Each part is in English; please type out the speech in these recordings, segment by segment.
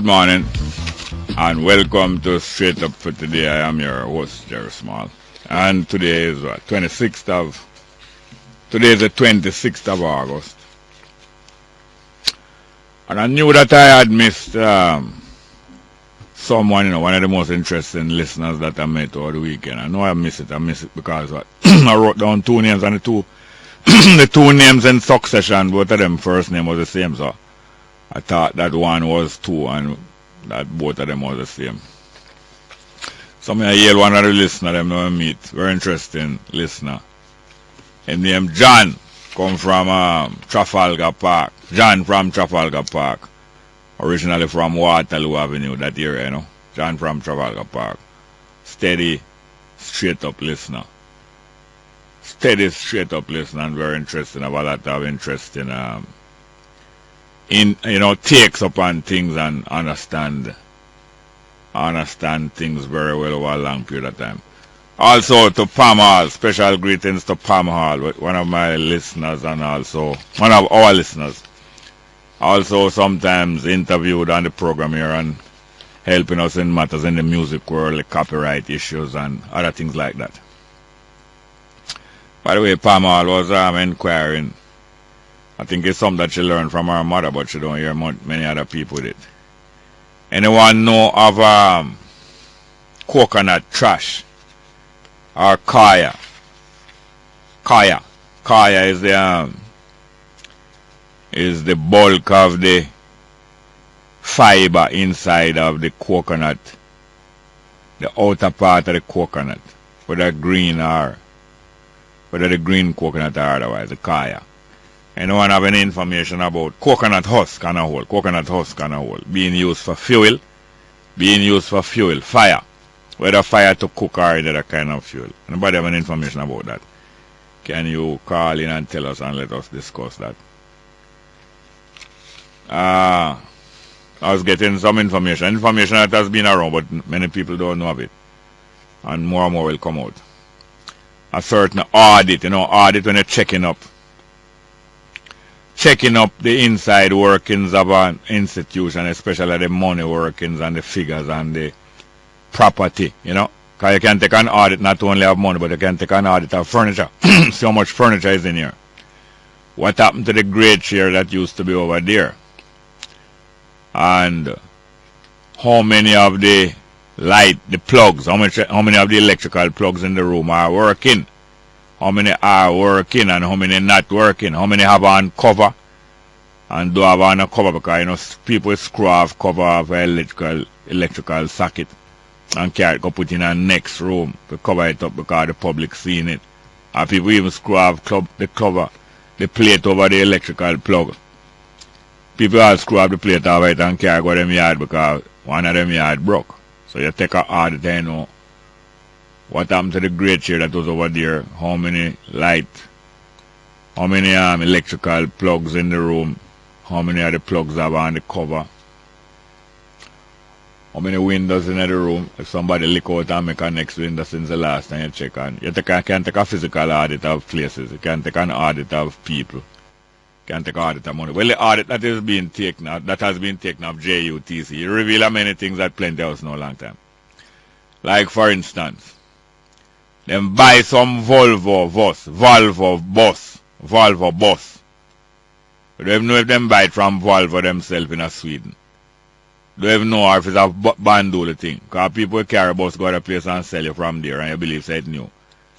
morning and welcome to Straight Up for today. I am your host, Jerry Small. And today is the 26th of August. And I knew that I had missed someone, one of the most interesting listeners that I met over the weekend. I know I missed it. I missed it because I wrote down two names, and the two names in succession, both of them first name was the same, so I thought that one was two and that both of them was the same. Some of you one of the listeners them know meet. Very interesting listener. His name John, come from Trafalgar Park. John from Trafalgar Park. Originally from Waterloo Avenue, that area, John from Trafalgar Park. Steady, straight up listener. Steady, straight up listener and very interesting. Have a lot of interest in takes upon things and understand things very well over a long period of time. Also to Pam Hall, special greetings to Pam Hall, one of my listeners and also one of our listeners. Also sometimes interviewed on the program here and helping us in matters in the music world, like copyright issues and other things like that. By the way, Pam Hall was inquiring. I think it's something that she learned from her mother, but she don't hear many other people with it. Anyone know of coconut trash or kaya? Kaya is the bulk of the fiber inside of the coconut, the outer part of the coconut, whether the green coconut or otherwise, the kaya. Anyone have any information about coconut husk and a whole, being used for fuel, fire, whether fire to cook or any other kind of fuel? Anybody have any information about that? Can you call in and tell us and let us discuss that? I was getting some information that has been around, but many people don't know of it, and more will come out. A certain audit, audit when you're checking up the inside workings of an institution, especially the money workings and the figures and the property, because you can take an audit not only of money, but you can take an audit of furniture. So much furniture is in here. What happened to the great chair that used to be over there? And how many of the plugs, how many of the electrical plugs in the room are working? How many are working and how many not working? How many have on cover and do have on a cover? Because people screw off cover of electrical socket and carry it, go put in a next room to cover it up because the public seeing it. And people even screw off the plate over the electrical plug. People all screw up the plate over it and carry go them yard because one of them yard broke. So you take a audit and what happened to the great chair that was over there? How many electrical plugs in the room? How many of the plugs have on the cover? How many windows in the room? If somebody leak out and make a next window since the last time you check on. You can take a physical audit of places. You can take an audit of people. You can take an audit of money. Well, the audit that has been taken of J.U.T.C. It reveals many things that plenty of us know a long time. Like for instance, them buy some Volvo bus. But they don't know if them buy it from Volvo themselves in Sweden. They don't know if it's a bandole thing. Because people carry a bus, go to a place and sell you from there and you believe it's new.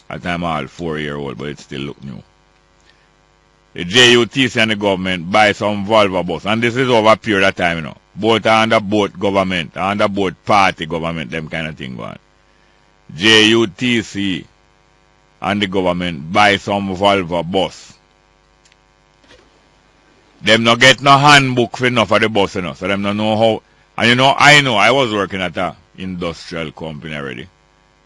At the time I'm all 4-year-old, but it still look new. The J.U.T.C. and the government buy some Volvo bus. And this is over a period of time, Both under both government, under both party government, them kind of thing going. J.U.T.C. and the government buy some Volvo bus. Them not get no handbook for enough of the bus, so them don't know how. And I was working at a industrial company already.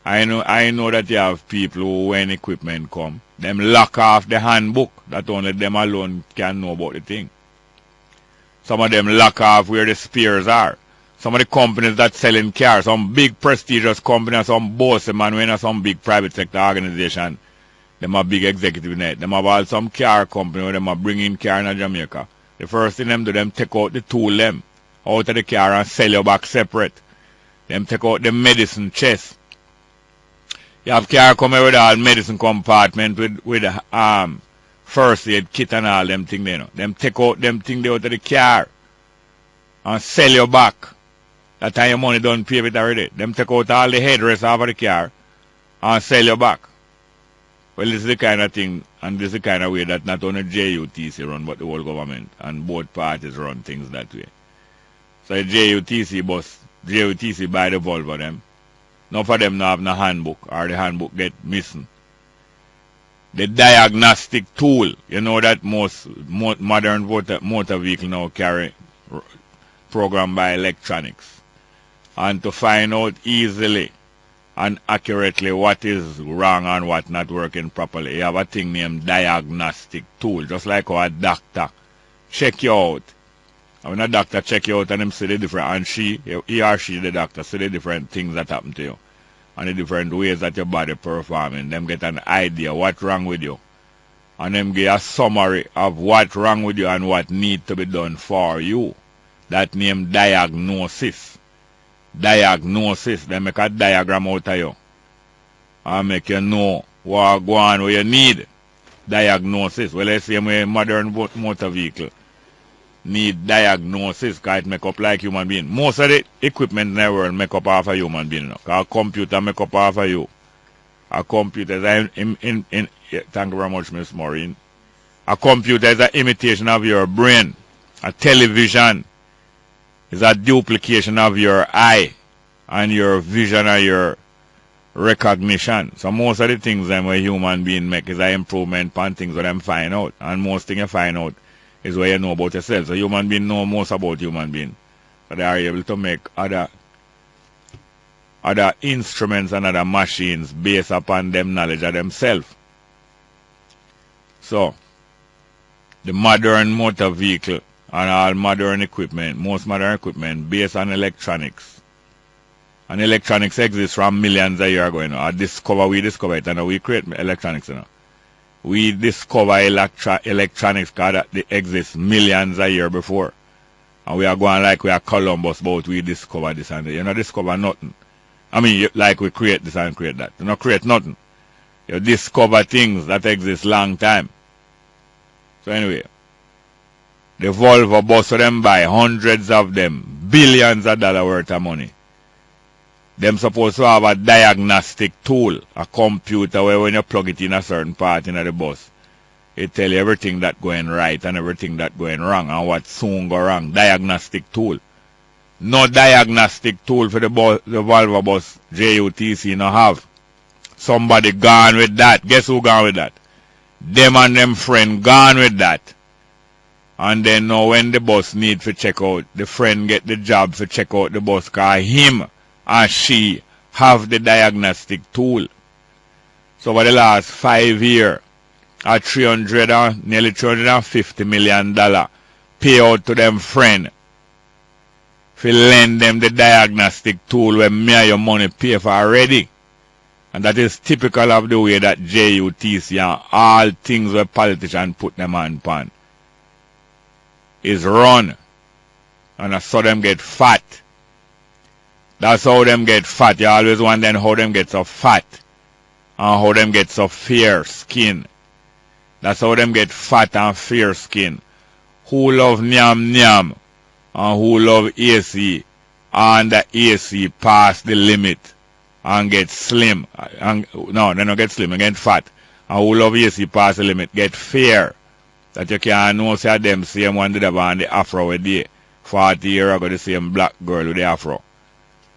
I know that you have people who, when equipment come, them lock off the handbook. That only them alone can know about the thing. Some of them lock off where the spares are. Some of the companies that selling cars, some big prestigious companies, some boss man, some big private sector organization, them are big executive net. Them have all some car company where them are bringing car in Jamaica. The first thing them do, them take out the tool them out of the car and sell you back separate. Them take out the medicine chest. You have car come here with all medicine compartment with first aid kit and all them thing there. You know. Them take out them thing there out of the car and sell you back. That time your money don't pay with already. Them take out all the headrest off of the car and sell you back. Well, this is the kind of thing, and this is the kind of way that not only J.U.T.C run, but the whole government and both parties run things that way. So the J.U.T.C bus, J.U.T.C buy the Volvo them. None of them no have no handbook, or the handbook get missing. The diagnostic tool, you know that most modern motor vehicle now carry program by electronics. And to find out easily and accurately what is wrong and what not working properly, you have a thing named diagnostic tool, just like how a doctor check you out. And when a doctor check you out and them see the different, and he or she, the doctor, see the different things that happen to you and the different ways that your body performing, them get an idea what's wrong with you. And them give a summary of what's wrong with you and what need to be done for you. That name diagnosis. Diagnosis. They make a diagram out of you and make you know what go on, what you need. Diagnosis. Well, let's say a modern motor vehicle need diagnosis because it make up like human being. Most of the equipment in the world make up half a human being. Because a computer make up half of you. A computer is thank you very much, Miss Maureen. A computer is an imitation of your brain. A television is a duplication of your eye and your vision and your recognition. So most of the things that a human being make is an improvement on things that them find out. And most things you find out is what you know about yourself. So human being know most about human being. So they are able to make other instruments and other machines based upon them knowledge of themselves. So the modern motor vehicle and all modern equipment, most modern equipment based on electronics. And electronics exists from millions of years ago. You know. We discover it and we create electronics. You know. We discover electronics because they exist millions of years before. And we are going like we are Columbus, but we discover this and that. You don't discover nothing. I mean, like we create this and create that. You don't create nothing. You discover things that exist long time. So anyway, the Volvo bus for them buy hundreds of them, billions of dollars worth of money. Them supposed to have a diagnostic tool, a computer where when you plug it in a certain part in the bus, it tell you everything that going right and everything that going wrong and what soon go wrong. Diagnostic tool. No diagnostic tool for the Volvo bus J.U.T.C no have. Somebody gone with that. Guess who gone with that? Them and them friend gone with that. And then now when the bus need to check out, the friend get the job to check out the bus because him and she have the diagnostic tool. So over the last 5 years, a nearly $350 million pay out to them friend to lend them the diagnostic tool where me and your money pay for already. And that is typical of the way that J.U.T.C and all things where politicians put them on pan is run. And that's how them get fat. That's how them get fat. You always wonder how them get so fat. And how them get so fair skin. That's how them get fat and fair skin. Who love nyam nyam and who love AC. And the AC pass the limit and get slim. And, no, they don't get slim, they get fat. And who love AC pass the limit get fair. That you can't know say them same one did have on the afro with the 40 years ago, the same black girl with the afro.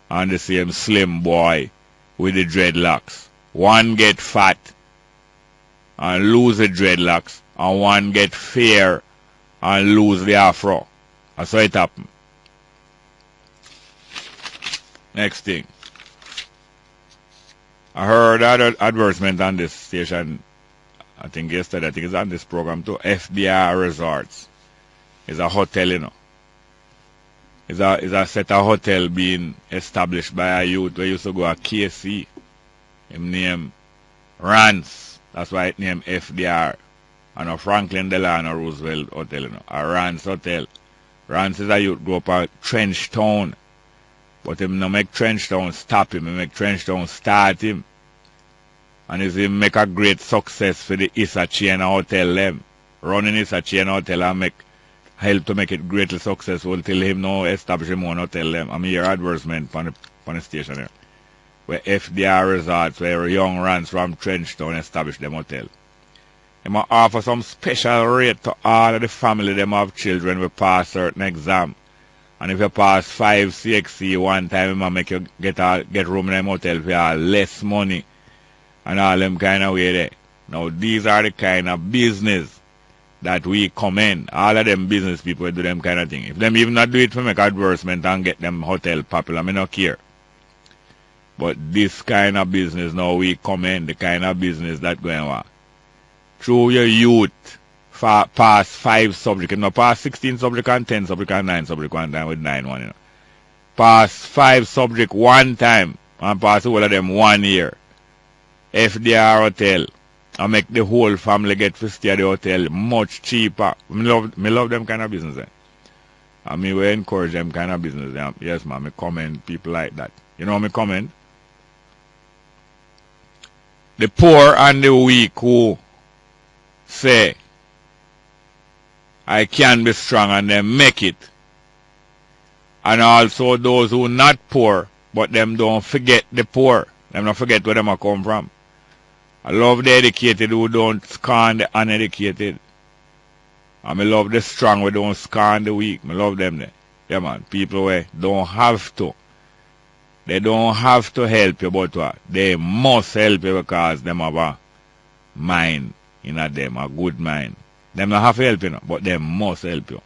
And the same slim boy with the dreadlocks. One get fat and lose the dreadlocks, and one get fair and lose the afro. That's how it happen. Next thing. I heard an advertisement on this station, I think yesterday, I think it's on this program too. FDR Resorts. It's a hotel, you know. It's a set of hotel being established by a youth who used to go to KC. Him name Rance. That's why it named FDR. And a Franklin Delano Roosevelt Hotel, you know. A Rance Hotel. Rance is a youth grew up at Trench Town. But him no make Trench Town stop him. He make Trench Town start him. And he make a great success for the Issa chain hotel them. Running Issa chain hotel and help to make it greatly successful till him now establish him own hotel them. I mean your advertisement on the station here. Where FDR resorts where young Rance from Trench Town establish them hotel. He might offer some special rate to all of the family them have children who pass certain exam. And if you pass 5 CXC one time, it might make you get room in them hotel for less money and all them kind of way there. Now these are the kind of business that we commend. All of them business people do them kind of thing. If them even not do it for make advertisement and get them hotel popular, I don't care. But this kind of business now we commend, the kind of business that going on. Through your youth, pass 5 subjects, you know, pass 16 subjects and 10 subjects and 9 subjects one time with 9 one, you know. Pass 5 subjects one time and pass all of them 1 year. FDR hotel and make the whole family get to stay at the hotel much cheaper. Me love them kind of business. Eh? And me will encourage them kind of business. Eh? Yes, man, me comment people like that. You know me comment? The poor and the weak who say I can be strong and then make it. And also those who not poor, but them don't forget the poor. Them don't forget where them a come from. I love the educated who don't scorn the uneducated. And I love the strong who don't scorn the weak. I love them there. Yeah man, people who don't have to. They don't have to help you, but what? They must help you because them have a mind in them, a good mind. Them not have to help you, but they must help you.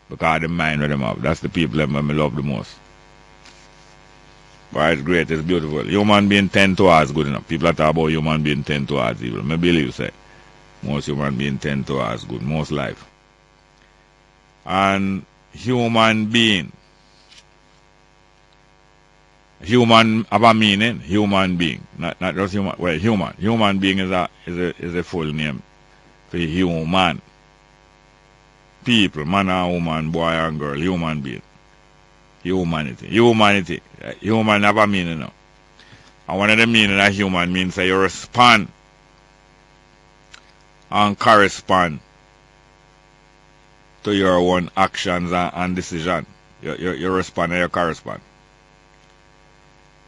Because the mind that them have. That's the people that I love the most. But it's great, it's beautiful. Human being 10 to us good enough. People that talk about human being 10 to us evil. I believe say most human being 10 to us good, most life. And human being. Human have a meaning, human being. Not just human, well, human. Human being is a full name for human. People, man and woman, boy and girl, human being. Humanity. Humanity. Human have a meaning now. And one of the meaning of human means that you respond and correspond to your own actions and decisions. You respond and you correspond.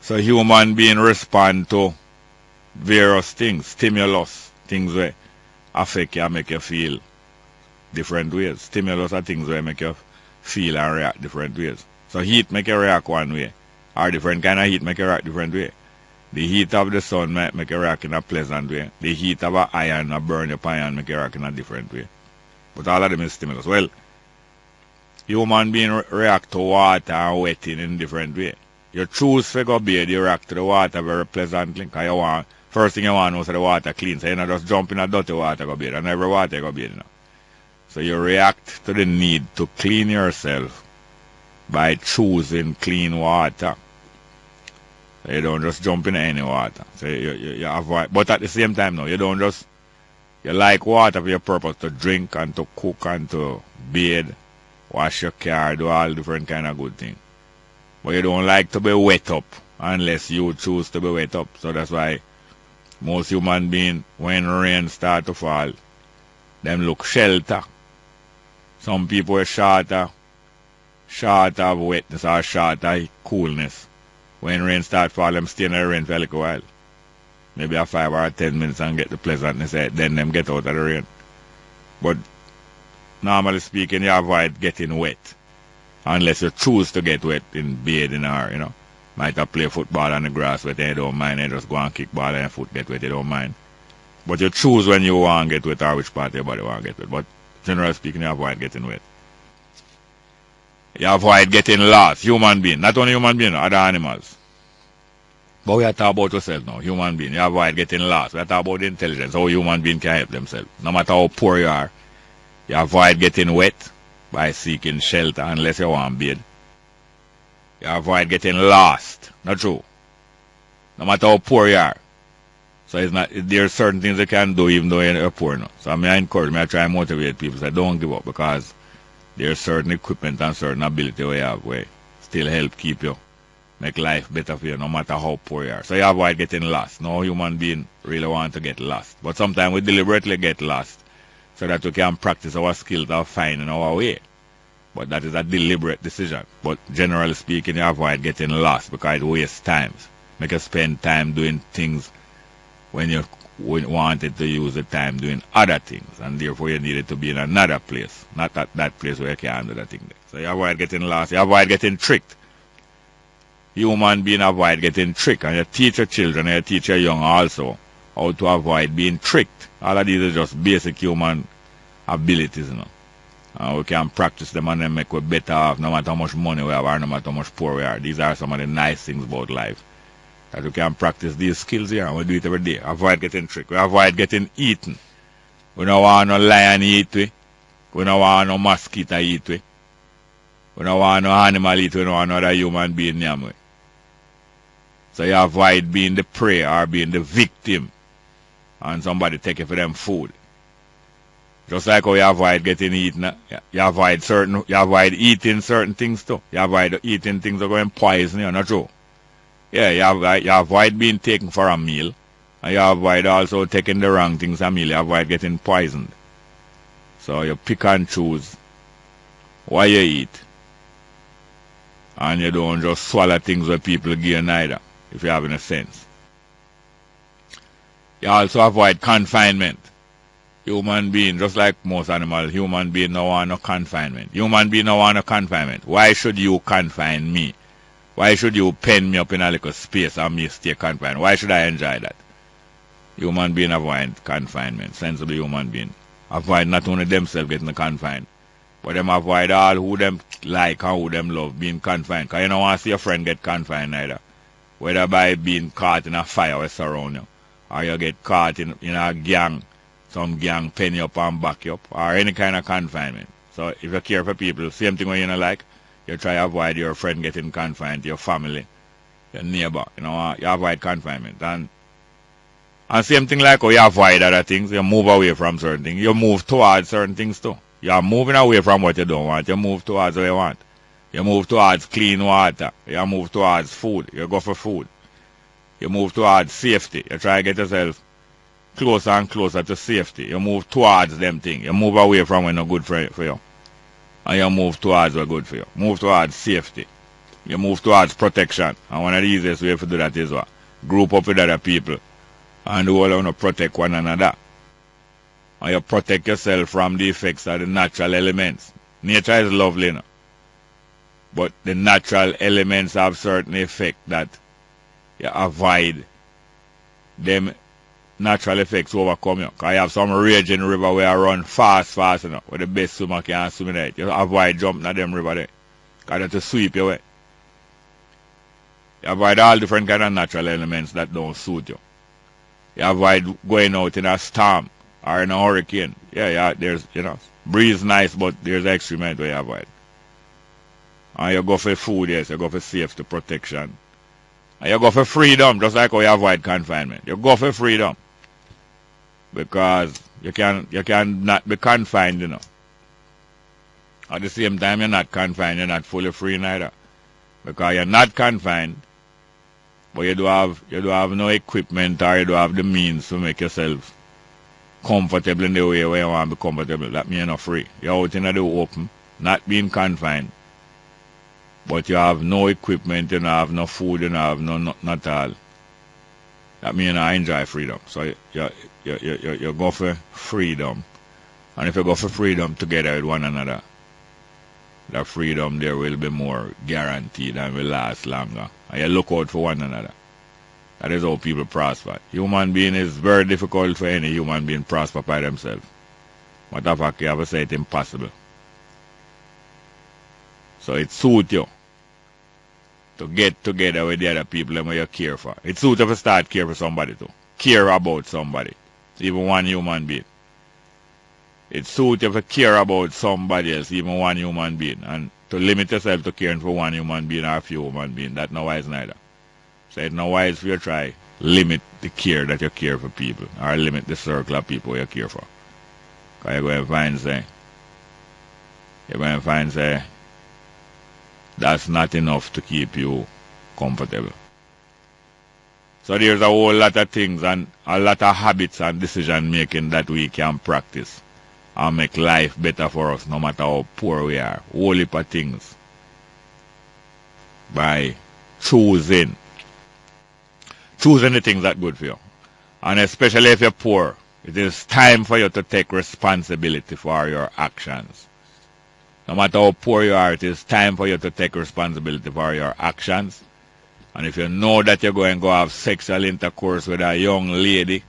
So human being respond to various things, stimulus, things where affect you and make you feel different ways. Stimulus are things where make you feel and react different ways. So heat make you react one way, or different kind of heat make you react different way. The heat of the sun make you react in a pleasant way. The heat of an iron burn your iron make you react in a different way. But all of them is stimulus. Well, human being react to water and wetting in different way. You choose to go bathe, you react to the water very pleasantly. Because you want, first thing you want to know is the water clean. So you not just jump in a dirty water go bathe. And every water you go bathe now. So you react to the need to clean yourself by choosing clean water. So you don't just jump in any water. So you avoid. But at the same time now, you don't just, you like water for your purpose to drink and to cook and to bathe, wash your car, do all different kind of good things. But you don't like to be wet up unless you choose to be wet up. So that's why most human beings, when rain start to fall, them look shelter. Some people are short of wetness or short of coolness. When rain start fall, them stay in the rain for a little while. Maybe a 5 or 10 minutes and get the pleasantness, then them get out of the rain. But normally speaking, you avoid getting wet. Unless you choose to get wet in bathing or, you know, might have play football on the grass wet and you don't mind, you just go and kick ball and your foot get wet, you don't mind. But you choose when you want to get wet or which part of your body want to get wet. But generally speaking, you avoid getting wet. You avoid getting lost, human being. Not only human being, other animals. But we are talking about yourself now, human being. You avoid getting lost. We are talking about intelligence, how human being can help themselves. No matter how poor you are, you avoid getting wet by seeking shelter unless you want to bathe. You avoid getting lost. Not true. No matter how poor you are. So it's not, there are certain things you can do even though you're poor now. So I encourage, I try and motivate people. So don't give up because there's certain equipment and certain ability we have where still help keep you, make life better for you no matter how poor you are. So you avoid getting lost. No human being really want to get lost. But sometimes we deliberately get lost so that we can practice our skills of finding our way. But that is a deliberate decision. But generally speaking, you avoid getting lost because it wastes time. Make you spend time doing things when you wanted to use the time doing other things, and therefore you needed to be in another place, not at that place where you can do that thing there. So you avoid getting lost, you avoid getting tricked. Human being avoid getting tricked, and you teach your children and you teach your young also how to avoid being tricked. All of these are just basic human abilities, you know. And we can practice them and then make we better off no matter how much money we have or no matter how much poor we are. These are some of the nice things about life. That we can practice these skills here and we do it every day. Avoid getting tricked. We avoid getting eaten. We don't want no lion eat we. We don't want no mosquito eat we. We don't want no animal eat we. We don't want no other human being yam we. So you avoid being the prey or being the victim and somebody take it for them food. Just like how you avoid getting eaten, you avoid eating certain things too. You avoid eating things that are going to poison you, not true? Yeah, you avoid being taken for a meal, and you avoid also taking the wrong things a meal. You avoid getting poisoned. So you pick and choose what you eat, and you don't just swallow things where people give you neither, if you have any sense. You also avoid confinement. Human being, just like most animals, human being no want no confinement. Human being no want no confinement. Why should you confine me? Why should you pen me up in a little space and me stay confined? Why should I enjoy that? Human being avoid confinement. Sensible human being. Avoid not only themselves getting confined, but them avoid all who them like and who them love being confined. Because you don't want to see your friend get confined either. Whether by being caught in a fire or surround you, or you get caught in a gang, some gang pen you up and back you up, or any kind of confinement. So if you care for people, same thing when you don't like, you try to avoid your friend getting confined, your family, your neighbor, you avoid confinement. And same thing like how you avoid other things, you move away from certain things, you move towards certain things too. You are moving away from what you don't want, you move towards what you want. You move towards clean water, you move towards food, you go for food. You move towards safety, you try to get yourself closer and closer to safety. You move towards them things, you move away from what not good for you. And you move towards what's good for you. Move towards safety. You move towards protection. And one of the easiest ways to do that is what? Group up with other people. And all want to protect one another. And you protect yourself from the effects of the natural elements. Nature is lovely, you know. But the natural elements have certain effect that you avoid them natural effects overcome you. Because you have some raging river where you run fast, you know, where the best swimmer can swim in it. You avoid jumping at them river there. Because that's to sweep you away. You avoid all different kind of natural elements that don't suit you. You avoid going out in a storm or in a hurricane. Yeah, there's, breeze nice, but there's extreme where you avoid. And you go for food, yes, you go for safety, protection. And you go for freedom, just like how you avoid confinement. You go for freedom. Because you can not be confined, you know. At the same time, you're not confined, you're not fully free neither. Because you're not confined, but you do have no equipment or you do have the means to make yourself comfortable in the way where you want to be comfortable. That means you're not free. You're out in the open, not being confined. But you have no equipment, you don't have no food, you don't have not all. That means you enjoy freedom. So you go for freedom. And if you go for freedom together with one another, the freedom there will be more guaranteed and will last longer. And you look out for one another. That is how people prosper. Human being is very difficult for any human being prosper by themselves. Matter of fact, you have to say it's impossible. So it suits you to get together with the other people that you care for. It suits you to start care for somebody too. Care about somebody. Even one human being. It suits you to care about somebody else, even one human being. And to limit yourself to caring for one human being or a few human beings, that's no wise neither. So it's no wise for you to try limit the care that you care for people, or limit the circle of people you care for. Because you're going to find, say, you're going to find say that's not enough to keep you comfortable. So there's a whole lot of things and a lot of habits and decision making that we can practice and make life better for us no matter how poor we are. Whole heap of things by choosing the things that are good for you. And especially if you're poor, it is time for you to take responsibility for your actions. No matter how poor you are, it is time for you to take responsibility for your actions. And if you know that you're going to go have sexual intercourse with a young lady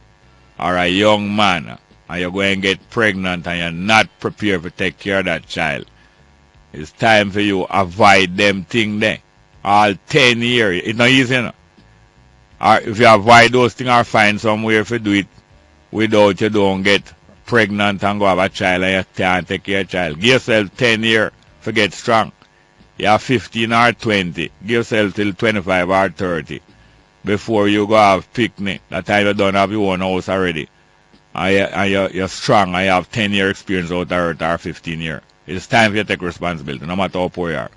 or a young man, and you're going to get pregnant and you're not prepared to take care of that child, it's time for you to avoid them things there. All 10 years. It's not easy, you know. Or if you avoid those things or find somewhere to do it without you don't get pregnant and go have a child and you can't take care of a child. Give yourself 10 years to get strong. You have 15 or 20. Give yourself till 25 or 30 before you go have picnic. That time you don't have your own house already. And you're strong and you have 10 year experience out of earth or 15 years. It's time for you to take responsibility, no matter how poor you are.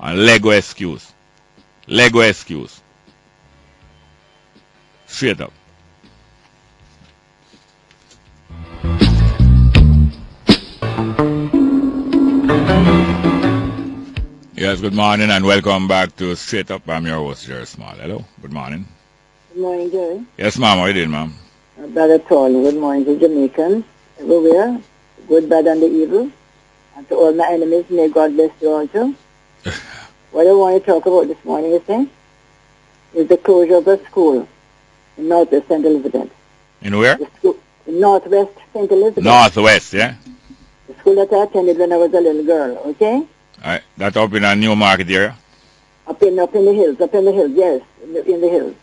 And Lego excuse. Lego excuse. Straight up. Yes, good morning and welcome back to Straight Up. I'm your host, Jerry Small. Hello, good morning. Good morning, Jerry. Yes, ma'am, how are you doing, ma'am? Not bad at all. Good morning to Jamaicans everywhere. Good, bad, and the evil. And to all my enemies, may God bless you all too. What I want to talk about this morning, is the closure of a school in Northwest St. Elizabeth. In where? The school in Northwest St. Elizabeth. Northwest, yeah? The school that I attended when I was a little girl, okay? That up in a new market area? Up in the hills, yes, in the hills.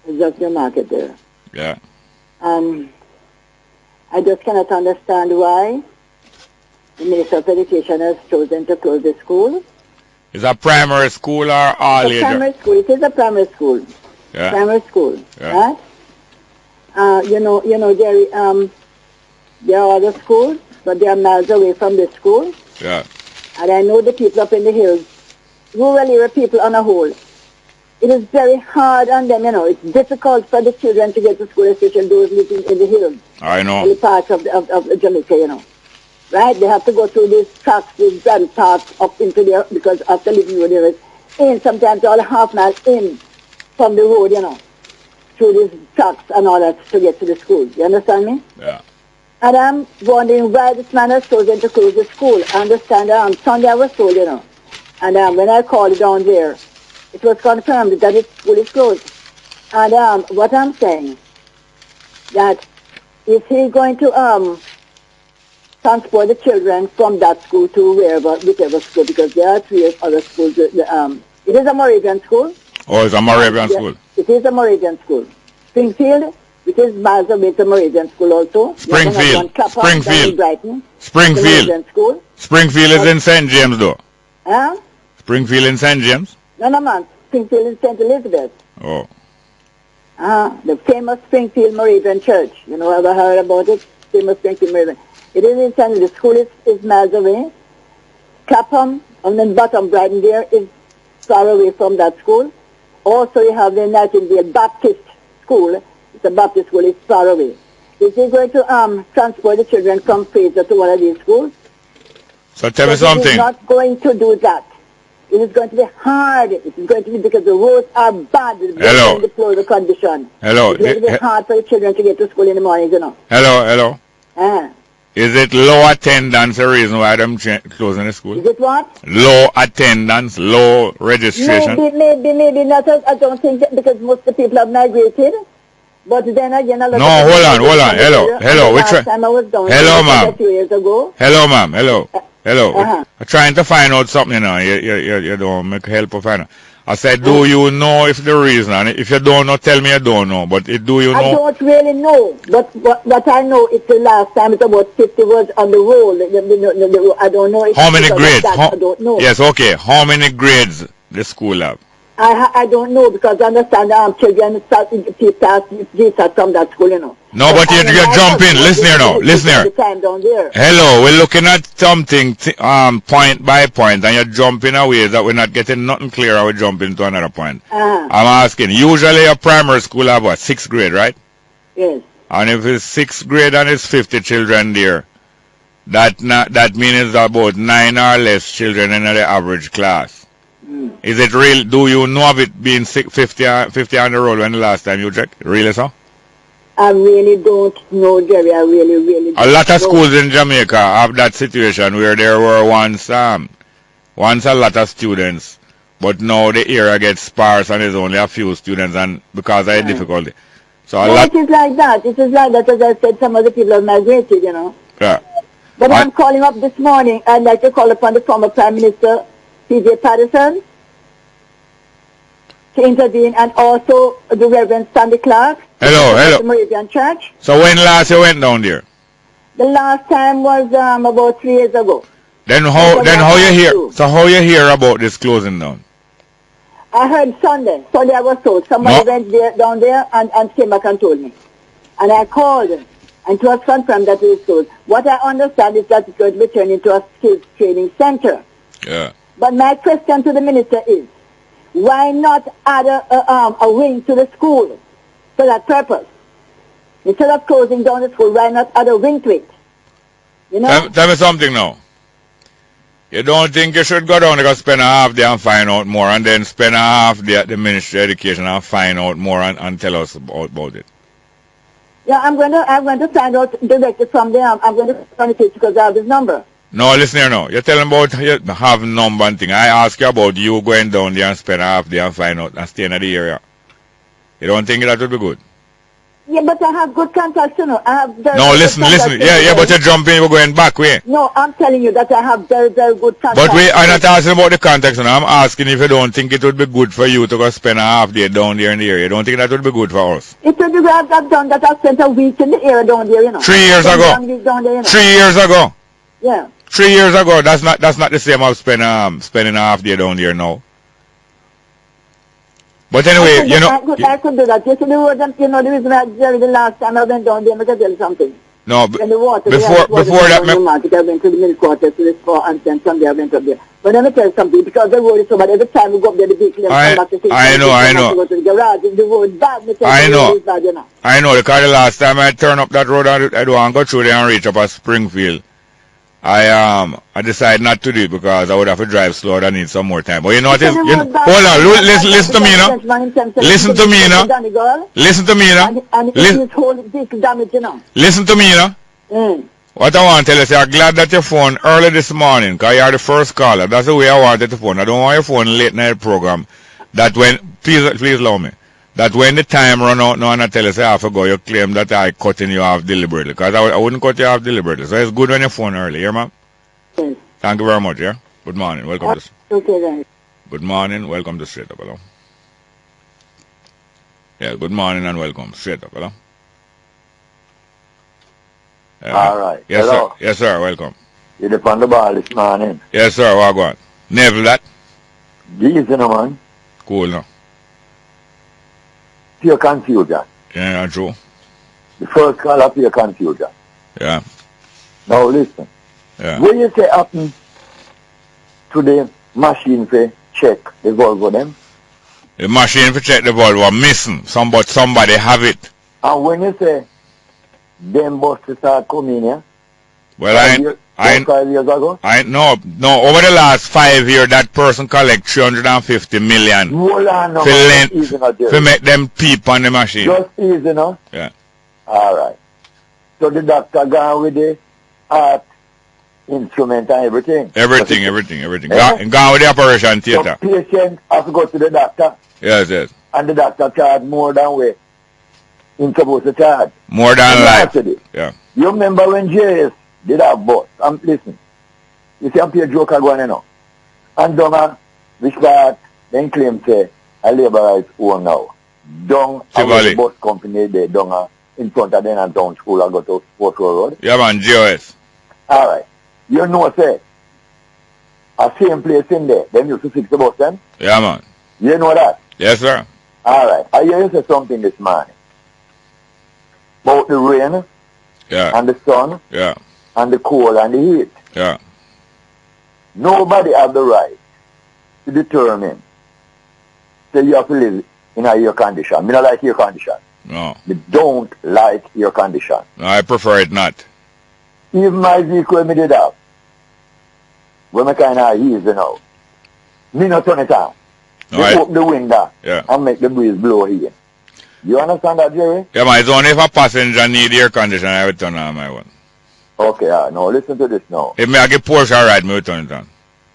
It's just new market there. Yeah. I just cannot understand why the Minister of Education has chosen to close the school. Is a primary school or all age? Primary school. It is a primary school. Yeah. Primary school. Yeah. Right? You know, Jerry, there are other schools, but they are miles away from the school. Yeah. And I know the people up in the hills, rural area people on a whole. It is very hard on them, you know. It's difficult for the children to get to school, especially those living in the hills. I know. In the parts of Jamaica, you know. Right? They have to go through these tracks, these grand paths up into there, because after living road there is in, sometimes all half mile in from the road, you know, through these tracks and all that to get to the school. You understand me? Yeah. And I'm wondering why this man has chosen to close the school. I understand Sunday I was told, you know. And when I called down there, it was confirmed that the school is closed. And what I'm saying, that is he going to transport the children from that school to whichever school, because there are 3 other schools. It is a Moravian school. Oh, it's a Moravian school. It is a Moravian school. Springfield, which is miles away, it's a Moravian school also. Springfield. Brighton. Springfield. School. Springfield is in St. James, though. Huh? Springfield in St. James? No, man. Springfield in St. Elizabeth. Oh. The famous Springfield Moravian Church. You know, ever heard about it? Famous Springfield Moravian. It is in St. The school is miles away. Clapham, on the bottom, Brighton there, is far away from that school. Also, you have the Nightingale Baptist School. It's a Baptist school. It's far away. Is he going to transport the children from Fraser to one of these schools? So tell me something. He's not going to do that. It is going to be hard. It is going to be because the roads are bad. Hello. In deplorable condition. Hello. It's going to be hard for the children to get to school in the mornings, you know. Hello. Is it low attendance the reason why them closing the school? Is it what? Low attendance, low registration? Maybe not. I don't think that, because most of the people have migrated. But then again, a lot no, of hold on. Hello. Last time I was down hello, ma'am. A few years ago. Hello, ma'am. Hello. I'm trying to find out something, you know. You don't make help to find out. I said, do you know if the reason? And if you don't know, tell me you don't know. But do you know? I don't really know. But what I know, it's the last time it's about 50 words on the roll. I don't know. How many grades? I don't know. Yes, okay. How many grades the school have? I don't know because I understand children start J.U.T.C from that school, you know. No, but you jump in. Listen here now. Listen here. Hello, we're looking at something point by point, and you're jumping away that we're not getting nothing clear. We're jumping to another point. I'm asking. Usually, a primary school have what, 6th grade, right? Yes. And if it's 6th grade and it's 50 children there, that means about 9 or less children in the average class. Is it real? Do you know of it being 50 on the road when the last time you checked? Really, sir? I really don't know, Jerry. I really don't. A lot of schools in Jamaica have that situation where there were once a lot of students, but now the area gets sparse and there's only a few students, and because of the difficulty. So it is like that. It is like that. As I said, some other people have migrated, you know. Yeah. But I'm calling up this morning. I'd like to call upon the former Prime Minister, P.J. Patterson, to intervene, and also the Reverend Sandy Clark. Hello. The Moravian Church. So when last you went down there? The last time was about 3 years ago. Then how you hear? So how you hear about this closing down? I heard Sunday. Sunday I was told. Somebody went down there and came back and told me. And I called and it was confirmed that it was closed. What I understand is that it's going to be turned into a skills training center. Yeah. But my question to the minister is, why not add a wing to the school for that purpose? Instead of closing down the school, why not add a wing to it? You know? Tell me something now. You don't think you should go down and spend a half day and find out more, and then spend a half day at the Ministry of Education and find out more and tell us about it? Yeah, I'm going to find out directly from them. I'm going to communicate because I have his number. No, listen here now. You're telling about you have number and thing. I ask you about you going down there and spend a half day and find out and staying in the area. You don't think that would be good? Yeah, but I have good contacts, you know. I have no, listen. Yeah, but you're jumping, you're going back way. No, I'm telling you that I have very good contacts. But I'm not asking about the contacts, you know. I'm asking if you don't think it would be good for you to go spend a half day down there in the area. You don't think that would be good for us? It would be good. I've done that. I've spent a week in the area down there, you know. 3 years ago. Down there, you know. 3 years ago. Yeah. 3 years ago. That's not the same as spending a half day down there now. But anyway, I could do that. You know, the reason I the last time I went down there, I can tell you something. No, before that, I went to the milk quarters to this for and then Sunday I went up there. But let me tell you something, because the road is so bad. Every time we go up there, the vehicle come back to see. I know. Go to the garage. The road bad. I know. Bad, you know. I know, because the last time I turned up that road, I don't want to go through there and reach up at Springfield. I decided not to do it because I would have to drive slow. I need some more time. But you know what is? Hold on, listen to me now. Listen to me now. Listen to me now. Listen to me now. What I want to tell you is I'm glad that your phone early this morning, because you are the first caller. That's the way I wanted the phone. I don't want your phone late night program. That when, please allow me, that when the time run out now and I tell you say I have to go, you claim that I cutting you off deliberately. Because I wouldn't cut you off deliberately. So it's good when your phone early, yeah, ma'am? Yes. Thank you very much, yeah? Good morning. Welcome to okay, then. Good morning. Welcome to Straight Up, hello? Yeah, good morning and welcome. Straight Up, hello? All right. Yes, hello. sir. Yes, sir. Welcome. You're up on the ball this morning. Yes, sir. What go on? Never that? Easy, no, man. Cool, no? Pure confusion. Yeah, true. The first call up pure confusion. Yeah. Now listen. Yeah. What you say happen to the machine for check the Volvo them? The machine for check the Volvo missing. Somebody have it. And when you say them buses start coming here, well, 5 years ago? No, over the last 5 years, that person collect 350 million Hold on, no, to make them peep on the machine. Just easy, no? Yeah. All right. So the doctor gone with the art instrument and everything? Everything. Yeah? Gone with the operation theater. So patient have to go to the doctor? Yes. And the doctor charge more than we he's supposed to charge. More than life. Yeah. You remember when J.U.T.C did have boss? Listen. You see, I'm pay joke going, you know. And Donga, which part, then claim say, a labor rights own now. Dong, a bus company there, Donga, in front of them and down school, I go to Sport Road. Yeah, man, J.U.T.C. All right. You know, say, a same place in there, them used to fix the bus then? Yeah, man. You know that? Yes, sir. All right. I hear you say something this morning about the rain Yeah. and the sun Yeah. and the cold and the heat. Yeah. Nobody has the right to determine that you have to live in a air condition. I don't like air condition. No. I don't like air condition. No, I prefer it not. Even my vehicle me did have, when I kind of easy now, me not turn it on. No, They open the window Yeah. and make the breeze blow in. You understand that, Jerry? Yeah, man, it's only if a passenger need air conditioner, I will turn on my one. Okay, now listen to this now. If me I get Porsche ride, me will turn it on.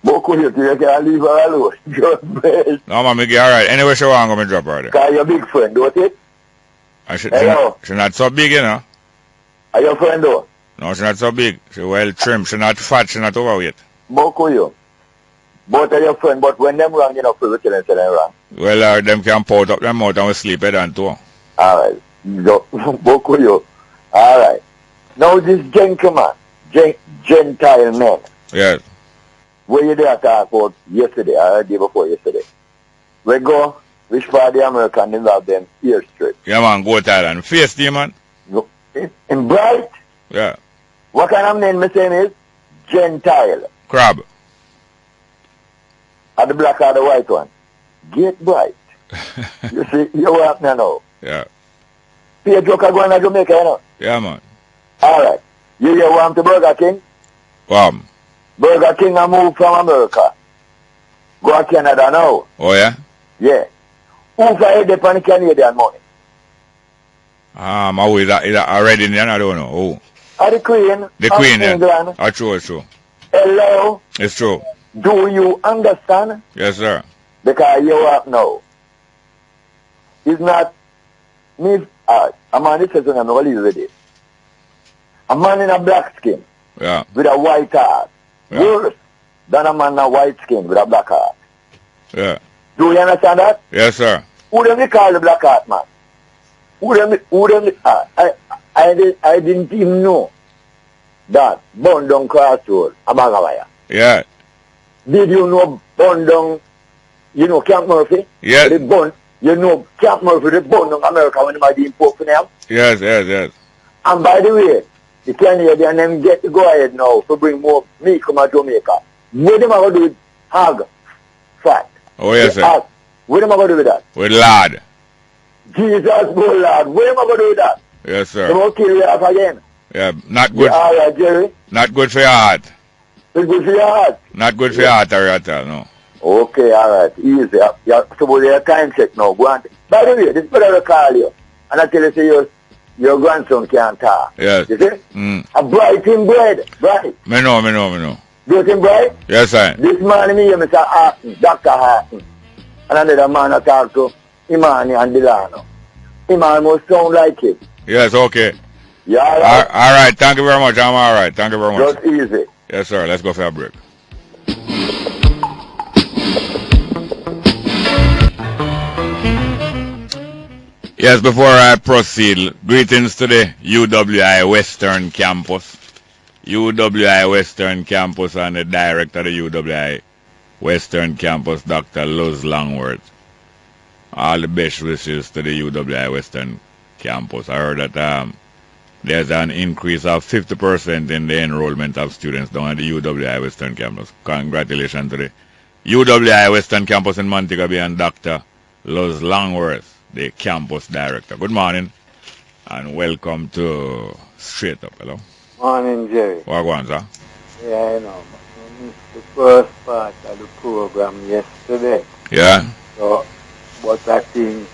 But could you can leave her alone? Just best. No, man, me get her ride. Anyway, she want to go, me drop her there. Because you're a big friend, don't it? And Hello. she not so big, you know. Are your friend though? No, she not so big. She well trimmed. She not fat. She not overweight. But could you? Both are your friend, but when them wrong, you know, people tell them wrong. Well, them can pout up them mouth and we sleep head on too. Alright. But could you? Alright. Now this gentleman, Gentile men, Yes. where you there talk about yesterday, or the day before yesterday. We go, which part of the American involve them airstrip. Yeah, man, go to Thailand. Face team, man. Go. In Bright, Yeah. what kind of name me saying is? Gentile. Crab. Or the black or the white one. Get Bright. You see, you want me now. Yeah. Pay Joker going to Jamaica, you know. Yeah, man. Alright. You hear want to Burger King? Burger King a move from America. Go to Canada now. Oh, yeah? Yeah. Who for head up on the Canadian money? Who is that? Is that already in there? I don't know. Who? Are the Queen The of Queen, England. yeah. True, it's true. Hello? It's true. Do you understand? Yes, sir. Because you up now. It's not me. A man is saying I'm going to leave with it. A man in a black skin Yeah. with a white heart. Yeah. Worse than a man in a white skin with a black heart. Yeah. Do you understand that? Yes, sir. Who them they call the black heart man? Who them I didn't even know that Bondong Crossroad, Amagawaya. Yeah. Did you know Bondong, you know Camp Murphy? Yes. You know Camp Murphy, the Bondong America when they might be import for them? Yes, yes, yes. And by the way, the Canadian them get to go ahead now to bring more meat from Jamaica. What them are going to do with hog fat? Oh, yes, sir. Hog. What am I going to do with that? With lard. Jesus, good Lord. What am I going to do with that? Yes, They sir. will kill you off again. Yeah, not good. Yeah, all right, Jerry. Not good for your heart. It's good for your heart. Not good for your heart at all, no. Okay, all right. Easy. You're supposed to have time check now. Go on. By the way, this brother will call you. And I tell you, say your grandson can't talk. Yes. You see? A bright in bread. Bright. Me know. Do you think bright? Yes, sir. This man me here, Mr. Harton, Dr. Harton. And another man I talk to, Imani and Delano. Imani must sound like it. Yes, okay. Yeah, all right. All right. Thank you very much. I'm all right. Thank you very much. Just easy. Yes, sir. Let's go for a break. Yes, before I proceed, greetings to the UWI Western Campus. UWI Western Campus and the director of the UWI Western Campus, Dr. Luz Langworth. All the best wishes to the UWI Western Campus. I heard that there's an increase of 50% in the enrollment of students down at the UWI Western Campus. Congratulations to the UWI Western Campus in Montego Bay and Dr. Luz Langworth, the campus director. Good morning and welcome to Straight Up. Hello. Morning, Jerry. What going on, sir? Yeah, I know. I missed the first part of the program yesterday. Yeah? So, but I think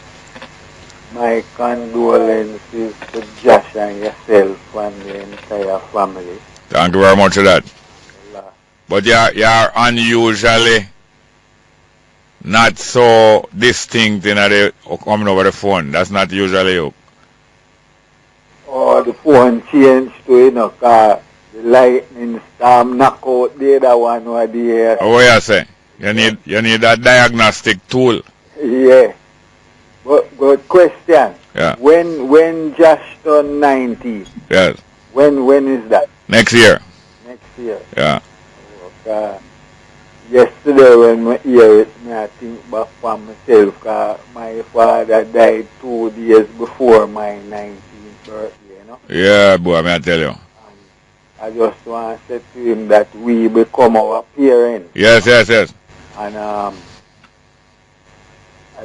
my condolences to Josh and yourself and the entire family. Thank you very much for that. But you're unusually not so distinct in the coming over the phone. That's not usually you. Oh, the phone changed to, car the lightning storm knock out the other one over there. What you say? You need that diagnostic tool. Yeah. But question. Yeah. When Josh turned 90, Yes. when is that? Next year. Next year. Yeah. Okay. yesterday when I hear it, I think back for myself, because my father died 2 days before my 19th birthday, you know. Yeah, boy, I tell you. And I just want to say to him that we become our parents. Yes, yes, yes. And I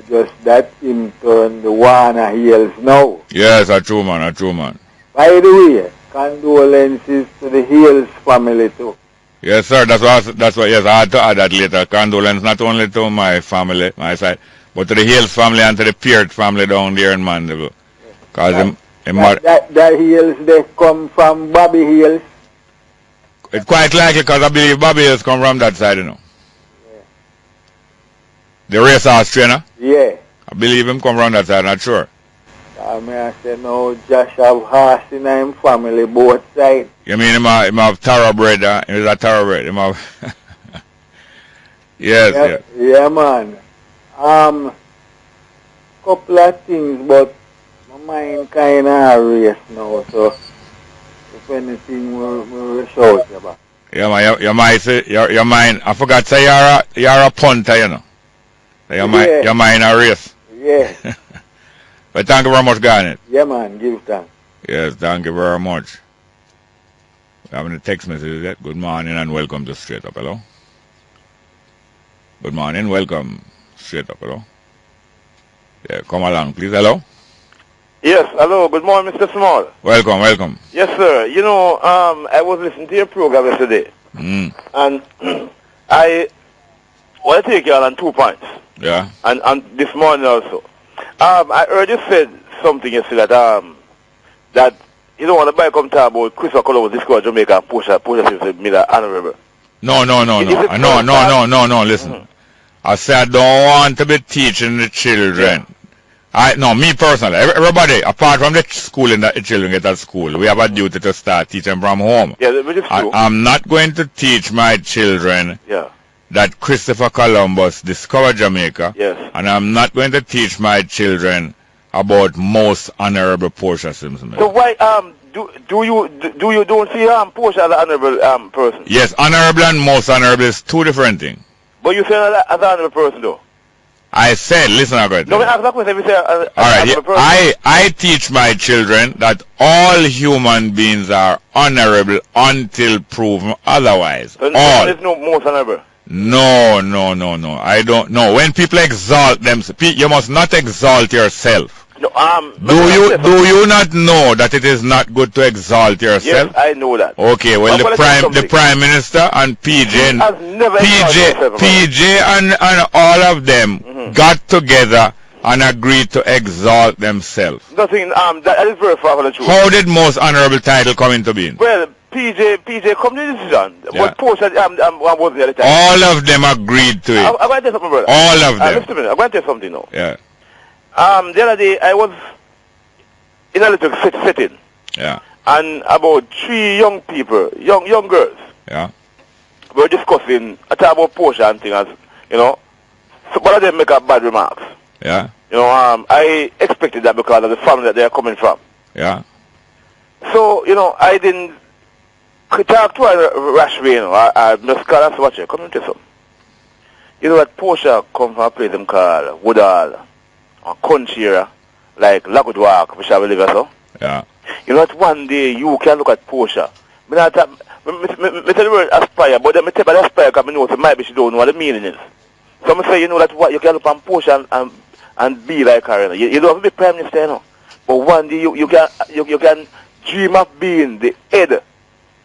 just that him turn the Warner Hills now. Yes, a true man, a true man. By the way, condolences to the Hills family too. Yes, sir, that's what, yes, I had to add that later. Condolence not only to my family, my side, but to the Hills family and to the Peart family down there in Mandeville. Because that Hills, they come from Bobby Hills. it's quite likely because I believe Bobby Hills come from that side, you know. Yeah. The racehorse trainer. Yeah. I believe him come from that side, not sure. I say no, Josh have horse in him family, both sides. You mean him have thoroughbred, huh? He's a thoroughbred. Him have yes, yeah, yes. Yeah, man. Couple of things, but my mind kind of race now, so if anything, we'll shout about. Yeah, man, you might say, your mind, I forgot to say you're a punter, you know. Your mind a race. Yeah. But thank you very much, Garnet. Yeah, man, give thanks. Yes, thank you very much. We have any text messages yet? Good morning and welcome to Straight Up, hello. Good morning, welcome. Straight Up, hello. Yeah, come along, please, hello. Yes, hello, good morning, Mr. Small. Welcome, welcome. Yes, sir. You know, I was listening to your program yesterday, and I want to take you on 2 points. Yeah. And this morning also. I heard you said something yesterday that you don't want to buy come talk about Christopher Columbus discovered Jamaica and Portia Simpson made an honorable. No, listen. I said I don't want to be teaching the children. Yeah. Me personally, everybody, apart from the school and the children get at school, we have a duty to start teaching from home. Yeah, which is true. I'm not going to teach my children that Christopher Columbus discovered Jamaica. Yes. And I'm not going to teach my children about Most Honorable Portia Simpson. So why do you don't see Portia as an honorable person? Yes, honorable and most honorable is two different things. But you say as an honorable person though. I said, listen, I got no, ask that question. You say as all right, I teach my children that all human beings are honorable until proven otherwise. So all. There is no most honorable. No. I don't know. When people exalt them, you must not exalt yourself. No, do you not know that it is not good to exalt yourself? Yes, I know that. Okay, well the prime minister and PJ and all of them got together and agreed to exalt themselves. Nothing. That is very far from the truth. How did most honorable title come into being? Well, PJ come to this decision. Yeah. But Portia was the other time. All of them agreed to it. I'm going to tell you something, brother. All of them. Listen a minute. I'm going to tell you something now. Yeah. The other day I was in a little setting. Yeah. And about 3 young people, young girls. Yeah. We were discussing about Portia and things, you know. So one of them make bad remarks. Yeah. You know, I expected that because of the family that they are coming from. Yeah. So, you know, I didn't talk to a rash way, you know. I just called and watch it. Come into something. You know that Portia come from a place called Woodall, or country area, like Lagudwalk, which I believe so. Yeah. You know that one day you can look at Portia. I tell the word aspire, but I tell you aspire because I know it might be she don't know what the meaning is. So I say, you know that what you can look at Portia and be like her. You know. You don't have to be prime minister, you know. But one day you can dream of being the head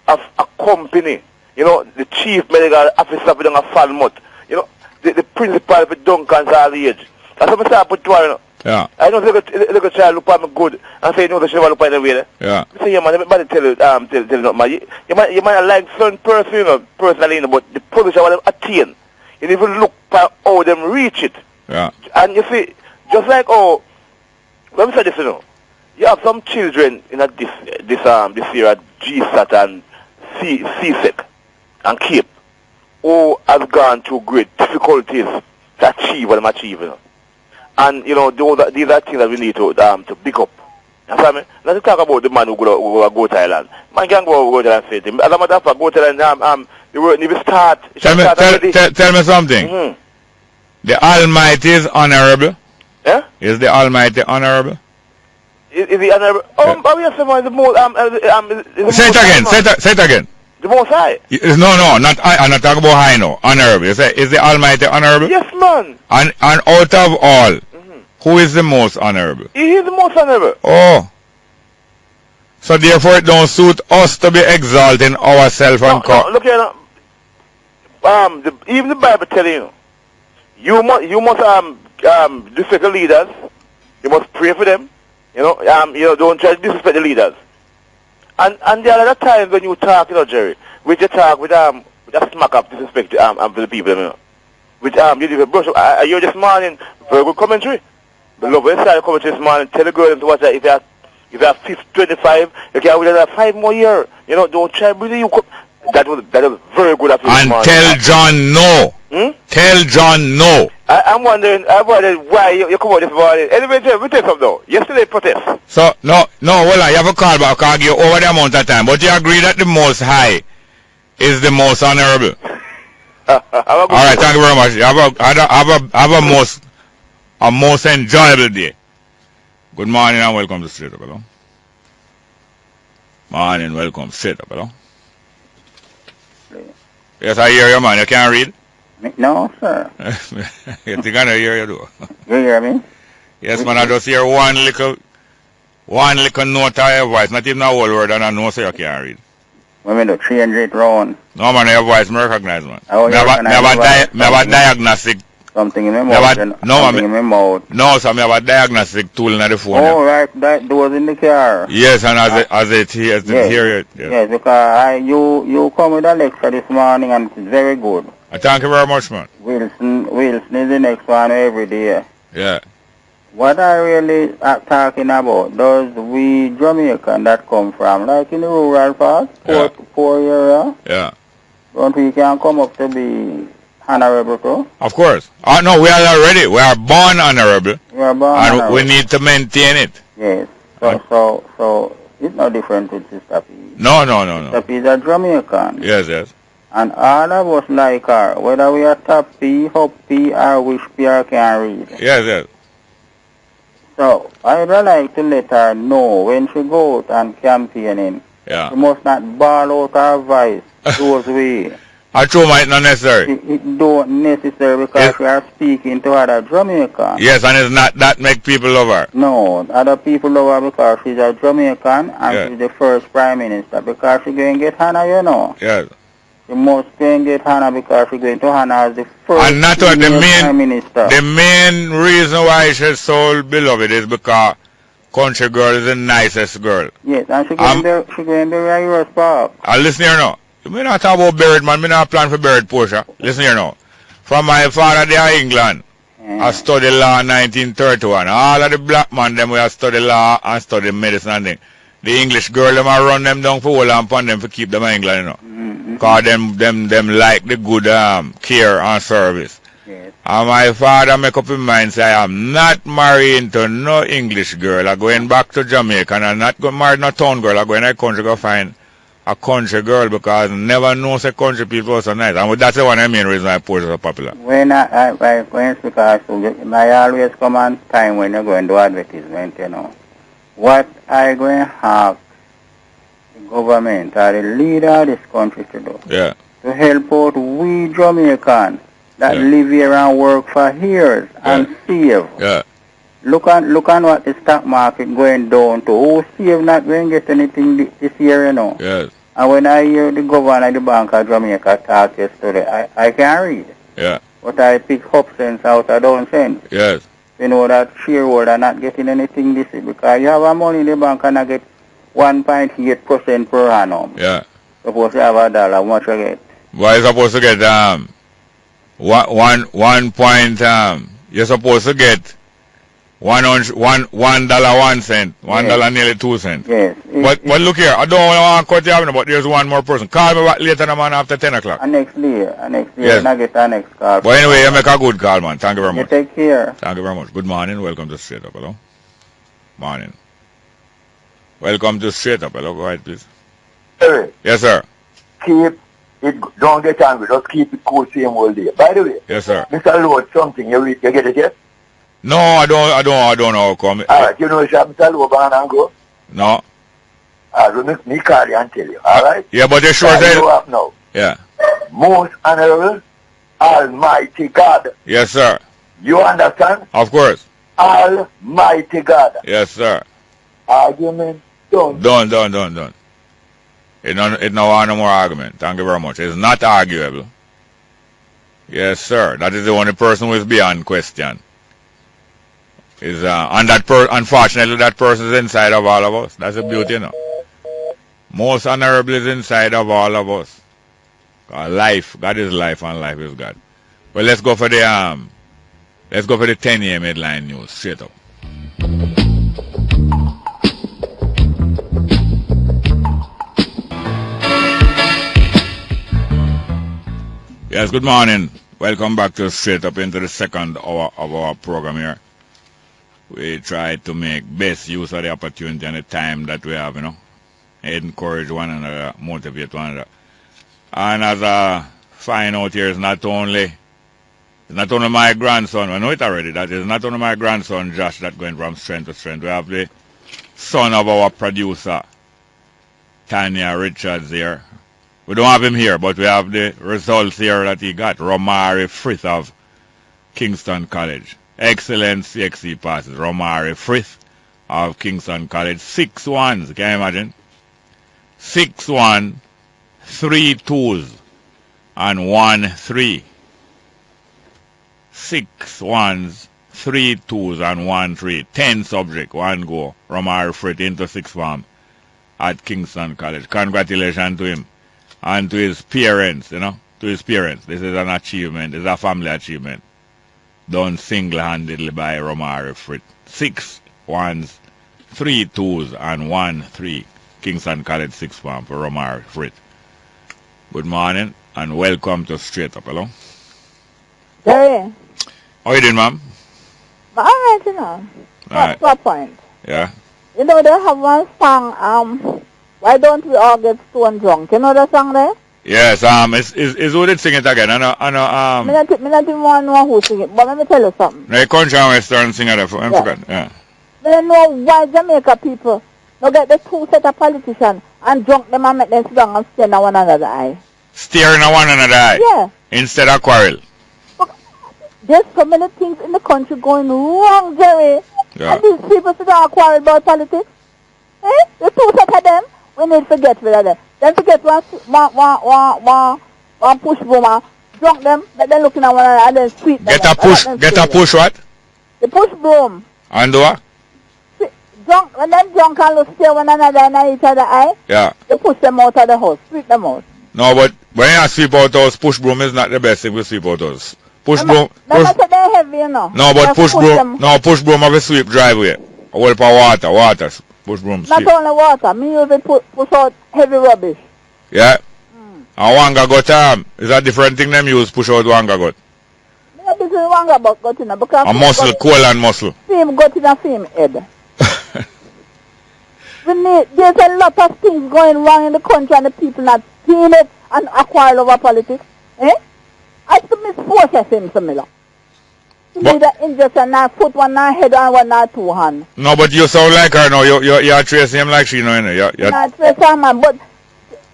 of a company. You know, the chief medical officer with a Falmouth. You know, the principal with Duncan's all age. That's what I say I put to her, you know. Yeah. I know look at child look at me good and say no that she never look at the way. Yeah. I say, yeah man, everybody tell you not man. You might like certain person, you know, personally, you know, but the position what them attain. You even look at how them reach it. Yeah. And you see, just like let me say this, you know, you have some children in this year at G.U.T.C and C.SEC and CAPE who have gone through great difficulties to achieve what I'm achieving. You know. And you know, these are things that we need to pick up. You understand me? Let's talk about the man who go to Thailand. Man can go to Thailand straight. As a matter of fact, go to Thailand, the work need to start. Tell me something. Mm-hmm. The Almighty is honorable. Yeah? Is the Almighty honorable? Is he honorable? Oh, but we have someone the most. Say it again. Say it again. The most high. No, not I'm not talking about high now. Honorable. You say, is the Almighty honorable? Yes, man. And out of all, who is the most honorable? He is the most honorable. Oh. So therefore it don't suit us to be exalting ourselves and look here now. Even the Bible telling you must respect the leaders. You must pray for them. Don't try to disrespect the leaders. And there are other times when you talk, Jerry, which you talk with a smack up disrespect for the people, Which you do a brush up. I hear this morning very good commentary. But love when I commentary this morning, tell the girl to watch that if you have 25, you can have 5 more years. Don't try to bring you. That was very good. And tell John no. Tell John no. I'm wondering why you come out this morning. Anyway, we take some though. Yesterday protest. So no, hold on. You have a call back. I'll argue over the amount of time, but you agree that the Most High is the most honorable. All right, thank you very much. Have a most enjoyable day. Good morning and welcome to Straight Up Hello. Morning, welcome. Straight Up Hello. Yes, I hear you, man. You can't read? No, sir. You think I don't hear you, do? You hear me? Yes, man. I just hear one little note of your voice. Not even a whole word, and I know so you can't read. When we do 300 round. No, man. Your voice I recognize, man. Oh, I have a diagnostic. Something in my mouth. Something in my mouth. No, sir. I have a diagnostic tool in the phone. Oh, right. That was in the car. Yes, and as it hear it. Yes, because you come with a lecture this morning and it's very good. Thank you very much, man. Wilson is the next one every day. Yeah. What I really are talking about, those we Jamaican that come from, like in the rural part, poor area. Yeah. Don't we can come up to be honorable too? Of course. No, we are already. We are born honorable. We are born and honorable. We need to maintain it. Yes. So it's no different with Sister P. No. Sister P is a Jamaican. Yes. And all of us like her, whether we are top P, hop P, or wish P or can read. Yes. So, I would like to let her know when she go out and campaigning, she must not ball out her voice those way. I true, might not necessary. It don't necessary because we are speaking to other Jamaicans. Yes, and it's not that make people love her. No, other people love her because she's a Jamaican and she's the first Prime Minister because she's going to get honor, Yes. She must go and get honor because she's going to honor as the first and not the Prime Minister. The main reason why she's so beloved is because country girl is the nicest girl. Yes, and she's going to be Rivers Park. Listen here now. You may not talk about buried, man. Me not plan for buried Portia. Listen here now. From my father there in England, I studied law in 1931. All of the black man, them we have studied law and studied medicine and things. The English girl, them I run them down for hold and upon them for keep them in England, Because them like the good care and service. Yes. And my father make up his mind say I am not marrying to no English girl. I'm going back to Jamaica and I'm not going to marry no town girl. I'm going to the country go find a country girl because I never know say country people are so nice. And that's the one I mean reason why Porsche is so popular. When I because I always come on time when you're going to advertisement, What I going to have the government or the leader of this country to do? Yeah. To help out we Jamaicans that live here and work for years and save. Yeah. Look on what the stock market going down to. Who save not going to get anything this year, Yes. And when I hear the governor of the Bank of Jamaica talk yesterday, I can read. Yeah. But I pick up cents out of down cents. Yes. You know that shareholder not getting anything this year because you have a money in the bank and I get 1.8% per annum. Yeah. Suppose you have $1, how much you get? Why you supposed to get one point you're supposed to get $1.01, $1 nearly 2 cents. Yes. But look here, I don't want to cut you off, but there's one more person. Call me back later, man, after 10 o'clock. Next day, yes. I get the next call. But anyway, you make a good call, man. Thank you very much. You take care. Thank you very much. Good morning. Welcome to Straight Up. Hello. Morning. Welcome to Straight Up. Hello, go ahead, please. Hey, Yes, sir. keep it, don't get angry, just keep it cool same all day. By the way, Yes, sir. Mr. Lord, something, you get it yet? No, I don't know how come. Alright, you know Mr. Lord Ban and go? No. Alright, me call you and tell you, alright? Yeah, but you sure You say. know what now? Yeah. Most honorable, almighty God. Yes, sir. You understand? Of course. Almighty God. Yes, sir. Argument done. Done. It no want no more argument. Thank you very much. It's not arguable. Yes, sir. That is the only person who is beyond question. Is and unfortunately that person is inside of all of us. That's the beauty, you know. Most honorable is inside of all of us. Life, God is life and life is God. Well, let's go for the 10 a.m. headline news. Straight up. Yes, good morning. Welcome back to Straight Up into the second hour of our program here. We try to make best use of the opportunity and the time that we have, you know. Encourage one another, motivate one another. And as I find out here, it's not only my grandson, I know it already, that is not only my grandson Josh that going from strength to strength. We have the son of our producer, Tanya Richards here. We don't have him here, but we have the results here that he got. Romari Frith of Kingston College. Excellent CXC passes. Romari Frith of Kingston College. 6 1s, can you imagine? 6 1, 3 2s, and 1 3. 6 1s, 3 2s, and 1 3. 10 subject, 1 go. Romari Frith into 6th form at Kingston College. Congratulations to him. And to his parents, you know, to his parents. This is an achievement. It's a family achievement. Done single-handedly by Romari Frith. 6 1s, 3 2s, and 1 3. Kingston College 6th form for Romari Frith. Good morning and welcome to Straight Up. Hello? Jerry, How you doing, ma'am? all right, you know. Alright. What's the point? Yeah? You know, they have one song, why don't we all get stone drunk? You know the song there? Yes, is who did sing it again? I know, I not even want to know who sing it, but let me tell you something. the country and western singer there for, yeah. They don't know why Jamaica people don't get the 2 set of politicians and drunk them and make them sit down and stare in one another eye. Staring at one another eye. Yeah. Instead of quarrel. There's so many things in the country going wrong, Jerry. Yeah. And these people sit down and quarrel about politics. Eh? The 2 set of them, we need to get rid of them. Then forget one push boomer, drunk them, but then looking at one another and then sweep them. Get a push what? The push broom. And what? Drunk, when them drunk and look stare one another in each other eye, Yeah. they push them out of the house, sweep them out. No, but when you sweep out those, push broom is not the best thing we sweep out those. Push broom. That's why they're heavy, you know. No, but Just push broom have a sweep driveway. A whole for water. Push broom sweep. Not only water, me use it push out heavy rubbish. Yeah. And Wanga got is a different thing them use push out Wanga got. Me not busy Wanga about got in because A muscle, colon muscle. film got in a film head. There's a lot of things going wrong in the country and the people not seeing it and acquire over politics. Eh? I to misfortune him similar. You need an injection, not foot, one not head, and one not 2 hands. No, but you sound like her now. You're tracing him like she, you know. You're not tracing man, but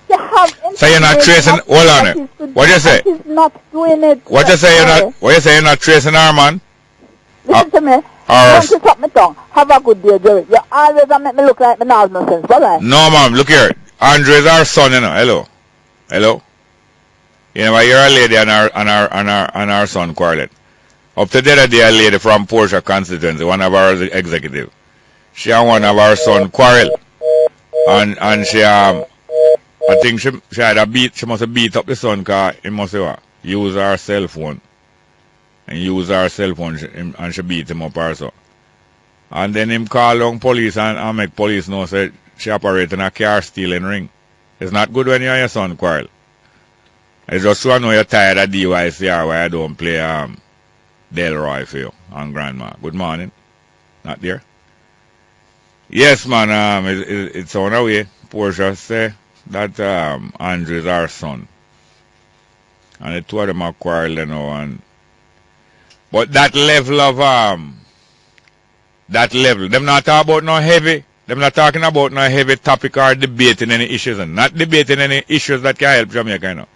you have. So you're not tracing. Hold on. What you say? He's not doing it. What you say? You're not tracing her, man? Listen to me. Don't you stop me tongue. Have a good day, Jerry. You always make me look like me now no sense. Bye-bye. No, ma'am. Look here. Andre is our son, you know. Hello. You know, you're a lady and our son quarreling. Up to the other day, a lady from Portia constituency, one of our executive, she and one of our son quarrel, and she I think she had she must have beat up the son because he must have use her cell phone. And she beat him up also. And then him call on police and make police know say she operating a car stealing ring. It's not good when you and your son quarrel. It's just so I know you're tired of DYCR why I don't play Delroy for you and Grandma. Good morning. Not there? Yes, man. It's on our way. Portia say that Andrew is our son, and the two of them are quarreling now. And but that level of that level, them not talk about no heavy. Them not talking about no heavy topic or debating any issues, and not debating any issues that can help Jamaica. You know.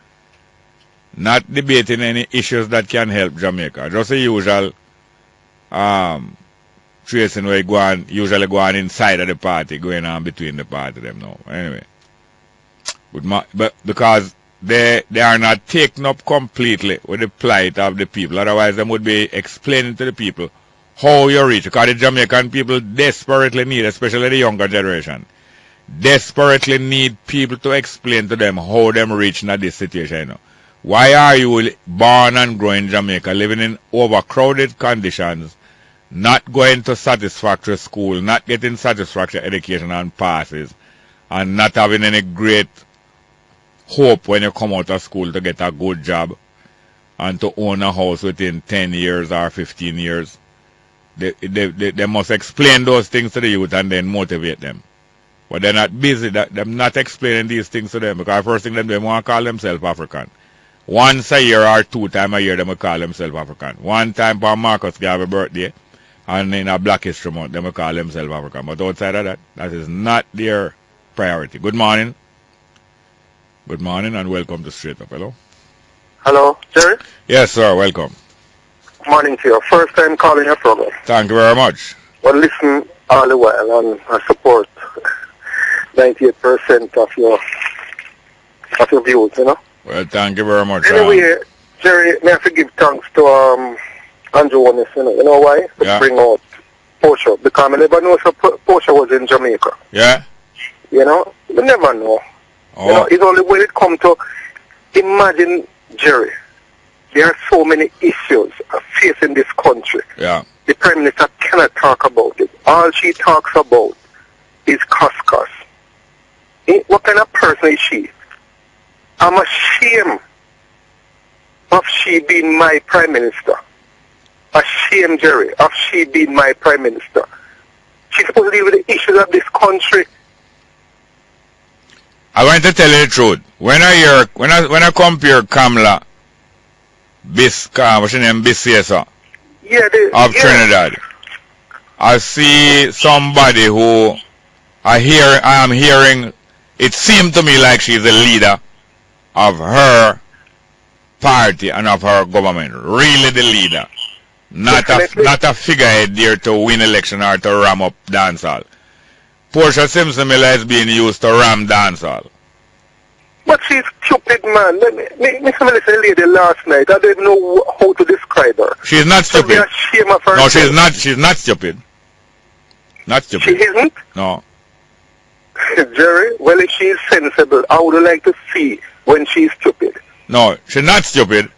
Not debating any issues that can help Jamaica. Just the usual tracing where usually go on inside of the party, going on between the party them now. Anyway. But because they are not taken up completely with the plight of the people. Otherwise they would be explaining to the people how you reach. Because the Jamaican people desperately need, especially the younger generation, desperately need people to explain to them how them reach in this situation. You know. Why are you born and growing in Jamaica, living in overcrowded conditions, not going to satisfactory school, not getting satisfactory education and passes, and not having any great hope when you come out of school to get a good job and to own a house within 10 years or 15 years? They must explain those things to the youth and then motivate them. But they're not busy. They're not explaining these things to them because first thing they want to call themselves African. Once a year or 2 times a year, they will call themselves African. One time for Marcus Garvey birthday, and in a Black History Month, they will call themselves African. But outside of that, that is not their priority. Good morning. Good morning and welcome to Straight Up. Hello. Hello, Jerry? Yes, sir. Welcome. Good morning to you. First time calling your program. Thank you very much. Well, listen all the while and I support 98% of your views, you know. Well, thank you very much. Anyway, Jerry, may I have to give thanks to Andrew Onus, you know. You know why? To bring out Portia. Because I never know if Portia was in Jamaica. Yeah? You know? You never know. Oh. You know, it's only when it comes to imagine, Jerry, there are so many issues facing this country. Yeah. The Prime Minister cannot talk about it. All she talks about is cost. What kind of person is she? I'm ashamed of she being my Prime Minister. Ashamed, Jerry, of she being my Prime Minister. She's supposed to deal with the issues of this country. I want to tell you the truth. When I compare Kamala what's her name, Bissieso, of Trinidad, I see somebody who I am hearing. It seemed to me like she's a leader of her party and of her government. Really the leader. Not a figurehead there to win election or to ram up dancehall. Portia Simpson Miller is being used to ram dancehall. But she's stupid, man. Me listen to the lady last night. I don't even know how to describe her. She's not stupid. Of her no, she's not. She's not stupid. Not stupid. She isn't? No. Jerry, well, if she's sensible, I would like to see when she's stupid. No, she's not stupid.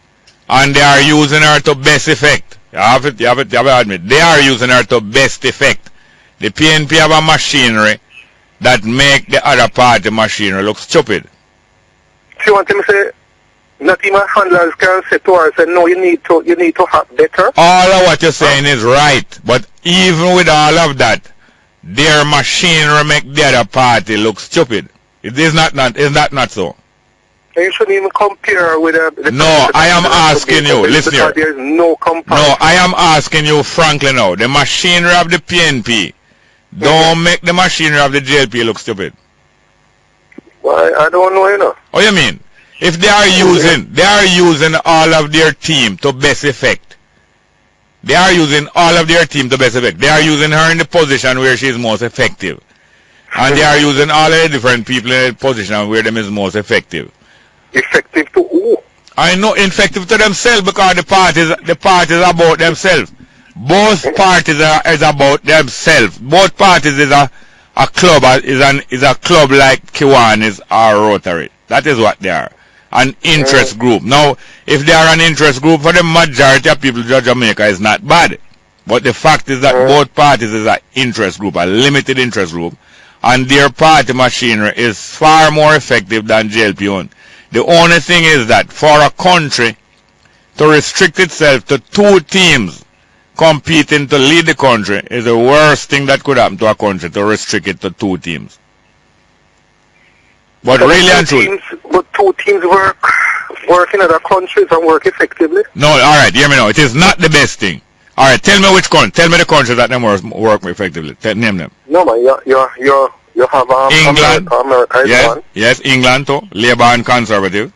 And they are using her to best effect. You have to admit. They are using her to best effect. The PNP have a machinery that make the other party machinery look stupid. She want him to say, not even handlers can say to her, say, no, you need to have better. All of what you're saying is right. But even with all of that, their machinery make the other party look stupid. Is that not so? You shouldn't even compare with the no, I am asking you. Listen here. There is no comparison. No, I am asking you frankly now. The machinery of the PNP don't make the machinery of the JLP look stupid. Why? I don't know, you know. What do you mean? If they are using all of their team to best effect. They are using all of their team to best effect. They are using her in the position where she is most effective. And they are using all of the different people in the position where them is most effective. Effective to who? I know, effective to themselves because the parties about themselves. Both parties is about themselves. Both parties is a club is a club like Kiwanis or Rotary. That is what they are. An interest group. Now, if they are an interest group, for the majority of people in Jamaica is not bad. But the fact is that both parties is an interest group, a limited interest group, and their party machinery is far more effective than JLP own. The only thing is that for a country to restrict itself to 2 teams competing to lead the country is the worst thing that could happen to a country, to restrict it to 2 teams. But really and truly. But 2 teams work in other countries and work effectively. No, alright, hear me now. It is not the best thing. Alright, tell me which country. Tell me the countries that them work effectively. Name them. No, man, you have England. America is Yes, one. yes, England too. Labour and Conservative.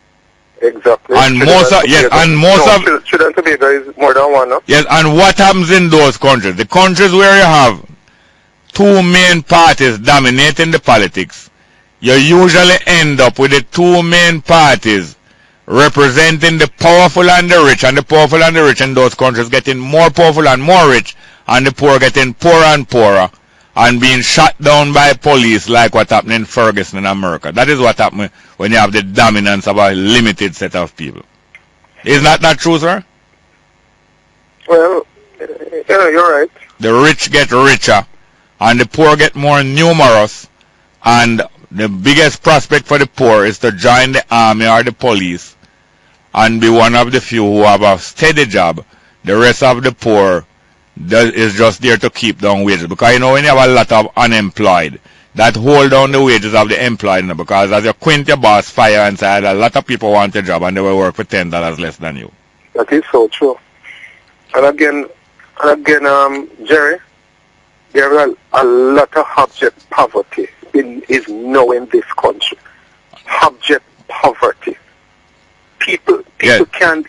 Exactly. And Trinidad and Tobago is more than one, no? Yes, and what happens in those countries? The countries where you have 2 main parties dominating the politics, you usually end up with the 2 main parties representing the powerful and the rich, and the powerful and the rich in those countries getting more powerful and more rich, and the poor getting poorer and poorer, and being shot down by police like what happened in Ferguson in America. That is what happens when you have the dominance of a limited set of people. Is that not true, sir? Well, yeah, you're right. The rich get richer, and the poor get more numerous, and the biggest prospect for the poor is to join the army or the police and be one of the few who have a steady job. The rest of the poor is just there to keep down wages. Because you know, when you have a lot of unemployed, that hold down the wages of the employed. Because as you quit your boss fire and say, a lot of people want a job and they will work for $10 less than you. That is so true. And again, Jerry, there are a lot of abject poverty is now in this country. Abject poverty. People Yes. can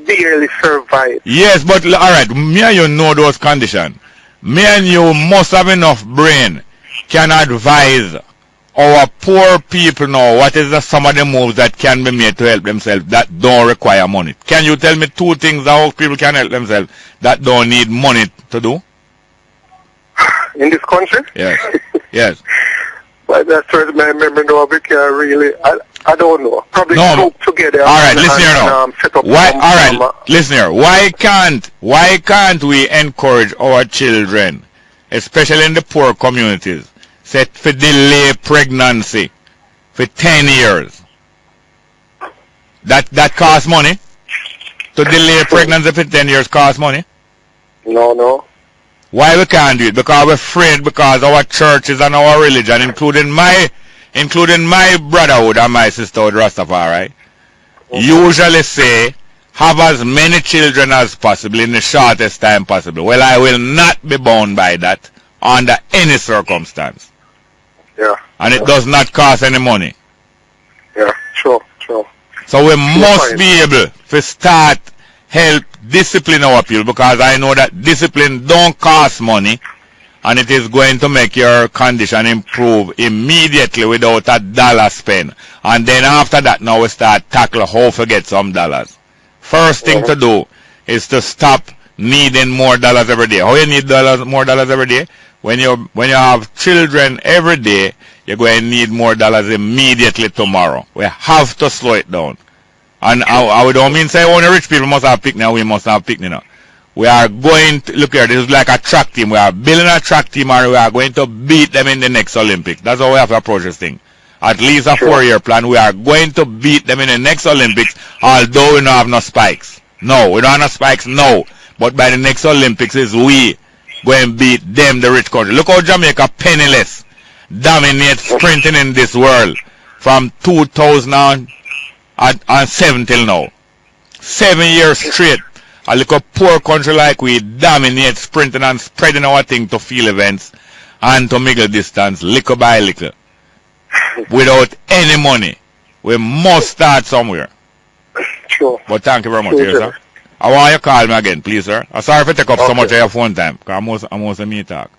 barely survive. Yes, but alright, me and you know those conditions. Me and you must have enough brain can advise our poor people now what is some of the moves that can be made to help themselves that don't require money. Can you tell me 2 things how people can help themselves that don't need money to do? In this country? Yes. Yes. But that's where my memory now we can really, I don't know. Probably No, group together. Alright, listen here now. Set up Why some, alright, listen here. Why can't we encourage our children, especially in the poor communities, set for delay pregnancy for 10 years? That costs money. To delay pregnancy for 10 years costs money. No. Why we can't do it? Because we're afraid, because our churches and our religion, including my brotherhood and my sisterhood Rastafari, usually say, have as many children as possible in the shortest time possible. Well, I will not be bound by that under any circumstance. Yeah. And it does not cost any money. Yeah, sure. So we must be able to start help discipline our people, because I know that discipline don't cost money, and it is going to make your condition improve immediately without $1 spent. And then after that, now we start tackle how to get some dollars. First thing to do is to stop needing more dollars every day. How you need more dollars every day? When you have children every day, you're going to need more dollars immediately tomorrow. We have to slow it down. And I don't mean say only rich people must have picnic, we must have picnic now. We are going to, look here, this is like a track team. We are building a track team and we are going to beat them in the next Olympics. That's how we have to approach this thing. At least a 4-year plan. We are going to beat them in the next Olympics, although we don't have no spikes. No, we don't have no spikes, no. But by the next Olympics is we going to beat them, the rich country. Look how Jamaica, penniless, dominates sprinting in this world from 2007 till now. 7 years straight. A little poor country like we dominate sprinting and spreading our thing to field events and to middle distance, little by little. Without any money. We must start somewhere. Sure. But thank you very much, Sure, sir. I want you to call me again, please, sir. I'm sorry if I take up so much of your phone time, because I'm most of me talk.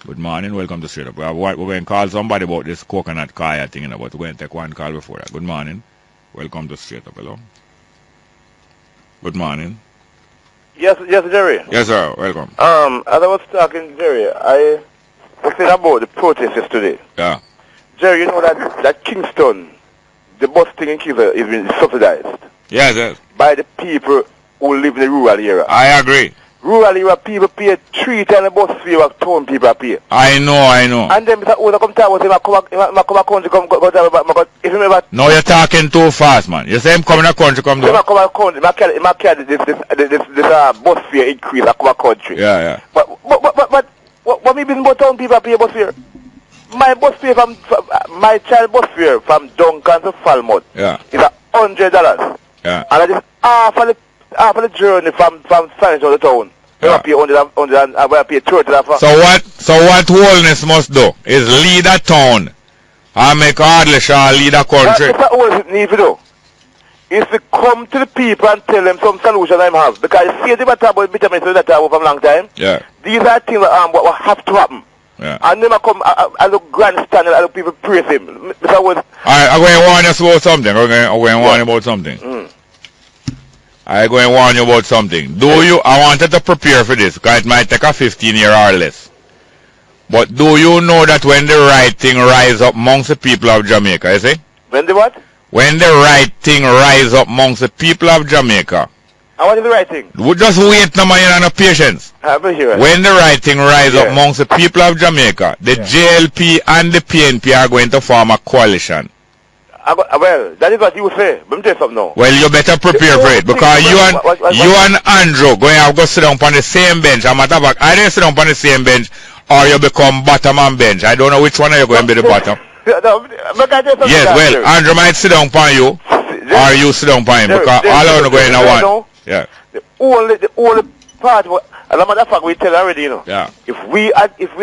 Good morning, welcome to Straight Up. We're going to call somebody about this coconut kaya thing, but we're going to take one call before that. Good morning. Welcome to Straight Up. Hello. Good morning. Yes, Jerry. Yes, sir. Welcome. As I was talking, Jerry, I was saying about the protests yesterday. Yeah. Jerry, you know that Kingston, the bus thing in Kingston is being subsidized. Yes. By the people who live in the rural area. I agree. rural area people pay 3 times the bus fee what town people pay. I know. And then Mr. Oda come tell us he come country come go if you remember. No, you're talking too fast, man. You say him come in a country, come down. He come country, he carry this bus fare increase I come country. Yeah. But what me been about town people pay bus fare? My bus fare from my child bus fare from Duncan to Falmouth is $100. Yeah. And I just half of the journey from Spanish to the town. I pay 100 I pay 30. So what Wholeness must do is lead a town and make Ardleshire lead a country. What Mr. Wholeness need to do is to come to the people and tell them some solution I have. Because you see the matter about vitamins that I have for a long time. Yeah. These are things that what have to happen. Yeah. And then I come, I look grandstand and I look people praise him. Mr. Woods. I'm going to warn you about something. I'm going to warn you about something. I'm going to warn you about something. I wanted to prepare for this because it might take a 15 year or less. But do you know that when the right thing rise up amongst the people of Jamaica, you see? When the what? When the right thing rise up amongst the people of Jamaica. And what is the right thing? We just wait no man and no patience. When the right thing rise up amongst the people of Jamaica, the JLP and the PNP are going to form a coalition. Well, that is what you say. Let me tell you something now. Well, you better prepare for it because you and Andrew going to go sit down on the same bench. As a matter of fact, I didn't sit down on the same bench or you become bottom and bench. I don't know which one are you going to be the bottom. Yes, well, Andrew might sit down on you or you sit down on him because all of them are going to one. Yeah. The only part, as a matter of fact, we tell already, you know. Yeah. If we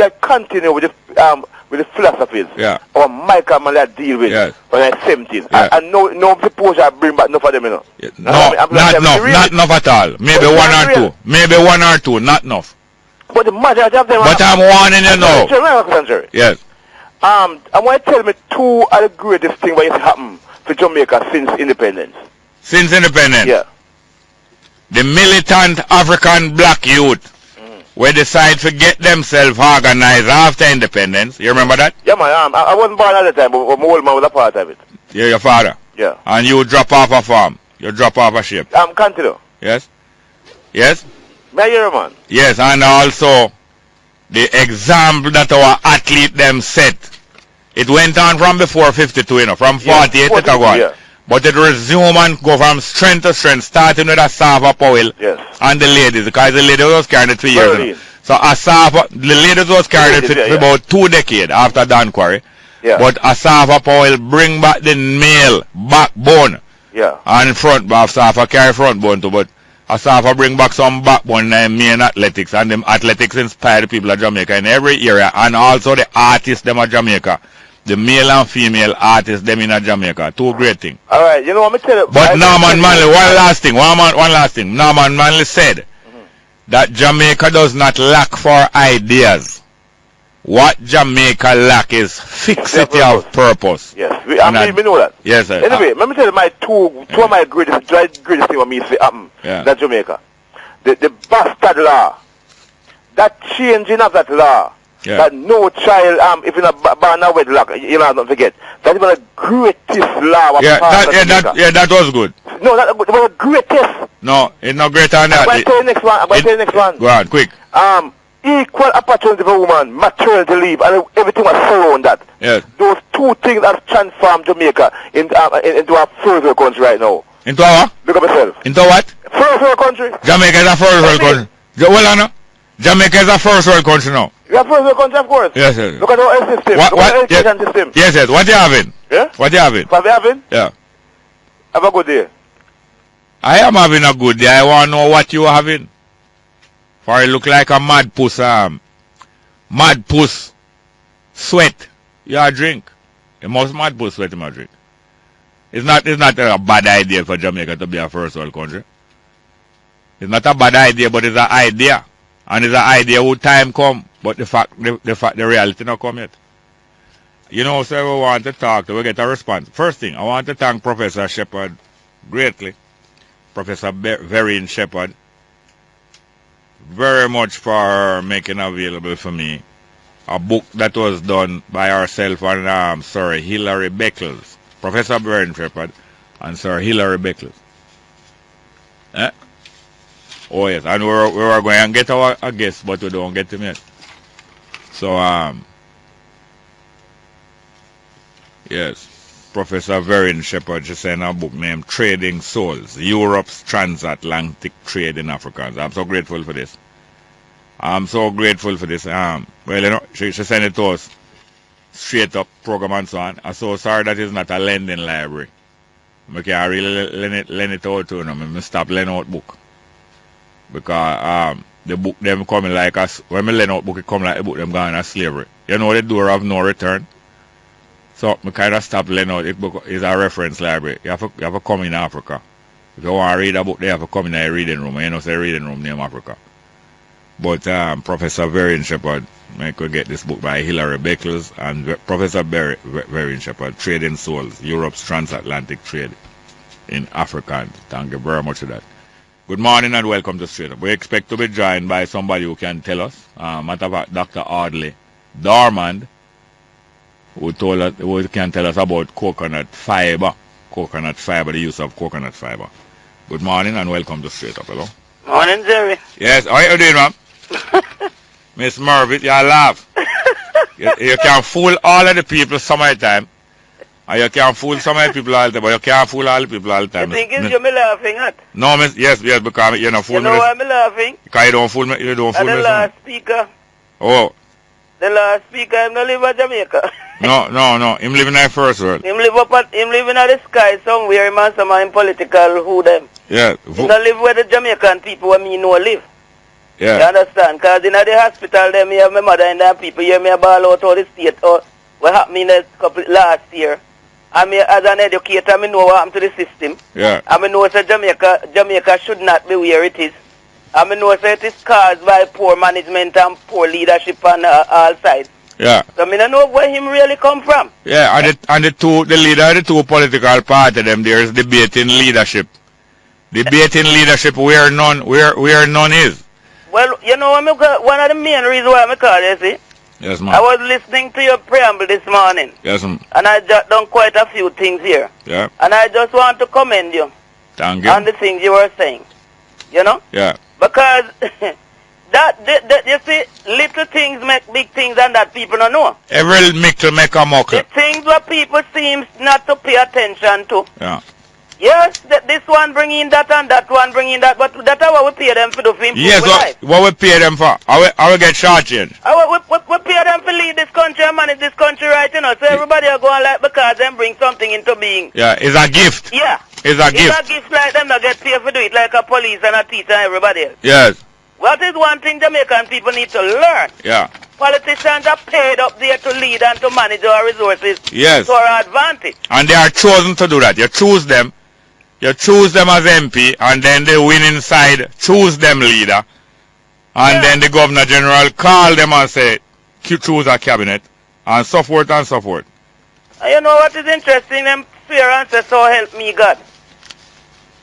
had continue with the philosophies, or Michael Malay deal with for the 70s, and no suppose I bring back enough of them, you know. Yeah. No, not enough at all. Maybe one or two, not enough. But the majority of them. But I'm warning you now. Yes. I want to tell me 2 of the greatest things that has happened for Jamaica since independence. Since independence? Yeah. The militant African black youth will decide to get themselves organized after independence. You remember that? Yeah, man. I wasn't born at the time, but my old man was a part of it. Yeah, your father? Yeah. And you drop off a farm? You drop off a ship? Continue. Yes? Yes? May I hear, man? Yes, and also the example that our athlete them set. It went on from before 52, you know, from 48 to go on. But it resume and go from strength to strength, starting with Asafa Powell and the ladies, because the ladies was carrying it for years. You know. So the ladies was carrying it for about 2 decades after Dan Quarry. Yeah. But Asafa Powell bring back the male backbone. Yeah. And front, but Asafa carry front bone too, but Asafa bring back some backbone in main athletics, and them athletics inspire the people of Jamaica in every area, and also the artists them of Jamaica. The male and female artists them in Jamaica. 2 great things. Alright, you know what I'm tell you. But Norman Manley, one last thing. Norman Manley said that Jamaica does not lack for ideas. What Jamaica lack is fixity of purpose. Yes, we know that. Yes, sir. Anyway, let me tell you my two of my greatest things what me say happen that Jamaica. The bastard law. That changing of that law. Yeah. That no child, if you're not born a wedlock, you know, don't forget. That was the greatest law. That was good. No, that was the greatest. No, it's not greater than that. I'm going to tell you next one. Go on, quick. Equal opportunity for woman, maternity leave, and everything was around that. Yes. Those 2 things have transformed Jamaica into a first world country right now. Into what? Look at yourself. Into what? First world country. Jamaica is a first world country. Well, I know. Jamaica is a first world country now. You have first world country, of course. Yes, yes. Look at our health system. Look at our education system. Yes, yes. What you having? Yeah? What you having? What we having? Yeah. Have a good day. I am having a good day. I want to know what you are having. For it look like a mad puss, mad puss sweat. You are drink. The most mad puss sweat in my drink. It's not a bad idea for Jamaica to be a first world country. It's not a bad idea, but it's an idea. And it's an idea who time come, but the reality not come yet. You know, so we want to talk, we get a response. First thing, I want to thank Professor Shepard greatly. Professor Vereen Shepard. Very much for making available for me a book that was done by ourselves and Sir Hilary Beckles. Professor Vereen Shepard and Sir Hilary Beckles. Oh yes, and we were going to get our a guest, but we don't get him yet. So yes, Professor Verin Shepherd, she said in a book named Trading Souls, Europe's Transatlantic Trade in Africans. I'm so grateful for this. I'm so grateful for this. Well, you know, she sent it to us straight up program and so on. I'm so sorry that it's not a lending library. I can't really lend it out to them. I stop lending out book. Because the book them coming like us. When I lend out book, it come like a book them going as slavery. You know the door of no return. So I kind of stop lending out. It book is a reference library. You have to come in Africa. If you want to read a book, you have to come in a reading room. You know, say reading room name Africa. But Professor Verin Shepherd, I could get this book by Hilary Beckles and Professor Verin Shepherd, Trading Souls, Europe's Transatlantic Trade in Africa. Thank you very much for that. Good morning and welcome to Straight Up. We expect to be joined by somebody who can tell us, matter of fact, Dr. Audley Dormand, who can tell us about coconut fiber, the use of coconut fiber. Good morning and welcome to Straight Up. Hello. Morning, Jerry. Yes, how are you doing, ma'am? Miss Mervitt, you laugh. you can fool all of the people some of the time. And you can fool some of the people all the time, but you can't fool all the people all the time. You think it's you me laughing at? No, miss, yes, because you're not fooling me. You know why I'm laughing? Because you don't fool me, the last speaker. Oh. The last speaker, I'm not living in Jamaica. No. Him living in the first world. Him living in the sky somewhere, man, some in political who them. Yeah. He don't live where the Jamaican people where me know live. Yeah. You understand? Because in the hospital there, me have my mother and them people hear me ball out all the state or what happened in the last year. And me as an educator, I know what happened to the system. Yeah. I know that Jamaica should not be where it is. I know that it is caused by poor management and poor leadership on all sides. Yeah. So I don't know where him really come from. Yeah, and the leader of the two political parties, them there is debating leadership. Debating leadership where none is. Well, you know, one of the main reasons why I call you, see? Yes, ma'am. I was listening to your preamble this morning. Yes, ma'am. And I jot down quite a few things here. Yeah. And I just want to commend you. Thank you. On the things you were saying. You know? Yeah. Because you see, little things make big things and that people don't know. Every little make a muckle. The things what people seem not to pay attention to. Yeah. Yes, this one bring in that and that one bring in that, but that's what we pay them for to improve life. What we pay them for? I will get shortchanged. We pay them for lead this country and manage this country right, you know. So everybody are going like because them bring something into being. Yeah, it's a gift. Yeah. It's a gift. It's a gift like them that get paid for do it like a police and a teacher and everybody else. Yes. What is one thing Jamaican people need to learn? Yeah. Politicians are paid up there to lead and to manage our resources yes. to our advantage. And they are chosen to do that. You choose them. You choose them as MP, and then they win inside, choose them leader, and then the Governor General call them and say, choose a cabinet, and so forth and so forth. You know what is interesting? Them fear and say, so help me God.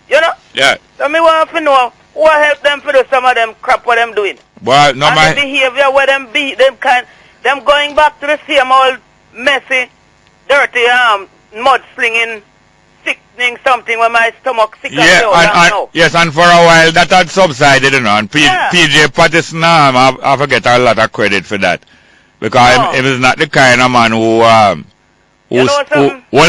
You know? Yeah. So me want to know who help them for do some of them crap what them doing. Well, no, and the behavior where them be, them going back to the same old messy, dirty mud-slinging, sickening something when my stomach sick and yes, and for a while that had subsided, you know, and PJ Patterson, I forget a lot of credit for that. Because he was not the kind of man who hold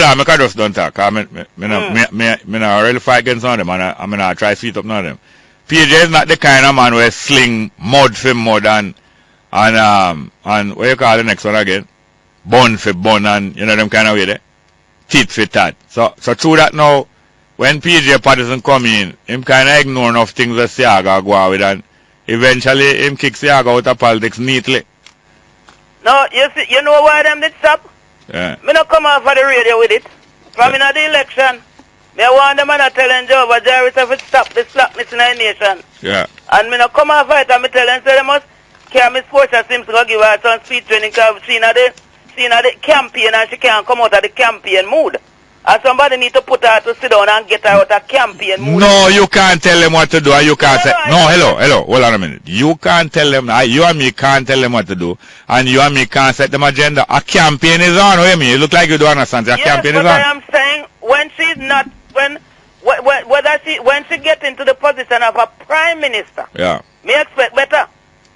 on, I just don't talk. I not really fight against none of them, and I not try to sweet up none of them. PJ is not the kind of man who sling mud for mud and what you call the next one again? Bun for bun and you know them kind of way there. Tit for tat. So through that now, when PJ Patterson come in, him kind of ignore enough things that Siaga go out with, and eventually him kick Siaga out of politics neatly. No, you know why them did stop? Yeah. Me not come off of the radio with it. From in the election, me want them and telling Jehovah Jerry to stop this slackness in our nation. Yeah. And me not come off of it and me telling say they must carry Miss Portia Simpson to give her some speed training because she in the campaign and she can't come out of the campaign mood. And somebody need to put her to sit down and get her out of campaign mood. No, you can't tell them what to do. You can't say, no, hello, hold on a minute. You can't tell them, you and me can't tell them what to do. And you and me can't set them agenda. A campaign is on, what you look like you don't understand. A campaign is on. I am saying, when she's not, whether because when she get into the position of a prime minister, me expect better.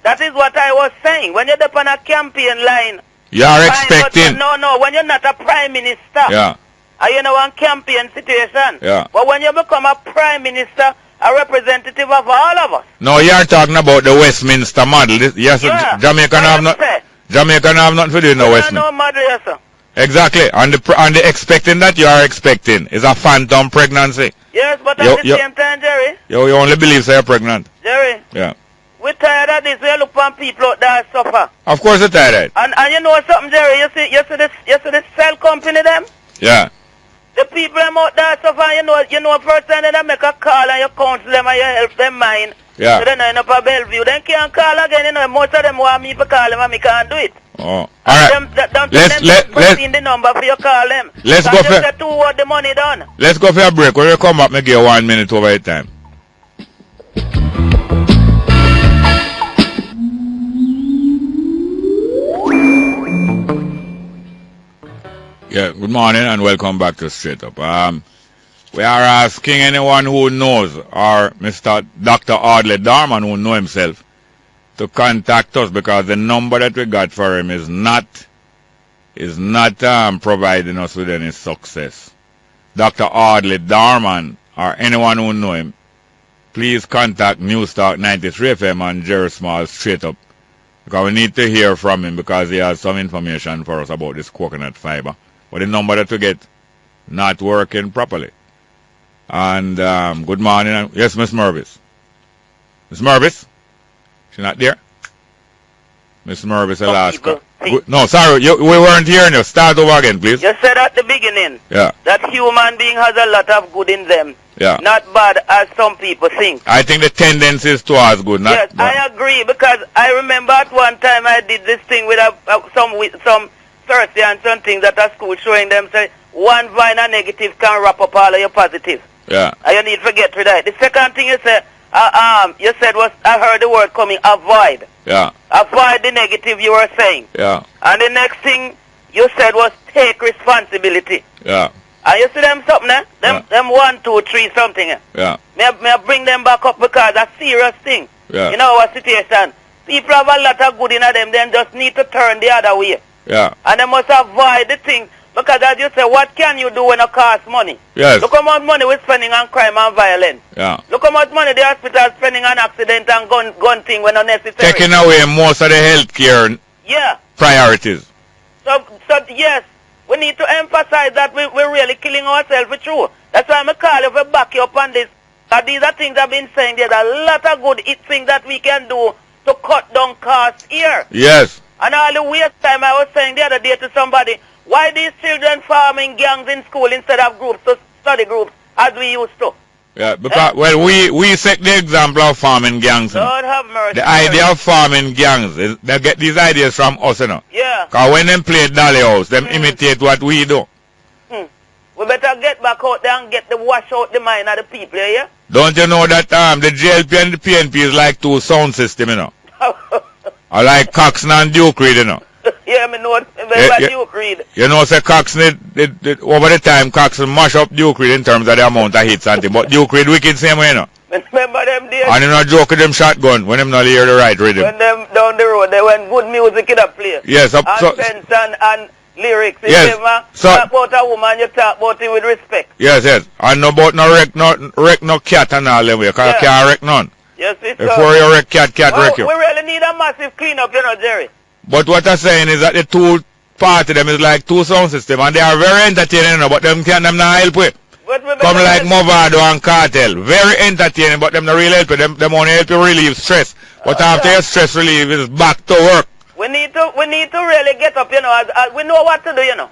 That is what I was saying. When you're up on a campaign line, you are expecting. No, when you're not a prime minister, you know, one campaign situation. But when you become a prime minister, a representative of all of us. No, you are talking about the Westminster model. Yes, Jamaican have nothing to do in the Westminster. No model, yes, sir. Exactly, and the expecting that you are expecting is a phantom pregnancy. Yes, but at the same time, Jerry. You only believe so you're pregnant. Jerry. Yeah. We're tired of this. We look on people out there suffer. Of course we're tired. And you know something, Jerry? You see the cell company them? Yeah. The people them out there suffer, you know first time they make a call and you counsel them and you help them mind. Yeah. So then I end up at Bellevue. Then can't call again, you know. Most of them want me to call them and me can't do it. Oh. Alright. Let's in the number for you call them. Let's go for the money done. Let's go for a break. When we come back, me give you 1 minute over your time. Yeah, good morning and welcome back to Straight Up. We are asking anyone who knows, or Mr. Dr. Audley Darman who know himself, to contact us because the number that we got for him is not providing us with any success. Dr. Audley Darman or anyone who know him, please contact News Talk 93 FM and Jerry Small Straight Up because we need to hear from him because he has some information for us about this coconut fiber. But the number that we get not working properly. And good morning. Yes, Miss Mervis. Miss Mervis? She not there? Miss Mervis, Alaska. No, sorry, we weren't hearing you. Start over again, please. You said at the beginning that human being has a lot of good in them. Yeah. Not bad as some people think. I think the tendency is towards good. Not yes, I agree because I remember at one time I did this thing with some Thursday and something that at school showing them say one vine a negative can wrap up all of your positive. Yeah. And you need to get rid of it. The second thing you said, you said was I heard the word coming, avoid. Yeah. Avoid the negative you were saying. Yeah. And the next thing you said was take responsibility. Yeah. And you see them something, eh? Them 1, 2, 3 something. Eh? Yeah. May I bring them back up because that's a serious thing. Yeah. You know our situation. People have a lot of good in them, then just need to turn the other way. Yeah. And they must avoid the thing. Because as you say, what can you do when it costs money? Yes. Look how much money we're spending on crime and violence. Yeah. Look how much money the hospital is spending on accident and gun thing when unnecessary. Taking away most of the health care priorities. So yes, we need to emphasize that we're really killing ourselves with true. That's why I'm calling you to back you up on this. But these are things I've been saying. There's a lot of good things that we can do to cut down costs here. Yes. And all the waste time I was saying the other day to somebody, why these children forming gangs in school instead of groups, to study groups, as we used to? Yeah, because, well, we set the example of farming gangs. Lord have mercy. The idea of farming gangs, they get these ideas from us, you know. Yeah. Because when them play Dolly House, them imitate what we do. We better get back out there and get the wash out the mind of the people, yeah? Don't you know that the JLP and the PNP is like two sound systems, you know? I like Coxsone and Duke Reed, you know. Yeah, I know what Duke Reed. You know, say Coxsone, over the time, Coxsone mash up Duke Reed in terms of the amount of hits and things. But Duke Reed wicked same way, you know. Remember them days? And you know, joke with them shotgun when them not hear the right rhythm. When them down the road, they went good music in the place. Yes, and sense and lyrics. Yes. So, talk about a woman, you talk about it with respect. Yes, yes. And no about no wreck no cat and all them way, because you can't wreck none. Yes, it's before you wreck cat wreck you. We really need a massive cleanup, you know, Jerry. But what I'm saying is that the two part of them is like two sound systems, and they are very entertaining, you know, but them not help with. Come like Movado and Cartel. Very entertaining, but them not really help with. Them only help you relieve stress. But after your stress relief is back to work. We need to really get up, you know, as we know what to do, you know.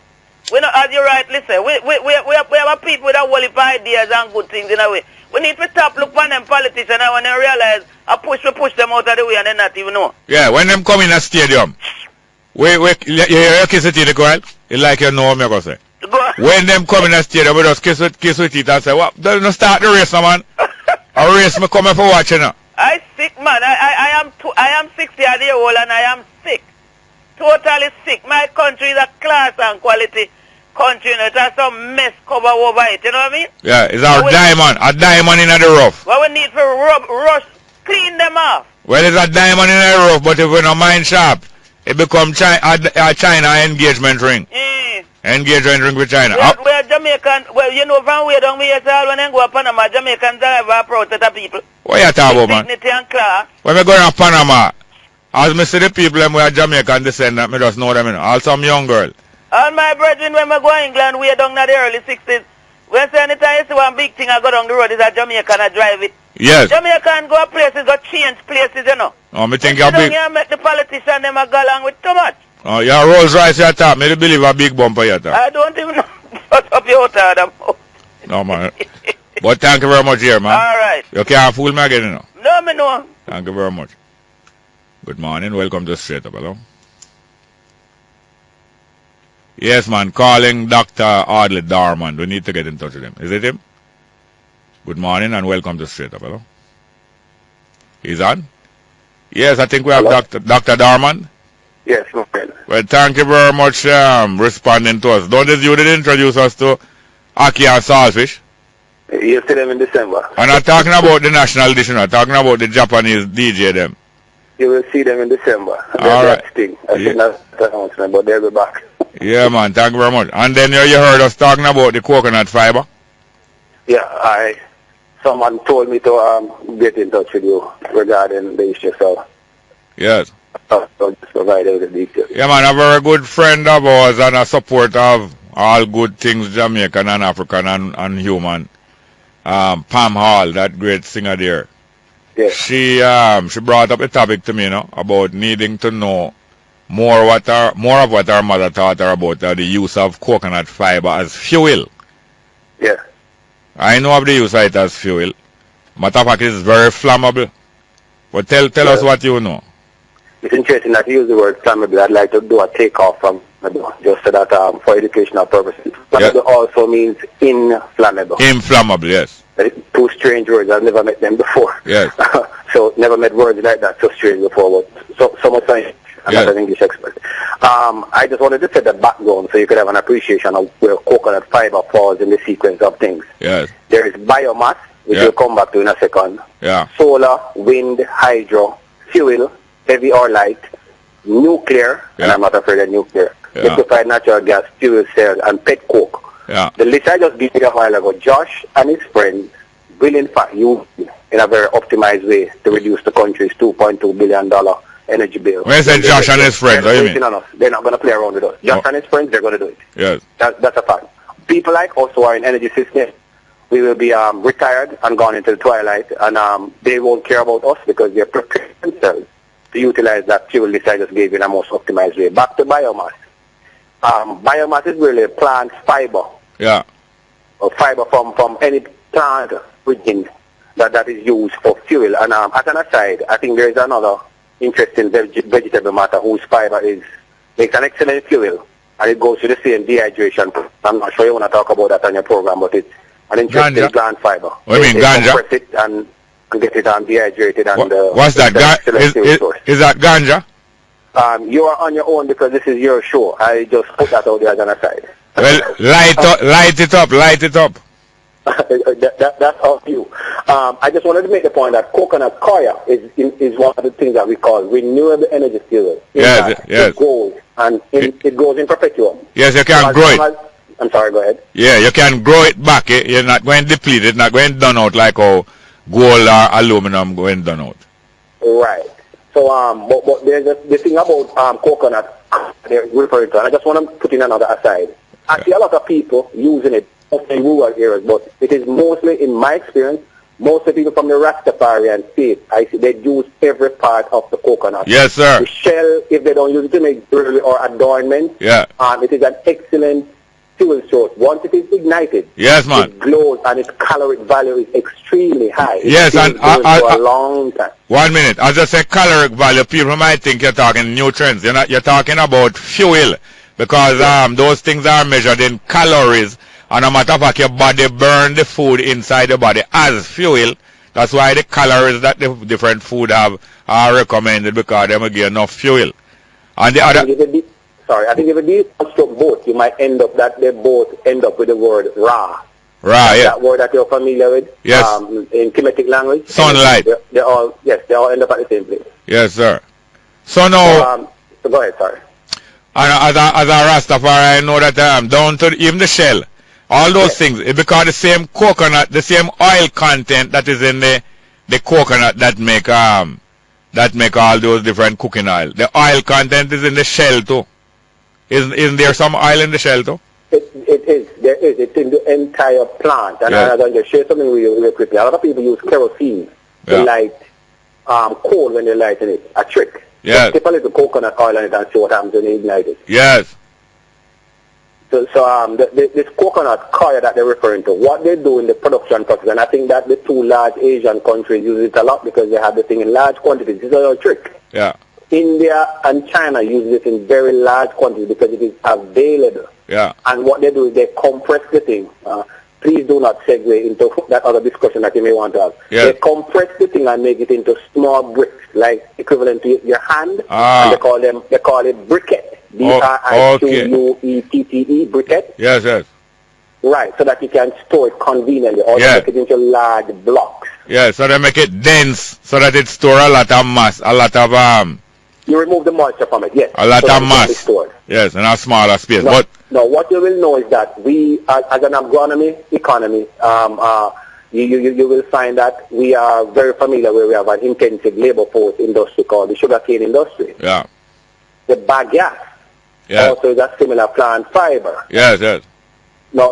We know, as you rightly say, we have a people with a whole heap of ideas and good things in a way. We need to stop look on them politicians and when they realize we push them out of the way and they not even know. Yeah, when them come in a stadium, you hear kiss with teeth, girl? It's like you know what I'm going to say. When them come in a stadium, we just kiss with teeth and say, well, don't start the race, no, man. A race me coming for watching, you know. I sick, man. I am 60 years old and I am sick. Totally sick. My country is a class and quality country, you know, it has some mess cover over it, you know what I mean? Yeah, it's our diamond in the rough. What we need for rush, clean them off. Well, it's a diamond in the rough, but if we don't mind sharp, it becomes a China engagement ring. Engagement ring with China. We are Jamaican, well, you know, from way down here, when they go to Panama, Jamaican driver approach to the people. What you talking about, man? Dignity and class. When we go to Panama, as I see the people who are Jamaican descendant, I just know them, you know. All some young girl. All my brethren, when we go to England, we are down in the early 60s. When say anytime you see one big thing I go down the road, is a Jamaican I drive it. Yes. Jamaican go places, go change places, you know. Oh, me think you're big. You make the politician them a go along with too much. Oh, you're Rolls Royce you top. Me believe a big bumper you top. I don't even know. Shut up your other mouth. No, man. But thank you very much here, man. All right. You can't fool me again, you know. No, me no. Thank you very much. Good morning. Welcome to Straight Up. Hello. Yes, man. Calling Dr. Audley Darman. We need to get in touch with him. Is it him? Good morning and welcome to Straight Up. Hello. He's on? Yes, I think we have Dr. Darman. Yes, my friend. Well, thank you very much responding to us. Don't you did introduce us to Aki and Saltfish? You see them in December. I'm not talking about the national dish, I'm talking about the Japanese DJ them. You will see them in December. All right. I think that's the announcement, but they'll be back. Yeah, man. Thank you very much. And then you heard us talking about the coconut fiber? Yeah, someone told me to get in touch with you regarding the issue, so yes. I'll just provide all the details. Yeah, man. A very good friend of ours and a supporter of all good things Jamaican and African and human. Pam Hall, that great singer there. Yes. She brought up a topic to me, you know, about needing to know more of what our mother taught her about the use of coconut fiber as fuel. Yeah. I know of the use of it as fuel. Matter of fact, it's very flammable. But tell us what you know. It's interesting that you use the word flammable. I'd like to do a takeoff from just so that for educational purposes. Flammable also means inflammable. Inflammable, yes. Two strange words. I've never met them before. Yes. So never met words like that so strange before. But so much science. I'm not an English expert. I just wanted to set the background so you could have an appreciation of where coconut fiber falls in the sequence of things. Yes. There is biomass, which we'll come back to in a second. Yeah. Solar, wind, hydro, fuel, heavy or light, nuclear, and I'm not afraid of nuclear, liquefied natural gas, fuel cells, and pet coke. Yeah. The list I just gave you a while ago, Josh and his friends will in fact use in a very optimized way to reduce the country's $2.2 billion energy bill. When you say Josh and his friends, what do you mean? They're not going to play around with us. Josh and his friends, they're going to do it. Yes. That's a fact. People like us who are in energy system, we will be retired and gone into the twilight, and they won't care about us because they're preparing themselves to utilize that fuel list I just gave you in a most optimized way. Back to biomass. Biomass is really plant fiber. Yeah. Or fiber from any plant origin that is used for fuel. And as an aside, I think there is another interesting vegetable matter whose fiber makes an excellent fuel, and it goes to the same dehydration. I'm not sure you want to talk about that on your program, but it's an interesting plant fiber. What do you mean, ganja? Compress it and get it dehydrated. And what's that? Is that ganja? You are on your own because this is your show. I just put that out there as an aside. Well, light it up. That's all you. I just wanted to make the point that coconut coir is one of the things that we call renewable energy fuel. Yes. It grows, and it grows in perpetuum. Yes, you can grow it. I'm sorry, go ahead. Yeah, you can grow it back. You're not going to deplete it, not going to done out like how gold or aluminum going done out. Right. So, but there's the thing about coconut they're referring to, and I just want to put in another aside. I see a lot of people using it in rural areas, but it is mostly, in my experience, most of the people from the Rastafarian faith, I see they use every part of the coconut. Yes, sir. The shell, if they don't use it to make jewelry or adornment, it is an excellent fuel source. Once it is ignited, yes, man, it glows and its caloric value is extremely high. Yes, and for a long time. 1 minute. As I say caloric value, people might think you're talking nutrients. You're talking about fuel, because those things are measured in calories. And no matter of fact, your body burn the food inside the body as fuel. That's why the calories that the different food have are recommended, because they will give enough fuel. And the other... sorry, I think if you deconstruct both, you might end up that they both end up with the word ra. Ra, yeah. That word that you're familiar with. Yes. In Kemetic language. Sunlight. They all end up at the same place. Yes, sir. So now. So go ahead, sorry. And as a Rastafari, I know that down to even the shell, all those things, it because the same coconut, the same oil content that is in the coconut that make all those different cooking oil. The oil content is in the shell too. Isn't there some oil in the shell too? It is. There is. It's in the entire plant. And I'm going to share something real quickly. A lot of people use kerosene to light coal when they're lighting it. A trick. Yes. Tip a little coconut oil on it and see what happens when you ignite it. Yes. So this coconut coir that they're referring to, what they do in the production process, and I think that the two large Asian countries use it a lot because they have the thing in large quantities. This is a trick. Yeah. India and China use it in very large quantities because it is available. Yeah. And what they do is they compress the thing. Please do not segue into that other discussion that you may want to have. Yeah. They compress the thing and make it into small bricks, like equivalent to your hand. And they call it briquette. B-R-I-Q-U-E-T-T-E, briquette. Yes, yes. Right, so that you can store it conveniently or make it into large blocks. Yeah, so they make it dense so that it store a lot of mass, a lot of You remove the moisture from it, yes. A lot of mass. Stored. Yes, in a smaller space. No, but what you will know is that we, as an economy, you will find that we are very familiar where we have an intensive labor force industry called the sugarcane industry. Yeah. The bagasse also is a similar plant fiber. Yes, yes. No,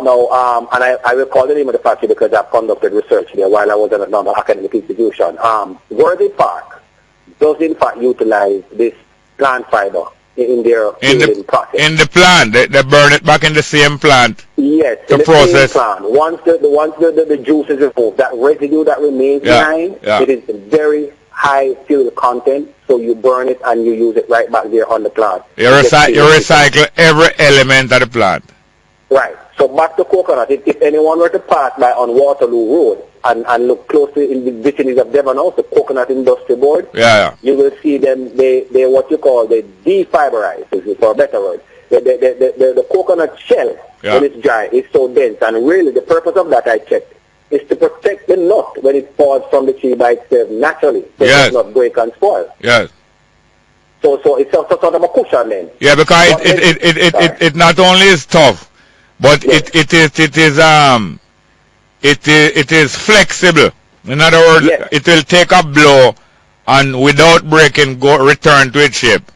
and I will call the name of the factory because I've conducted research there while I was at another academic institution. Worthy Park does in fact utilize this plant fiber in their process. In the plant, they burn it back in the same plant. Yes, the process. Same plant. Once the juice is removed, that residue that remains behind, it is very high fuel content, so you burn it and you use it right back there on the plant. You recycle every element of the plant. Right. So back to coconut. If anyone were to pass by on Waterloo Road and look closely in the vicinity of Devon House, the Coconut Industry Board, you will see them. They what you call they defiberize, for a better word. The coconut shell when it's dry is so dense, and really the purpose of that I checked is to protect the nut when it falls from the tree by itself naturally, so it does not break and spoil. Yes. So it's sort of a cushion then. Yeah, because it not only is tough, but it is flexible. In other words, it will take a blow and without breaking return to its shape.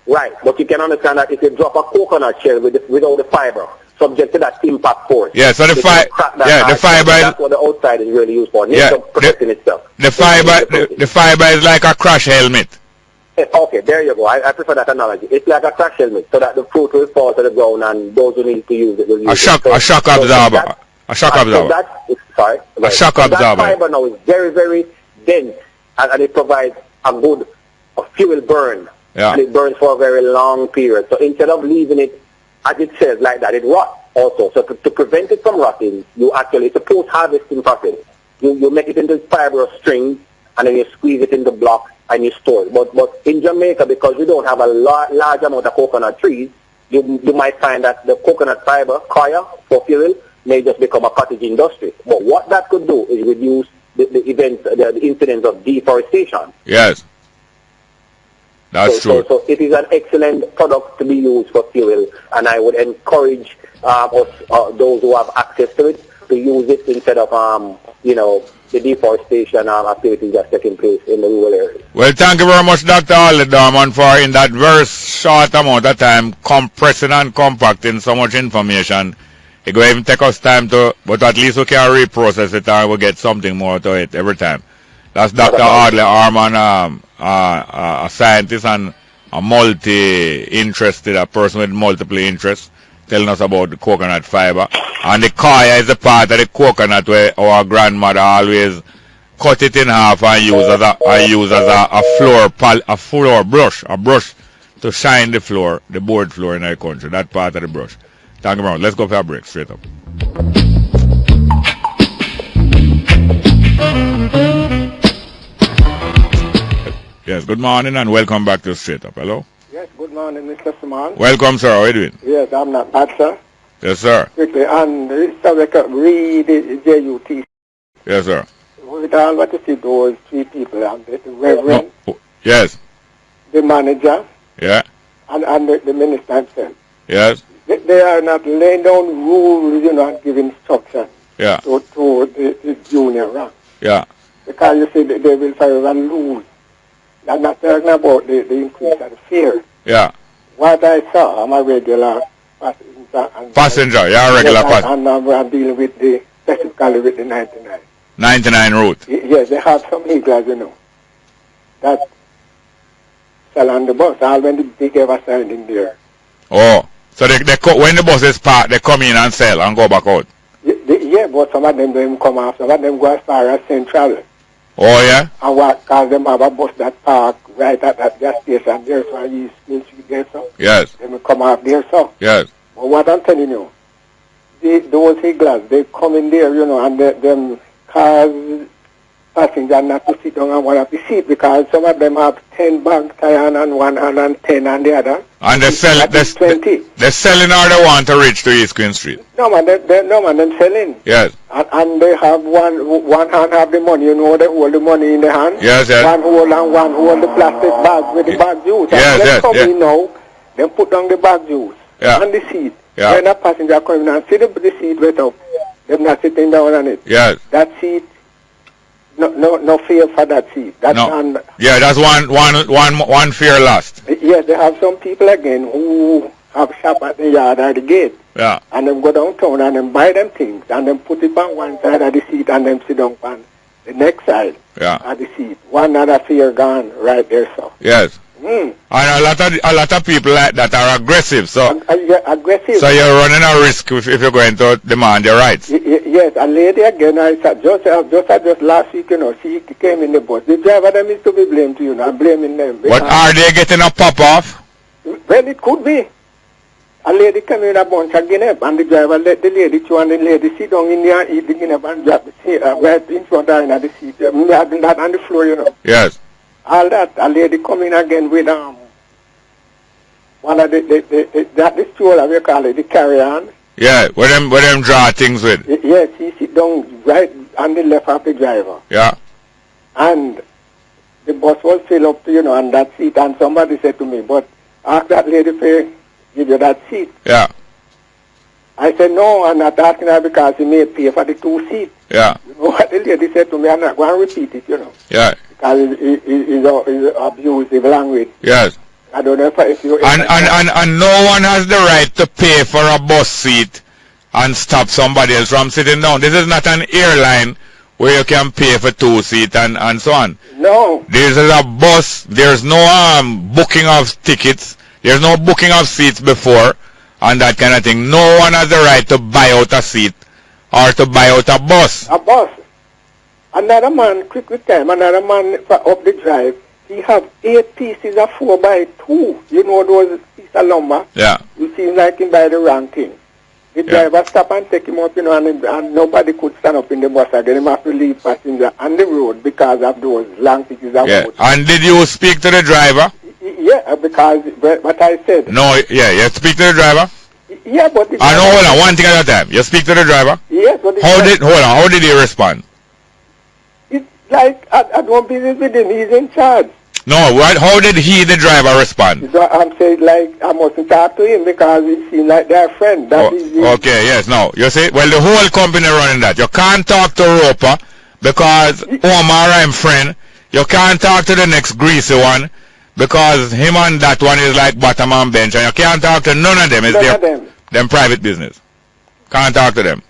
Right, but you can understand that if you drop a coconut shell without the fiber, subject to that impact force. Yeah, so the fiber that's what the outside is really used for. Protecting itself. The fiber is like a crash helmet. Okay, there you go. I prefer that analogy. It's like a crash helmet, so that the fruit will fall to the ground, and those who need to use it will use it. A shock absorber. A shock absorber. A shock absorber. That fiber now is very, very dense, and it provides a good fuel burn. Yeah. And it burns for a very long period. So instead of leaving it, as it says, like that, it rots also. So to prevent it from rotting, it's a post-harvesting process. You make it into fibrous strings, and then you squeeze it into blocks, and you store it. But in Jamaica, because we don't have a large amount of coconut trees, you might find that the coconut fiber, coir, for fuel, may just become a cottage industry. But what that could do is reduce the incidence of deforestation. Yes. That's true. So it is an excellent product to be used for fuel, and I would encourage those who have access to it to use it instead of the deforestation activities that's taking place in the rural areas. Well, thank you very much, Dr. Alderman, for in that very short amount of time compressing and compacting so much information. It will even take us time but at least we can reprocess it and we'll get something more to it every time. That's Dr. Audley Arman, a scientist and a a person with multiple interests, telling us about the coconut fiber. And the coir is a part of the coconut where our grandmother always cut it in half and use as a floor brush, to shine the floor, the board floor in our country. That part of the brush. Thank you very much. Let's go for a break, straight up. Yes, good morning and welcome back to Straight Up. Hello? Yes, good morning, Mr. Simon. Welcome, sir. How are you doing? Yes, I'm not bad, sir. Yes, sir. Quickly, and read the J.U.T.C. Yes, sir. With all what you see, those three people, the Reverend, yes, the manager, yeah, and the minister himself. Yes. They are not laying down rules, and giving instructions to the junior rank. Yeah. Because you see, they will forever lose. I'm not talking about the increase of the fear. Yeah. What I saw, I'm a regular passenger. Passenger, yeah, regular passenger. And I'm dealing with specifically with the 99. 99 route. Yes, they have some eagles, that sell on the bus. All when the big ever signed in there. Oh, so they when the bus is parked, they come in and sell and go back out. Yeah, but some of them come off. Some of them go as far as Central. Oh, yeah? And what cause them have a bus that park right at that gas station there, so you still there, so. Yes. They will come off there, so. Yes. But what I'm telling you, those higglers, they come in there, and them cars passengers not to sit down on one of the seat because some of them have 10 bags tied on one hand and 10 on the other. And they sell it. They're selling all they want to reach to East Queen Street. No man, they're selling. Yes. And they have one hand have the money, they hold the money in the hand. Yes, yes. One hold the plastic bag with the bag juice. Yes, and yes, come yes. in now, then put down the bag juice on the seat. Yeah. When a passenger come in and see the seat wet up, they're not sitting down on it. Yes. That seat. No fear for that seat. That's no. Yeah, that's one fear lost. Yes, they have some people again who have shop at the yard or the gate. Yeah. And them go downtown and them buy them things and then put it on one side of the seat and then sit down on the next side of the seat. One other fear gone right there, so. Yes. And a lot of people like that are aggressive, so aggressive. So you're running a risk if you're going to demand your rights. Yes, a lady again, I said just last week, she came in the bus. The driver them is to be blamed, I'm blaming them. But are they getting a pop off? Well, it could be. A lady came in a bunch of Guinea, and the driver let the lady to and the lady sit down in there and eat the Guinea and drop the seat right in front of her in the seat. That on the floor, Yes. All that, a lady coming again with one of the stroller, we call it, the carry-on. Yeah, where them draw things with. Yes, he sit down right on the left of the driver. Yeah. And the bus was filled up, on that seat, and somebody said to me, but ask that lady to give you that seat. Yeah. I said, no, I'm not asking her because he may pay for the 2 seats. Yeah. You know what the lady said to me? I'm not going to repeat it, Yeah. Because it's abusive language. Yes. I don't know if you... And no one has the right to pay for a bus seat and stop somebody else from sitting down. This is not an airline where you can pay for 2 seats and so on. No. This is a bus. There's no booking of tickets. There's no booking of seats before and that kind of thing. No one has the right to buy out a seat or to buy out a bus. A bus. Another man, quick with time, another man up the drive, he have 8 pieces of 4x2. You know those pieces of lumber? Yeah. You seem like him buy the wrong thing. The driver stop and take him up, and nobody could stand up in the bus again. He have to leave passenger on the road because of those long pieces of wood. And did you speak to the driver? Yeah, because what I said. No, you speak to the driver? Yeah, but... hold on, one thing at a time. You speak to the driver? Yes, but... How did he respond? It's like, I don't business with him, he's in charge. No, how did the driver respond? So I'm saying, like, I mustn't talk to him because it seems like they're friends. Okay, yes, no. You see, well, the whole company running that. You can't talk to Roper because Omar, I'm friend. You can't talk to the next greasy one because him and that one is like bottom and bench. And you can't talk to none of them. It's them private business. Can't talk to them.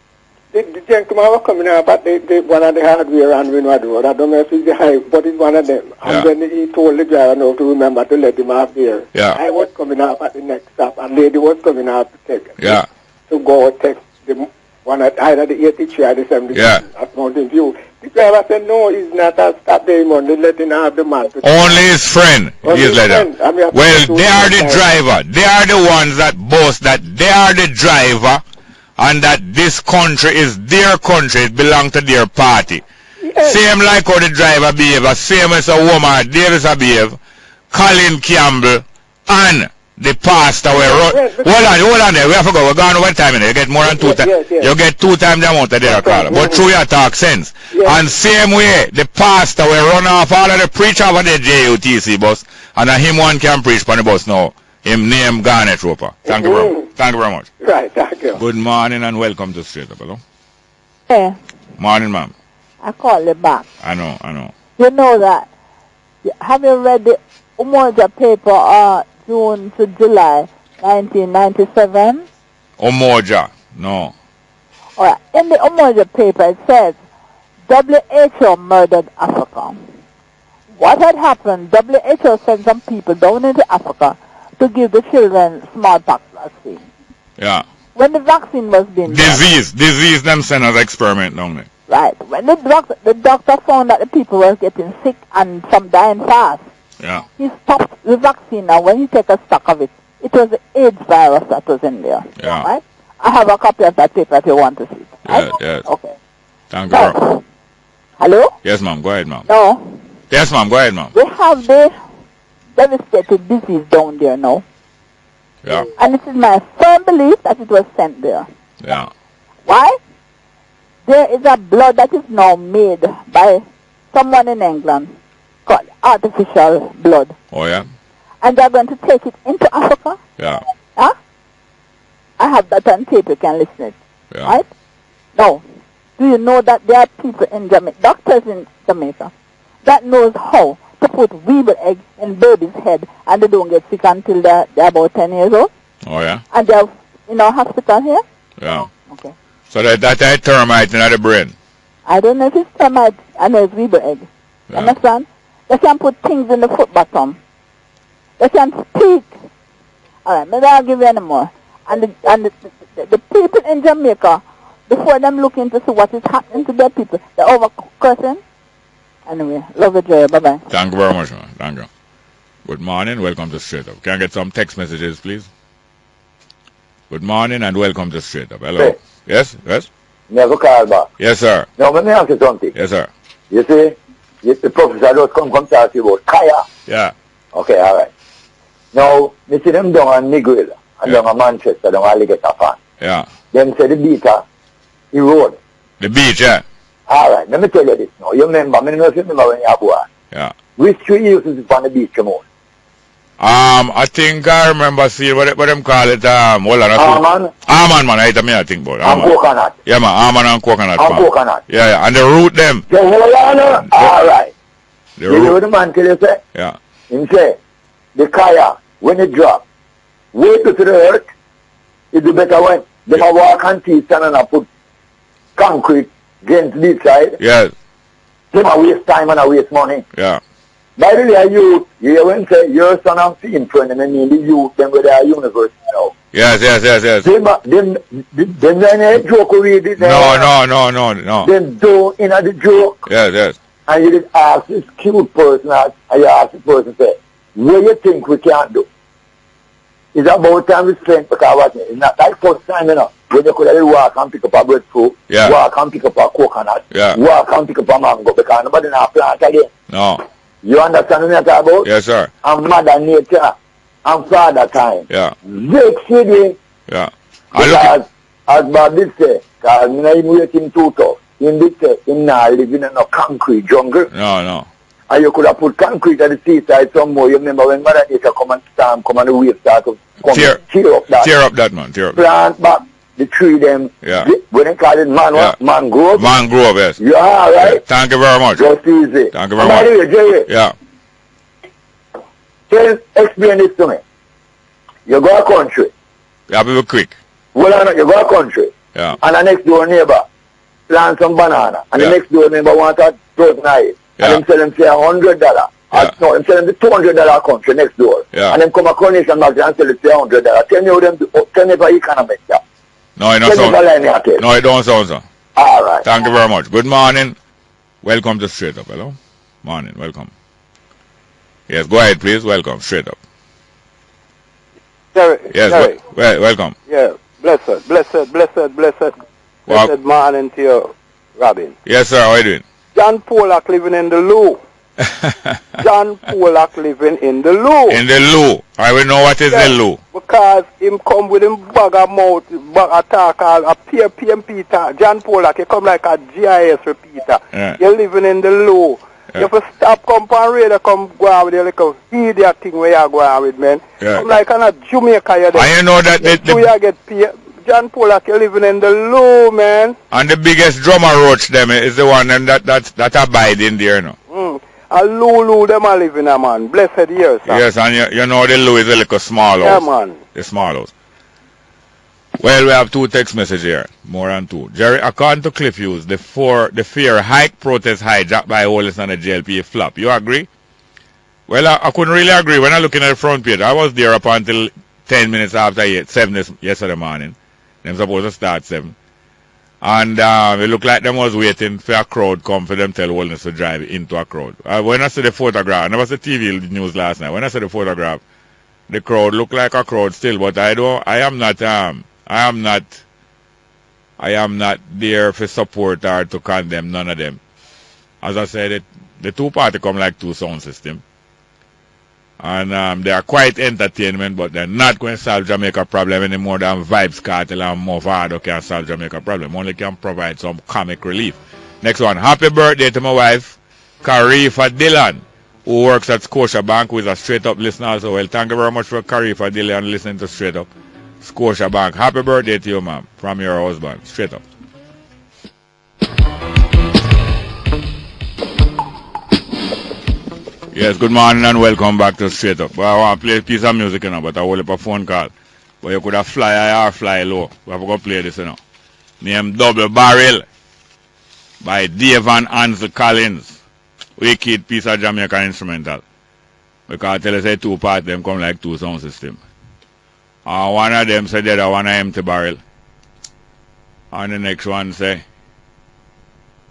The gentleman was coming up at one of the hardware and Winward Road. I don't know if it's the high, but it's one of them. And then he told the driver to remember to let him out there. Yeah. I was coming up at the next stop, and lady was coming up to take to go take the one at either the 83 or the 70 at Mountain View. The driver said, no, he's not a stop there, they let him have the man. Only his friend. Well, they are the driver. They are the ones that boast that they are the driver and that this country is their country, it belongs to their party. Yes. Same like how the driver behave, same as a woman, Davis behave, Colin Campbell, and the pastor will run. Hold on there. We have to go. We're going over time. You get more than 2 times. Yes. You get 2 times the amount of data caller. But through your talk sense. Yes. And same way, the pastor will run off all of the preacher over the J.U.T.C bus. And him one can preach on the bus now. Him name Garnet Roper. Thank you very much. Right, thank you. Good morning and welcome to Straight Up. Hello? Hey. Morning, ma'am. I called you back. I know. You know that. Have you read the Umoja paper, June to July 1997? Umoja? No. All right. In the Umoja paper, it says, WHO murdered Africa. What had happened, WHO sent some people down into Africa to give the children smallpox vaccine. Yeah. When the vaccine was being disease them send as experiment down there. Right. When the doctor found that the people were getting sick and some dying fast, yeah, he stopped the vaccine. Now, when he took a stock of it, it was the AIDS virus that was in there. Yeah. Right? I have a copy of that paper if you want to see it. Right? Yes. Okay. Thank you. Hello? Yes, ma'am. Go ahead, ma'am. No. Yes, ma'am. Go ahead, ma'am. We have the devastated disease down there now. Yeah. And it is my firm belief that it was sent there. Yeah. Why? There is a blood that is now made by someone in England called artificial blood. Oh, yeah? And they're going to take it into Africa. Yeah. Huh? I have that on tape, you can listen it. Yeah. Right? Now, do you know that there are people in Jamaica, doctors in Jamaica, that knows how to put weevil eggs in baby's head and they don't get sick until they're about 10 years old? Oh, yeah? And they're in our hospital here? Yeah. Okay. So that termite in the brain? I don't know if it's termite. I know it's weevil egg. Yeah. Understand? They can put things in the foot bottom. They can speak. All right, maybe I'll give you any more. And the people in Jamaica, before them looking to see what is happening to their people, they're over cursing. Anyway, love you, Joy. Bye-bye. Thank you very much, man. Thank you. Good morning. Welcome to Straight Up. Can I get some text messages, please? Good morning and welcome to Straight Up. Hello. Hey. Yes? Never call back. Yes, sir. Now, let me ask you something. Yes, sir. You see, the professor just come talk to you about Kaya. Yeah. Okay, all right. Now, me see them down on Negril, and down on Manchester, down on Alligator Farm. Yeah. Them say the beach, the road. The beach, yeah. All right, let me tell you this now. You remember, I don't know if you remember when you were born. Yeah. Which tree you used to sit on the beach, come on? I think I remember seeing what them call it, hold on. Almond? Almond, man, I think about And coconut. Yeah, man, almond and coconut. And coconut. Yeah, and the root them. So, hold on, all right. The you know root. what the man tell you, say? Yeah. He say, the Kaya, when it drop, wait to the earth, it do better when them a walk and teeth and put concrete against this side. Yes. Them a waste time and a waste money. Yeah. By the way, you hear when say your son and fiend friend, and I mean the youth, them with their university now. Yes. Them ain't joke with it. No. Them do in the joke. Yes. And you just ask this cute person, and you ask the person, say, what you think we can do? It's about time we spend, because what, it's not like first time, you know, when you could walk and pick up a breadfruit, walk and pick up a coconut, walk and pick up a mango, because nobody not plant again. No. You understand what I'm talking about? Yes, sir. And mother nature and father time. Yeah. Vex with it. Yeah. Because, as Bob did say, because I'm not even waiting too tough. In this say, him not living in a concrete jungle. No. And you could have put concrete at the seaside somewhere. You remember when mother nature come and storm, come and the wave start to come tear up that. Tear up that, man. Tear up. Plant back the tree them. Yeah. When they call it mangrove. Mangrove, yes. Yeah, all right. Yeah. Thank you very much. Just easy. Thank you very much. By the way, Jerry. Yeah. Explain this to me. You go a country. Yeah, be quick. Well, you go a country. Yeah. And the next door neighbor plant some banana. And the next door neighbor want a dozen knife. Yeah. And them sell them say $100. Yeah. No, them sell them the $200 country next door. Yeah. And them come a coronation market and sell it say $100. Tell me how them tell me about economics. Yeah. No, it don't sound so. All right. Thank you very much. Good morning. Welcome to Straight Up. Hello. Morning. Welcome. Yes, go ahead, please. Welcome. Straight Up. Jerry. Yes, Jerry. welcome. Yeah. Blessed morning to you, Robin. Yes, sir. How are you doing? John Pollock living in the Loo. John Pollock living in the loo. In the loo. I will know what is the loo. Because him come with him bag of mouth, bag of talk, a peer PMP talk. John Pollock, he come like a GIS repeater. Yeah. You're living in the loo. Yeah. You have to stop, come on radio, come go out with your little idiot thing where you go out with, man. Yeah. Come like a Jamaica, you're there. And you know that you get paid. John Pollock, you're living in the loo, man. And the biggest drummer roach them is the one that abide in there, no? A loo, them are living, man. Blessed years, sir. Yes, and you know the loo is a little small house. Yeah, man. The small house. Well, we have 2 text messages here. More than 2. Jerry, according to Cliff Hughes, the fear hike protest hijacked by Hollis and the JLP flop. You agree? Well, I couldn't really agree. When I looking at the front page, I was there up until 10 minutes after 7 yesterday morning. Them supposed to start 7. And it looked like them was waiting for a crowd come for them tell Holness to drive into a crowd. When I saw the photograph, and there was a TV news last night, when I saw the photograph, the crowd looked like a crowd still, but I am not there for support or to condemn none of them. As I said, the 2 parties come like 2 sound systems. And they are quite entertainment, but they're not going to solve Jamaica problem any more than Vibes Cartel and Movado can solve Jamaica problem. Only can provide some comic relief. Next one. Happy birthday to my wife, Karifa Dillon, who works at Scotiabank, who is a straight-up listener also. Well, thank you very much for Karifa Dillon listening to Straight Up. Scotiabank. Happy birthday to you, ma'am, from your husband. Straight Up. Yes, good morning and welcome back to Straight Up. Well, I want to play a piece of music, you know, but I will up a phone call. But you could have fly high or fly low. We have to go play this, you know. Name Double Barrel by Dave and Ansel Collins. Wicked piece of Jamaican instrumental. Because I tell you, say 2 parts, them come like 2 sound system. And one of them say the other one an empty barrel. And the next one say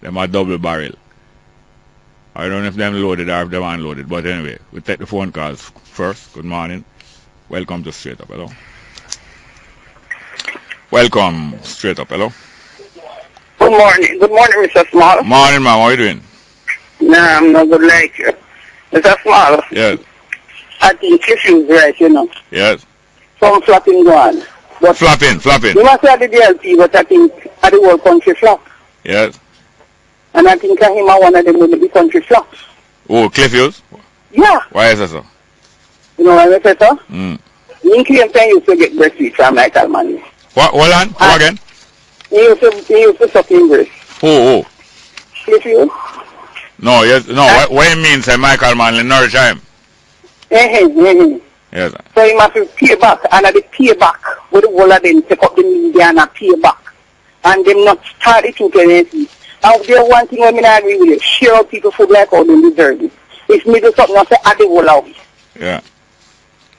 them a double barrel. I don't know if them loaded or if them unloaded, but anyway, we take the phone calls first. Good morning. Welcome to Straight Up. Hello. Welcome, Straight Up. Hello. Good morning. Good morning, Mr. Small. Morning, ma'am. How are you doing? No, I'm not good like you. Mr. Small. Yes. I think Cliff is right, you know. Yes. Some flapping going. Flapping. You must have the DLP, but I think at the whole country flop. Yes. And I think him are one of them will be country flops. Oh, Cliff Hughes? Yeah. Why is that so? You know why I say so? He claimed that he used to get breastfeed from Michael Manley. What? Hold on. Come again? He used to suck in breast. Who? Cliff Hughes? No, yes, no. What it means that Michael Manley nourish him? Yes. So he must pay back, and at the payback, with the whole of them take up the media and a pay back. And them not start it to anything. Now, there's one thing I agree with you. Share out people food like how they deserve it. If me do something, I say, add the whole out. Yeah.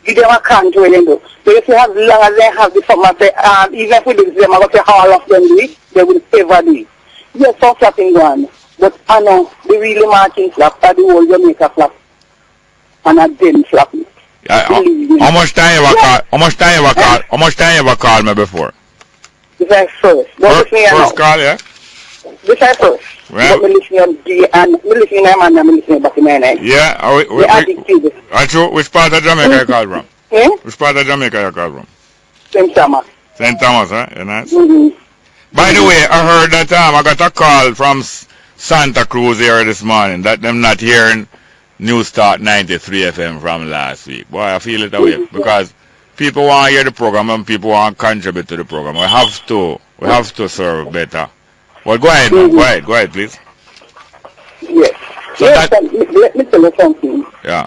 Give them a can to them do. So if you have long as they have the something, I say, even if we do them, I say all of them do it, they will ever do it. Yes, some flapping going. But I know, the really marking flap, are the whole Jamaica flap. And I didn't flap it. How much time you ever call me before? This is first. First call, yeah? This is first. Well, but me listen to them and I'm listening back to my night. Yeah, which part of Jamaica you call from? Which part of Jamaica you call from? St. Thomas. St. Thomas, huh? Yeah, nice. By the way, I heard that I got a call from Santa Cruz here this morning that them not hearing New Start 93 FM from last week. Boy, I feel it away because people want to hear the program and people want to contribute to the program. We have to serve better. Well, go ahead, man. Go ahead, please. Yes. So yes, let me tell you something. Yeah.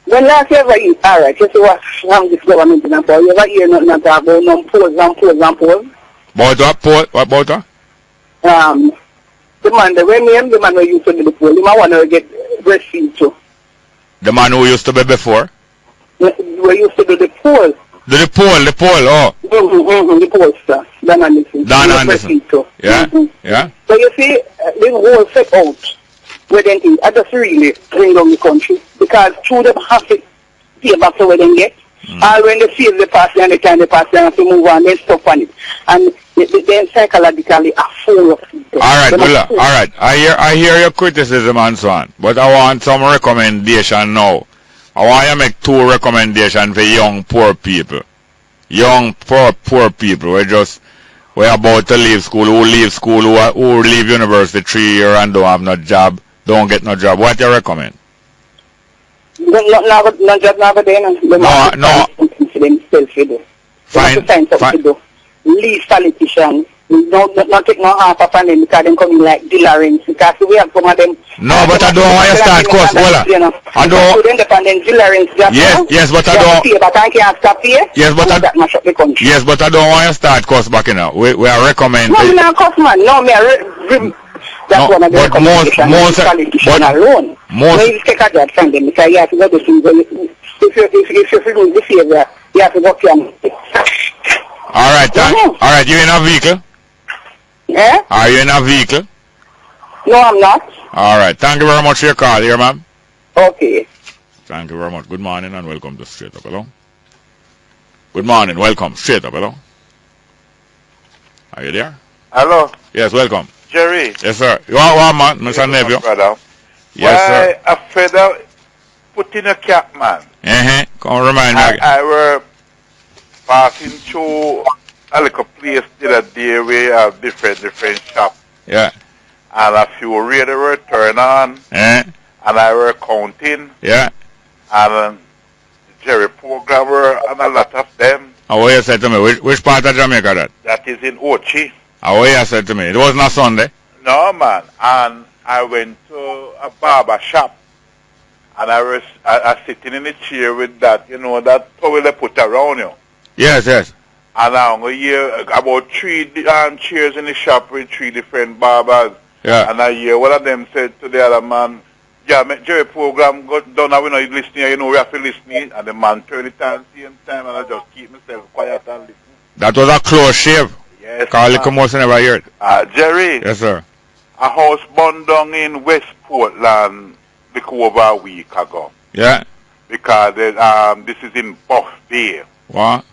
When last year, all right, you see what this government is about. You ever hear nothing about no polls. About what? What about that? The man who used to do the poll, he might want to get breastfeed too. The man who used to be before? We used to do the poll. The poll, oh. The poll, sir. Dan Anderson. Yeah, yeah. So you see, the whole set out where they think, I just really bring down the country because through them have to pay back to where they get. All when they feel the party and the time the party have to move on, they stop on it. And they psychologically are full of too. All right. I hear your criticism and so on, but I want some recommendation now. I want you to make 2 recommendations for young poor people. Young poor people we're about to leave school, who leave university 3 years and don't have no job, don't get no job. What do you recommend? No job nowadays. No. Find something to do. Leave politicians. Not take no half of them because they come in like dealerings. Because we have some of them. No, but I don't want you to start course. I don't. Independent dealerings. Yes, but I don't. But I can't stop here. Yes, but I don't want you to start course back now. We are recommending. No, me not course man. No, me that's one of the recommendations. Most politician alone. You take a job from them because you have to go to things. If you're feeling this area, you have to work your. All right, you in a vehicle? Yeah? Are you in a vehicle? No, I'm not. All right. Thank you very much for your call here, ma'am. Okay. Thank you very much. Good morning and welcome to Straight Up Hello. Good morning. Welcome. Straight Up Hello. Are you there? Hello. Yes, welcome. Jerry. Yes, sir. You are one man, Mr. Neville. Yes, sir. Why afraid of putting a cap, man? Come remind me again. I were passing through a little place the other day where you have different shops. Yeah. And a few radio were turned on. And I were counting. Yeah. And the Jerry programmer and a lot of them. And what you said to me? Which part of Jamaica that? That is in Ochi. And what you said to me? It wasn't a Sunday? No, man. And I went to a barber shop. And I was sitting in the chair with that, that towel they put around you. Yes. And I'm going to hear about 3 chairs in the shop with 3 different barbers. Yeah. And I hear one of them said to the other man, yeah, make Jerry program go down and we know you listening, we have to listen. And the man turned it on same time and I just keep myself quiet and listen. That was a close shave. Yes. Carl Licamos never heard. Jerry. Yes, sir. A house burned down in West Portland over a week ago. Yeah. Because this is in Buff Bay. What?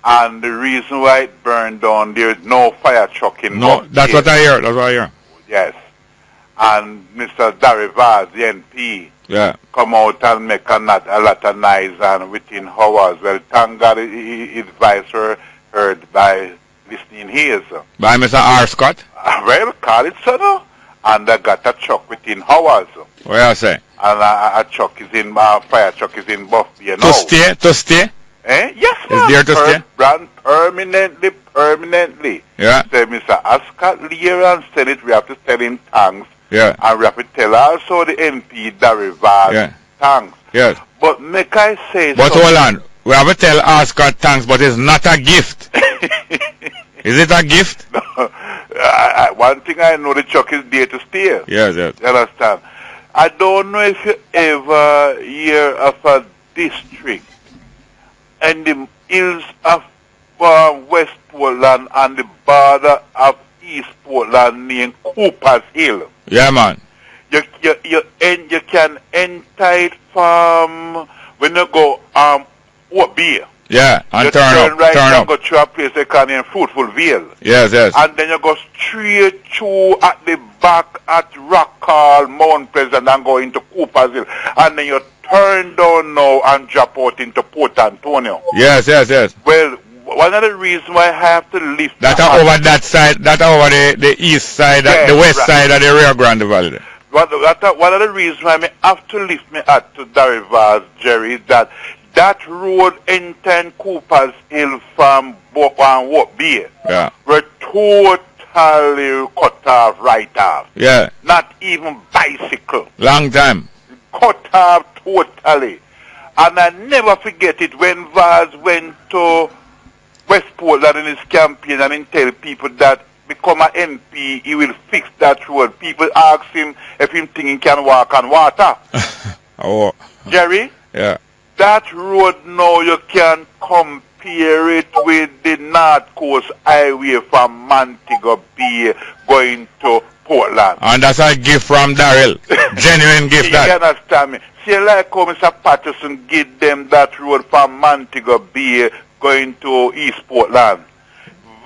And the reason why it burned down, there is no fire truck in Buff Bay. That's what I hear. Yes. And Mr. Darivaz, the NP, come out and make a lot of noise and within hours. Well, thank God his voice were heard by listening here, sir. By Mr. R. Scott? Well, call it, sir, no? And I got a truck within hours. What you say? And a truck is in, fire truck is in Buff Bay now. To stay? Yes, ma'am. Is there to stay? Brand permanently. Yeah. Say, Mr. Ascot Lear and Senate, we have to tell him thanks. Yeah. And we have to tell also the MP Darivaz thanks. Yes. But make I say but hold on. We have to tell Ascot thanks, but it's not a gift. Is it a gift? One thing I know, the truck is there to stay. Yes. You understand? I don't know if you ever hear of a district in the hills of West Portland and the border of East Portland named Cooper's Hill. Yeah, man. You can enter it from when you go what beer. Yeah, and you turn right up. And go to a place they call in Fruitful Vale. Yes. And then you go straight through at the back at Rockall, Mount Pleasant, and go into Cooper's Hill. And then you turn down now and drop out into Port Antonio. Yes. Well, one of the reasons why I have to lift that over that side, that over the east side, the west side of the Rio Grande Valley. One of the reasons why I have to lift me up to Darivaz, Jerry, is that road entering Cooper's Hill from what Bay were totally cut off right off. Yeah. Not even bicycle. Long time. Cut off totally. And I never forget it when Vaz went to West Portland in his campaign and he tell people that become an MP, he will fix that road. People ask him if he think he can walk on water. Oh. Jerry? Yeah. That road now you can compare it with the North Coast Highway from Montego Bay going to Portland. And that's a gift from Darrell. Genuine gift that. You understand me? See, like how Mr. Patterson give them that road from Montego Bay going to East Portland.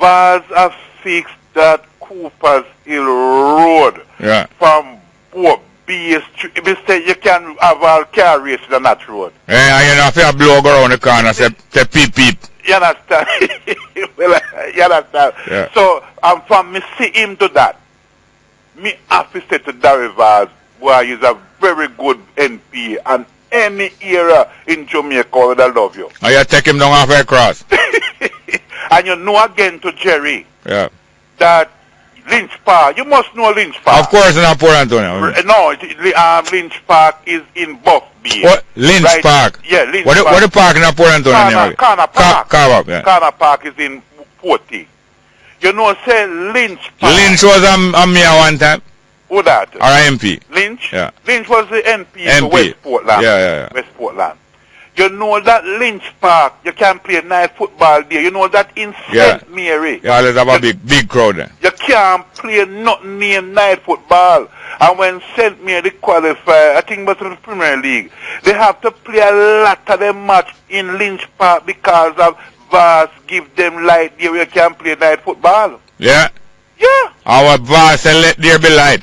Vaz have fixed that Coopers Hill Road. Yeah. From both BS. If you say you can have all car races on that road. Yeah, and you know, if you blow around the corner, say peep peep. You understand? Well, you understand? Yeah. So, from me see him to that, me have to say to Darryl Vaz, boy, he's a very good NP, and any era in Jamaica would love you. And you take him down off a cross. And you know again to Jerry, Yeah. that Lynch Park, you must know Lynch Park. Of course, in Port Antonio. No, Lynch Park is in Buff Bay. What? Lynch right? Park? Yeah, Lynch Park. What the park in Port Antonio? Corner Park. Yeah. Corner Park is in 40. You know, say Lynch Park. Lynch was a mayor one time. Who that? Or MP. Lynch? Yeah. Lynch was the MP for West Portland. Yeah. West Portland. You know that Lynch Park, you can play night football there. You know that in St. Mary. Yeah, there's a big crowd there. You can't play nothing named night football. And when St. Mary qualify, I think it was in the Premier League, they have to play a lot of them match in Lynch Park because of VAS give them light there where you can play night football. Yeah. Yeah. Our VAS and let there be light.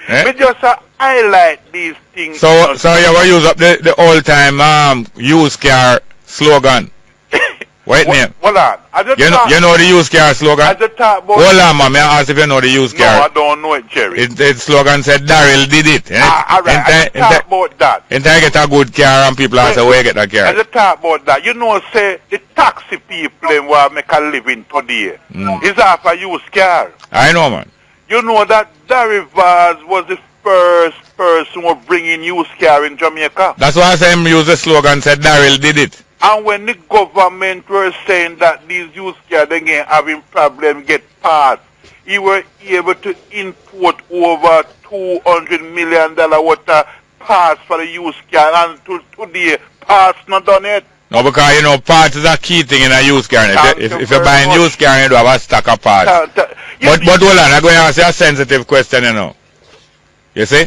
We just highlight these things. So you will use up the all-time used car slogan. What name? Hold on. You know the used car slogan? Hold on, man. I ask if you know the used car. No, I don't know it, Jerry. The slogan said Darryl did it. All right. I talk about that. Until I get a good car and people ask where you get that car. I talk about that. You know, say the taxi people them will make a living today. Is half a used car. I know, man. You know that Darryl Vaz was the first person who bring in used car in Jamaica. That's why I say him use the slogan said Darryl did it. And when the government were saying that these used cars again having problem get parts, he were able to import over $200 million worth of parts for the used car, and today parts not done it. No, because you know parts is a key thing in a used car. If you're buying used car, you do have a stack of parts. But hold on, I'm going to ask you a sensitive question, you know. You see?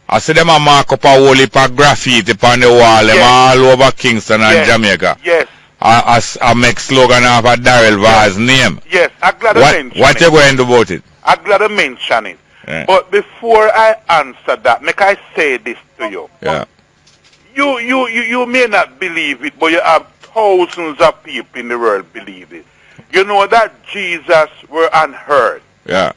I see them a mark up a whole heap of graffiti upon the wall, them all over Kingston and Jamaica. Yes. I make slogan off a Darryl Vaz name. Yes, I'm glad to mention it. What you going to do about it? I'm glad to mention it. Yeah. But before I answer that, make I say this to you. Yeah. You may not believe it, but you have thousands of people in the world believe it. You know that Jesus were unheard. Yeah.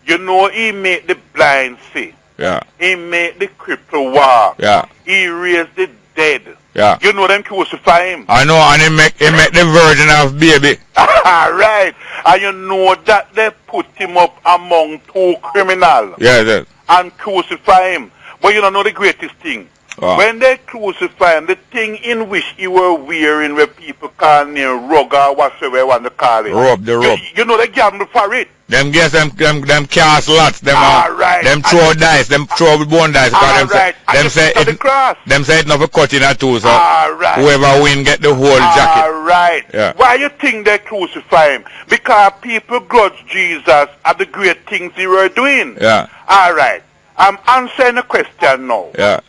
You know he made the blind see. Yeah. He made the cripple walk. Yeah. He raised the dead. Yeah. You know them crucify him. I know, and he make the virgin of baby. Right. And you know that they put him up among two criminals. Yeah. And crucify him. But you don't know the greatest thing. Wow. When they crucify him, the thing in which he were wearing where people call him rug or whatever they want to call it. Robe. You know they gamble for it. Them guess them cast lots. Them right. Them throw dice. Them throw bone dice. Them say it not for cutting a two. So whoever win get the whole jacket. Right. Yeah. Why you think they crucify him? Because people grudge Jesus at the great things he were doing. Yeah. All right. I'm answering the question now. Yeah.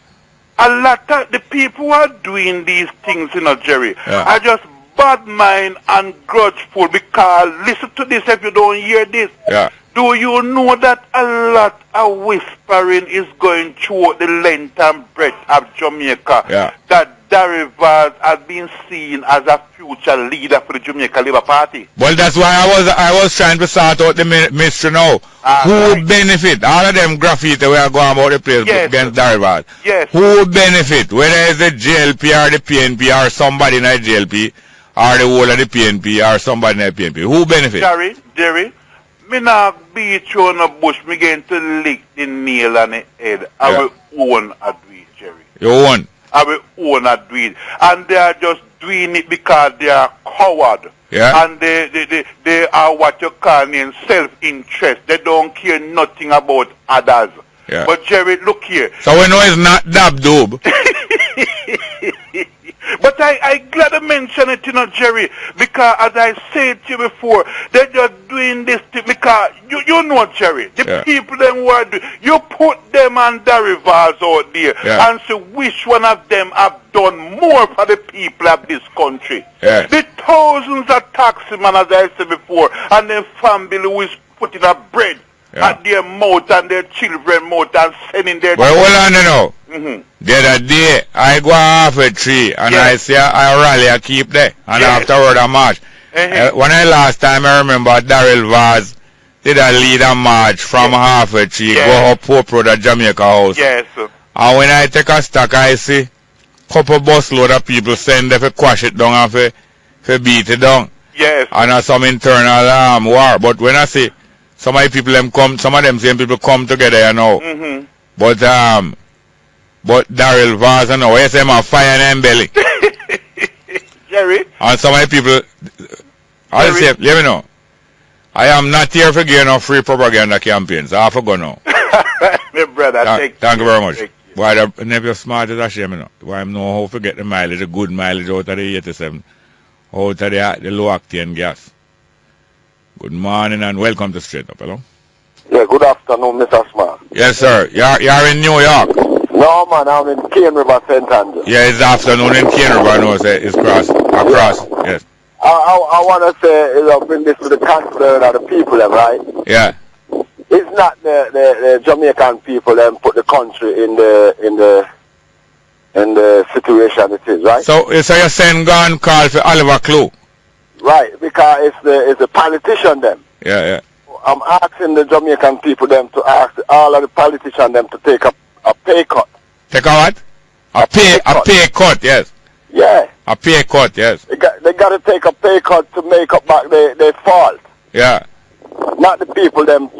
A lot of the people who are doing these things, Jerry, Yeah. are just bad mind and grudgeful because, listen to this if you don't hear this. Yeah. Do you know that a lot of whispering is going through the length and breadth of Jamaica? Yeah. That Darryl Vaz has been seen as a future leader for the Jamaica Labour Party. Well, that's why I was trying to sort out the mystery now. Who benefit? All of them graffiti we are going about the place against Darryl Vaz. Yes. Who benefit? Whether it's the JLP or the PNP or somebody in the JLP or the whole of the PNP or somebody in the PNP. Who benefit? Jerry, me not beat you on the bush. Me going to lick the nail on the head. I will own a do it, Jerry. You own? I will own a do it. And they are just doing it because they are coward. Yeah. And they are what you call in self-interest. They don't care nothing about others. Yeah. But Jerry, look here. So we know it's not Dabdoob. But I glad to mention it, Jerry, because as I said to you before, they're just doing this because you know, Jerry, the people them who are doing, you put them on the rivals out there and say which one of them have done more for the people of this country. The thousands of taxmen, as I said before, and the family who is putting up bread at their mouth and their children's mouth and sending their... Well, hold on now. The other day, I go half a tree and I say I rally, I keep there. And afterward I march. When I last time I remember Daryl Vaz did a lead a march from half a tree, go up Pope Road at Jamaica House. And when I take a stock, I see couple busload of people send them to quash it down and for beat it down. And some internal war. But when I see some of the people them come, some of them same people come together, you know. But Daryl Vaz, you know, yes, them have fire in them belly. Jerry? And some of the people, I'll say, let me know. I am not here for getting no free propaganda campaigns. I have to go now. My brother, thank you very much. Why the nephew smart as a shame, you know. Why I know how to get the mileage, the good mileage out of the 87, out of the low octane gas. Good morning and welcome to Straight Up, hello? Yeah, good afternoon, Mr. Smart. Yes, sir. You're in New York? No, man, I'm in Cane River, St. Andrews. Yeah, it's afternoon in Cane River, no, it's across, yes. I want to say, bring this to the concern of the people, right? Yeah. It's not the Jamaican people that put the country in the situation it is, right? So you're saying gone call for Oliver Clue? Right, because it's the politician them. Yeah. I'm asking the Jamaican people them to ask all of the politicians them to take a pay cut. Take a what? A pay cut, yes. Yeah. A pay cut, yes. They got to take a pay cut to make up back their fault. Yeah. Not the people them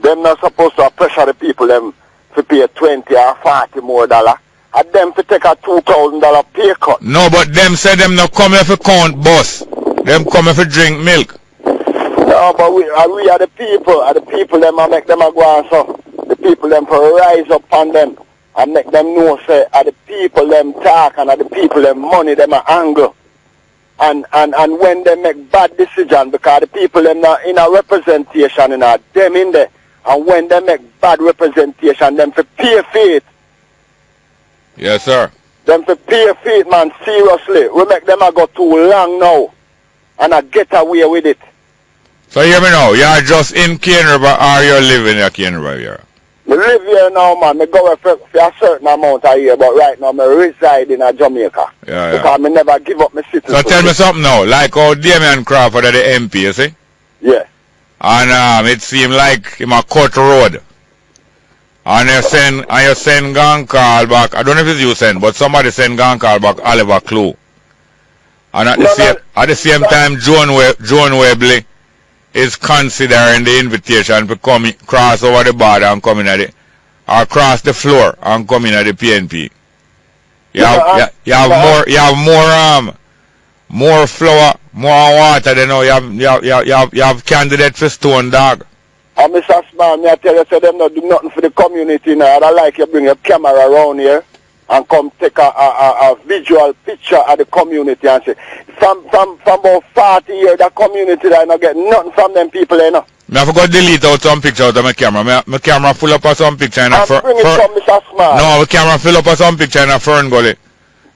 them not supposed to pressure the people them to pay $20 or $40 more dollar. And them to take a $2,000 pay cut. No, but them say them not come here for count bus. Them come here for drink milk. No, but we are the people them and make them a go on so. The people them to rise up on them and make them know say are the people them talk and are the people them money them a angle. And when they make bad decision because the people them not in a representation in them in there. And when they make bad representation them for pay faith. Yes, sir. Them for pay faith, man, seriously. We make them a go too long now. And I get away with it. So hear me now, you're just in Cane River or you're living in Cane River here? I live here now, man. I go for a certain amount of year, but right now I reside in Jamaica. Yeah. Because I never give up my citizenship. So tell me something now, like how Damien Crawford are the MP, you see? Yeah. And it seemed like him a cut road. And you send gun call back, I don't know if it's you send, but somebody send gun call back Oliver Clue. And at the same time, Joan Webley is considering the invitation to come cross over the border and come in or cross the floor and come in at the PNP. You have more flour, more water than now. You have candidate for Stone Dog. And Mr. Smart, I tell you, so them not do nothing for the community now. I like you bring your camera around here and come take a visual picture of the community and say, from about 40 years, that community that I not get nothing from them people, you know. I forgot to delete out some picture out of my camera. My camera full up of some picture in a fern. Bring it from Mr. Smart. No, my camera full up of some picture in a fern gully.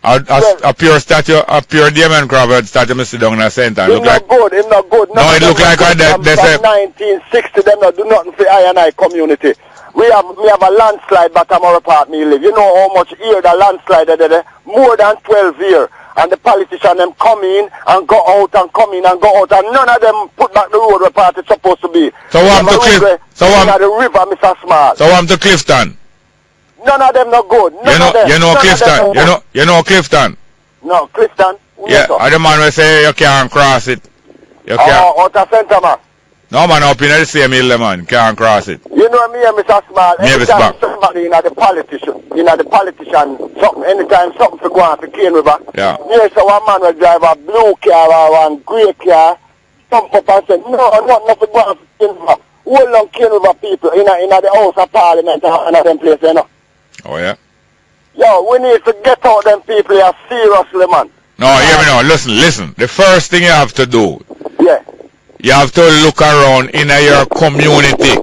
A pure statue, a pure Damien Crawford statue, Mr. down in the center. It's not good, it's not good. No, it look like they say... 1960, them not do nothing for I&I community. We have a landslide bottom our part me live. You know how much year the landslide there? More than 12 years. And the politicians them come in and go out and come in and go out and none of them put back the road where part it's supposed to be. So I'm to Clifton. So I'm the river, Mr. Smart. So I'm to Clifton. None of them not good. You know Clifton. You know Clifton. No, Clifton. Yeah, the man will say you can't cross it. You can't. Out of center, man. No, man, up in the same hill, man. Can't cross it. You know me and Mr. Smart. Anytime somebody the politician, anytime something for going to Cane River. Yeah. Yes, so one man will drive a blue car or one grey car, jump up and say, no, I'm not nothing going to Cane River. All long Cane River people in the House of Parliament and them places, you know. Oh, yeah? Yo, we need to get out them people here seriously, man. No, hear me now. Listen. The first thing you have to do, yeah, you have to look around in your community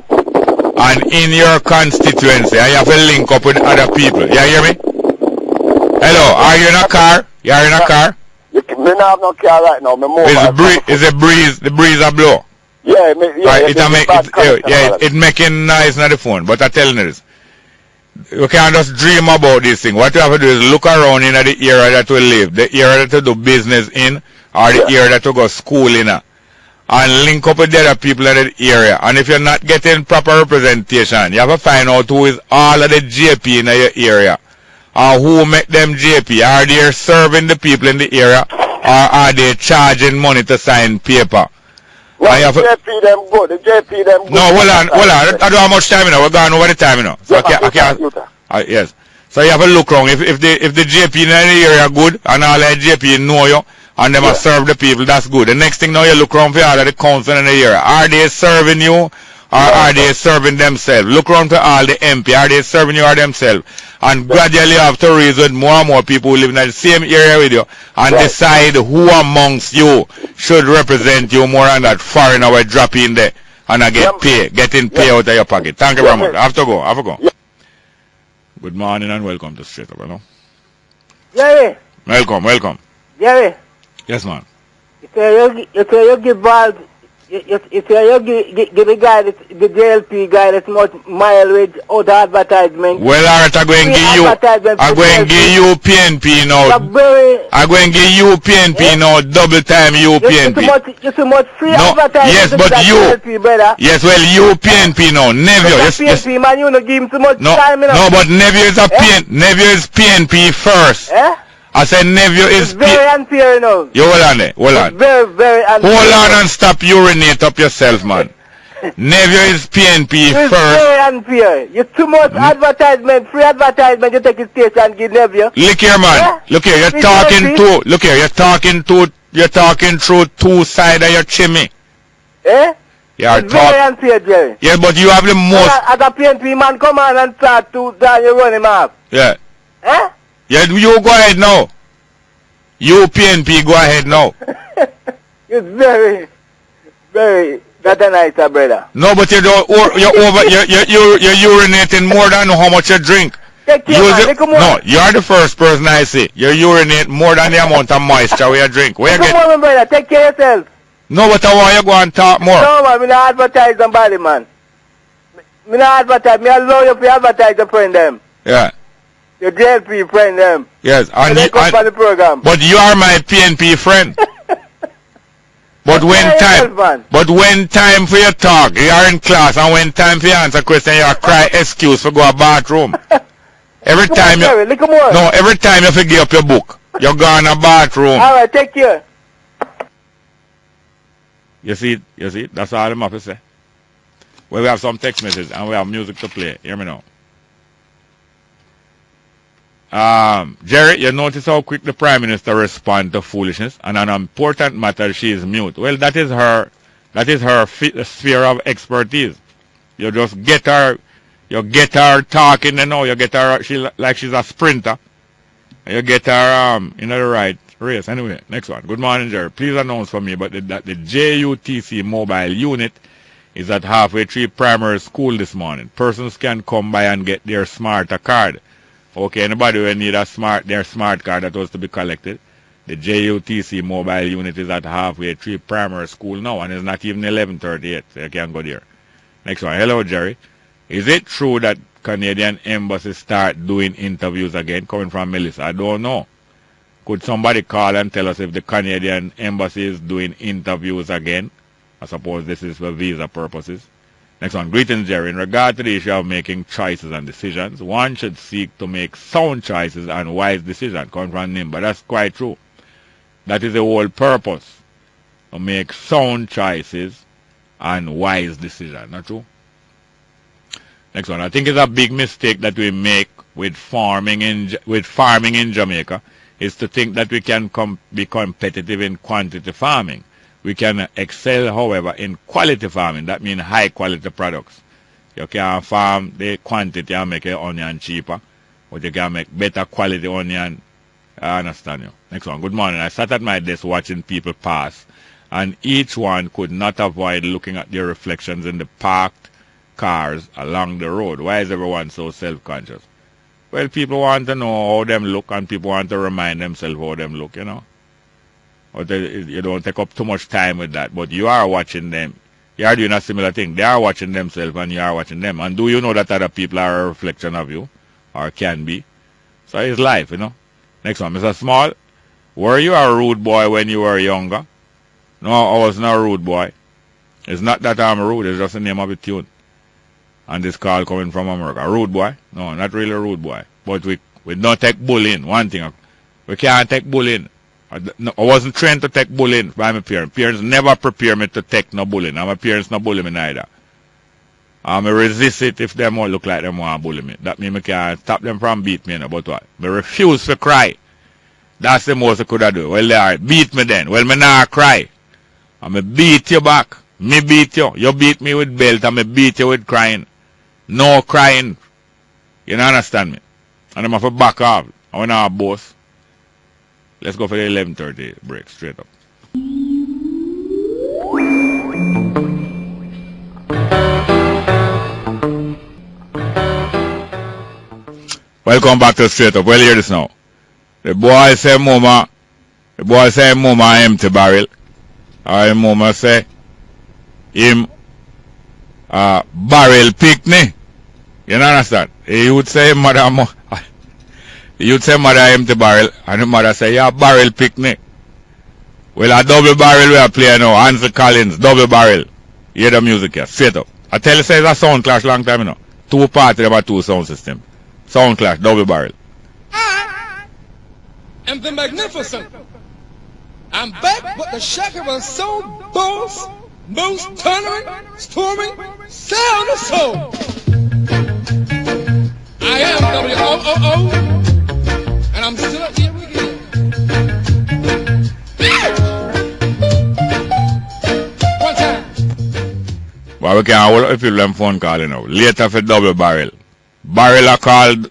and in your constituency, and you have to link up with other people. You hear me? Hello, are you in a car? You are in a car? Me not have no car right now. Me move. Is the breeze a blow? Yeah, it making noise on the phone. But I telling you this, you can't just dream about this thing. What you have to do is look around in the area that we live, the area that we do business in, or the area that we go school in, and link up with the other people in the area. And if you're not getting proper representation, you have to find out who is all of the JP in your area, or who make them JP. Are they serving the people in the area, or are they charging money to sign paper? No, the JP them good. The JP them good. No, hold on. I don't have much time, We're going over the time, So I can't. Yes. So you have to look around. If the JP in the area good, and all the JP know you, and them serve the people, that's good. The next thing now you look around for all of the council in the area. Are they serving you, or are they serving themselves? Look around for all the MP. Are they serving you or themselves? And gradually you have to reason more and more people who live in the same area with you and decide who amongst you should represent you more than that foreigner will drop in there and I getting pay out of your pocket. Thank you very much. I have to go. Good morning and welcome to Straight Up, Jerry. Welcome. Jerry. Yes, man. You give balls. You give the guy, the JLP guy, that's much mileage out of advertisement. Well, alright, I'm going to give you PNP now. I'm going to give you PNP now, double time you PNP. You too much free advertisement. Yes, but you. JLP, brother. Yes, well, you PNP now. Nephew. Yes, PNP, man, you don't give him too much time. No, but nephew is nephew is PNP first. I said nephew is very unfair now. You hold on there. Hold on. Very unfair. Hold on and stop urinate up yourself, man. Nephew is PNP first. Very unfair. You too much advertisement, free advertisement. You take his station and give nephew. Look here, man. Look here. You're talking to. Look here. You're talking through two sides of your chimney. It's very unfair, Jerry. Yeah, but you have the most. As a PNP man, come on and start to down. You run him off. Yeah. Yeah, you go ahead now. You PNP, go ahead now. It's very that's a nice, brother. No, but you're urinating more than how much you drink. No, you're the first person I see. You urinate more than the amount of moisture you drink. Where you get? Come on, brother. Take care of yourself. No, but I want you go and talk more. No, man. Me not advertise somebody, man. Me not advertise. Me allow you to advertise your friend them. Yeah. Your JLP friend them. Yes, and they come for the program. But you are my PNP friend. But when time for your talk, you are in class, and when time for you answer question, you cry excuse for go to bathroom. Every time every time you forget up your book, you go in a bathroom. All right, take care. You see, that's all I'm have to say. Well, we have some text messages and we have music to play. Hear me now. Jerry, you notice how quick the Prime Minister respond to foolishness, and an important matter she is mute. Well, that is her sphere of expertise. You just get her talking, you get her like she's a sprinter. You get her in the right race. Anyway, next one. Good morning, Jerry. Please announce for me that the J.U.T.C. mobile unit is at halfway tree primary school this morning. Persons can come by and get their smarter card. Okay, anybody who need their smart card that was to be collected, the J.U.T.C. mobile unit is at halfway tree primary school now, and it's not even 11:30 yet, so you can go there. Next one. Hello, Jerry. Is it true that Canadian embassies start doing interviews again? Coming from Melissa. I don't know. Could somebody call and tell us if the Canadian embassy is doing interviews again? I suppose this is for visa purposes. Next one. Greetings, Jerry. In regard to the issue of making choices and decisions, one should seek to make sound choices and wise decisions. Coming from Nimba. That's quite true. That is the whole purpose. To make sound choices and wise decisions. Not true? Next one. I think it's a big mistake that we make with farming in Jamaica is to think that we can be competitive in quantity farming. We can excel, however, in quality farming. That means high quality products. You can farm the quantity and make your onion cheaper. but you can make better quality onion. I understand you. Next one. Good morning. I sat at my desk watching people pass, and each one could not avoid looking at their reflections in the parked cars along the road. Why is everyone so self-conscious? Well, people want to know how them look, and people want to remind themselves how them look, you know. But you don't take up too much time with that. But you are watching them. You are doing a similar thing. They are watching themselves, and you are watching them. And do you know that other people are a reflection of you, or can be? So it's life, you know. Next one, Mr. Small. Were you a rude boy when you were younger? No, I was not a rude boy. It's not that I'm rude. It's just the name of the tune. And this call coming from America. Rude boy? No, not really a rude boy. But we don't take bullying. One thing. We can't take bullying. I wasn't trained to take bullying by my parents. Parents never prepare me to take no bullying. And my parents no bully me neither. I resist it if them all look like them want to bully me. That means I can't stop them from beat me. But what? I refuse to cry. That's the most I could have do. Well, they are. Beat me then. Well, me not cry. I beat you back. Me beat you. You beat me with belt and me beat you with crying. No crying. You don't understand me? And I'm have to back off. I want to boss. Let's go for the 11:30 break. Straight up. Welcome back to Straight Up. Well, hear this now. The boy say mama empty barrel. Or mama say him barrel picnic. You know understand? He would say mother empty barrel, and the mother say, yeah, barrel picnic. Well, a double barrel we are playing now. Ansel Collins, double barrel. Hear the music here, straight up. I tell you, say it's a sound clash long time, you know. Two parties about two sound system. Sound clash, double barrel. I am the magnificent. I'm back with the Shaka soul, boss, most thundering, storming, sound of soul. I am W-O-O-O, and I'm still here again. One time. Well, we can hold up people on phone call, you know. Later for double barrel. Barrel are called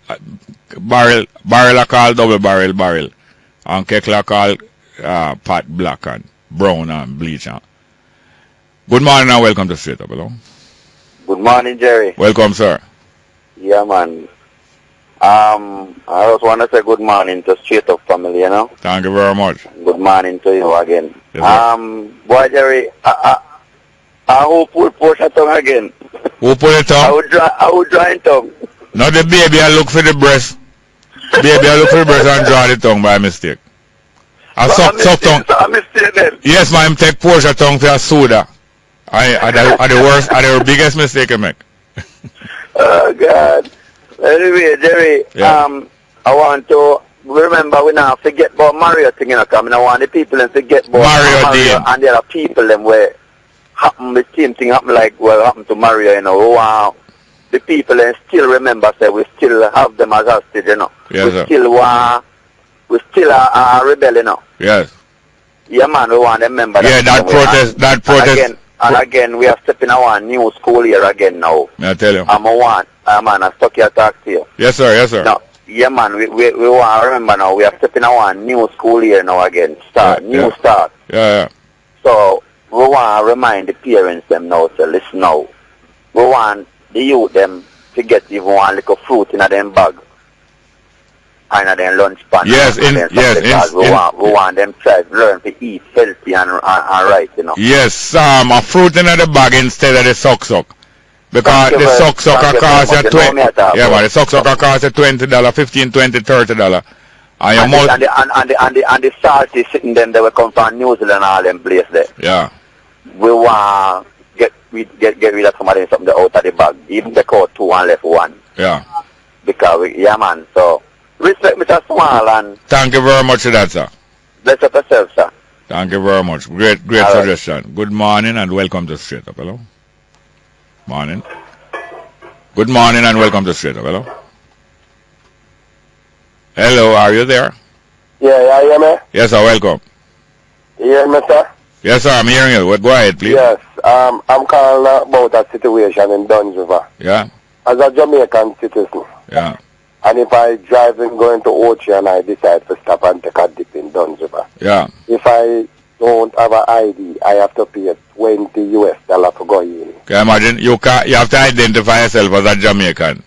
double barrel. And Keckler are called pot black and brown and bleach. Good morning and welcome to Straight Up, hello. Good morning, Jerry. Welcome, sir. Yeah, man. I just want to say good morning to Straight Up family, you know. Thank you very much. Good morning to you again. Yes, boy, Jerry, I hope we'll push a tongue again. Who pull it tongue? I would draw it tongue. Not the baby, I look for the breast. Baby, I look for the breast and draw the tongue by mistake. I suck tongue. Yes, man, take Porsche tongue for a soda. I the worst, the biggest mistake I make. Oh, God. Anyway, Jerry, yeah. I want to remember we now forget about Mario thing, you know, because I want the people to forget about Mario and there are people them where happen the same thing happen like what happened to Mario, you know. Wow. The people and still remember say we still have them as hostage, you know. Yes, we still are rebel, you know. Yes. Yeah, man, we want them remember that. Yeah, that protest. And again, we are stepping our new school year again now. I tell you. Man, I stuck here to talk to you. Yes, sir. No, yeah, man, we want to remember now, we are stepping our new school year now again. Start. Yeah. So, we want to remind the parents them now, so listen now. We want the youth them to get even one little fruit in them bag. And in their lunch pan. Yes, we want them to learn to eat healthy and right, you know. Yes, a fruit in the bag instead of the suck. Because the suck cost you $20. Yeah, but the suck cost you $20, $15, $20, $30. And the salt is sitting them, they will come from New Zealand and all them place there. Yeah. We want get rid of somebody something out of the bag. Even take out two and left one. Yeah. Because man, so respect Mr. Small and thank you very much for that, sir. Bless up yourself, sir. Thank you very much. Great suggestion. Right. Good morning and welcome to Straight Up. Hello. Morning. Good morning and welcome to Straight Up. Hello. Hello, are you there? Yeah, you hear me? Yes, sir, welcome. You hear me, sir? Yes, sir, I'm hearing you. Go ahead, please. Yes, I'm calling about a situation in Duns River. Yeah. As a Jamaican citizen. Yeah. And if I driving going to Ochi and I decide to stop and take a dip in Duns River. Yeah. If I don't have an ID, I have to pay $20 to go in. Can you imagine? You have to identify yourself as a Jamaican.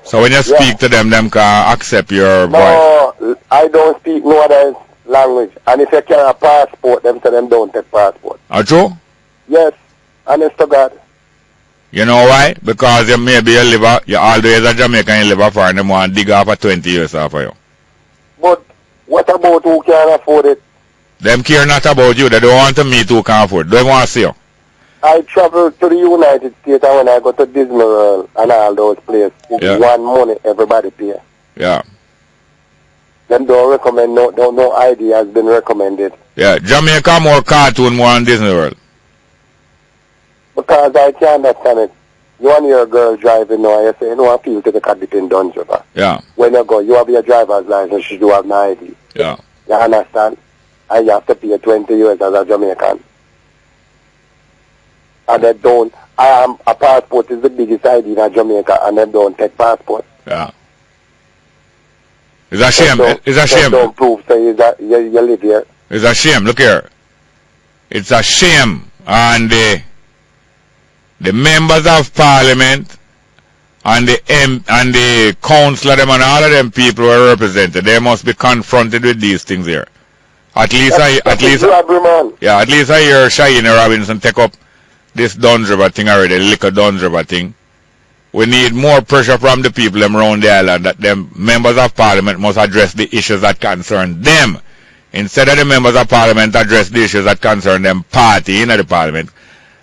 So when you speak to them can accept your voice. No, I don't speak no other language. And if you carry a passport, them say them don't take passport. Are true? Yes, honest to God. You know why? Because you maybe you're always a Jamaican, you live afar and them want to dig off for 20 years after you. But what about who can afford it? Them care not about you. They don't want to meet who can afford it. They don't want to see you. I travel to the United States and when I go to Disney World and all those places, it's one money everybody pay. Yeah. Them don't recommend, no ID has been recommended. Yeah, Jamaica more cartoon more than Disney World. Because I can't understand it. You want your girl driving now, you say, I appeal to the caddy in Duns River. Yeah. When you go, you have your driver's license, you do have no ID. Yeah. You understand? And you have to pay $20 as a Jamaican. And they don't, a passport is the biggest ID in Jamaica, and they don't take passport. Yeah. It's a shame. It's a shame. Don't prove so you live here. It's a shame. Look here. It's a shame. And the members of parliament and the councillor them and all of them people who are represented, they must be confronted with these things here. At least I hear Cheyenne Robinson take up this Duns River thing already, liquor Duns River thing. We need more pressure from the people them around the island that them members of parliament must address the issues that concern them. Instead of the members of parliament address the issues that concern them party in the parliament,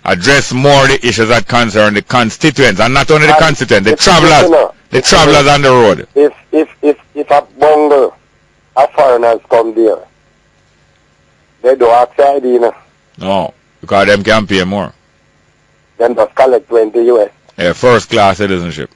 address more the issues that concern the constituents, and not only the constituents, the travelers on the road. If a bungle of foreigners come there, they don't have ID, you know. No, because them can pay more. Then just collect $20. Yeah, first class citizenship.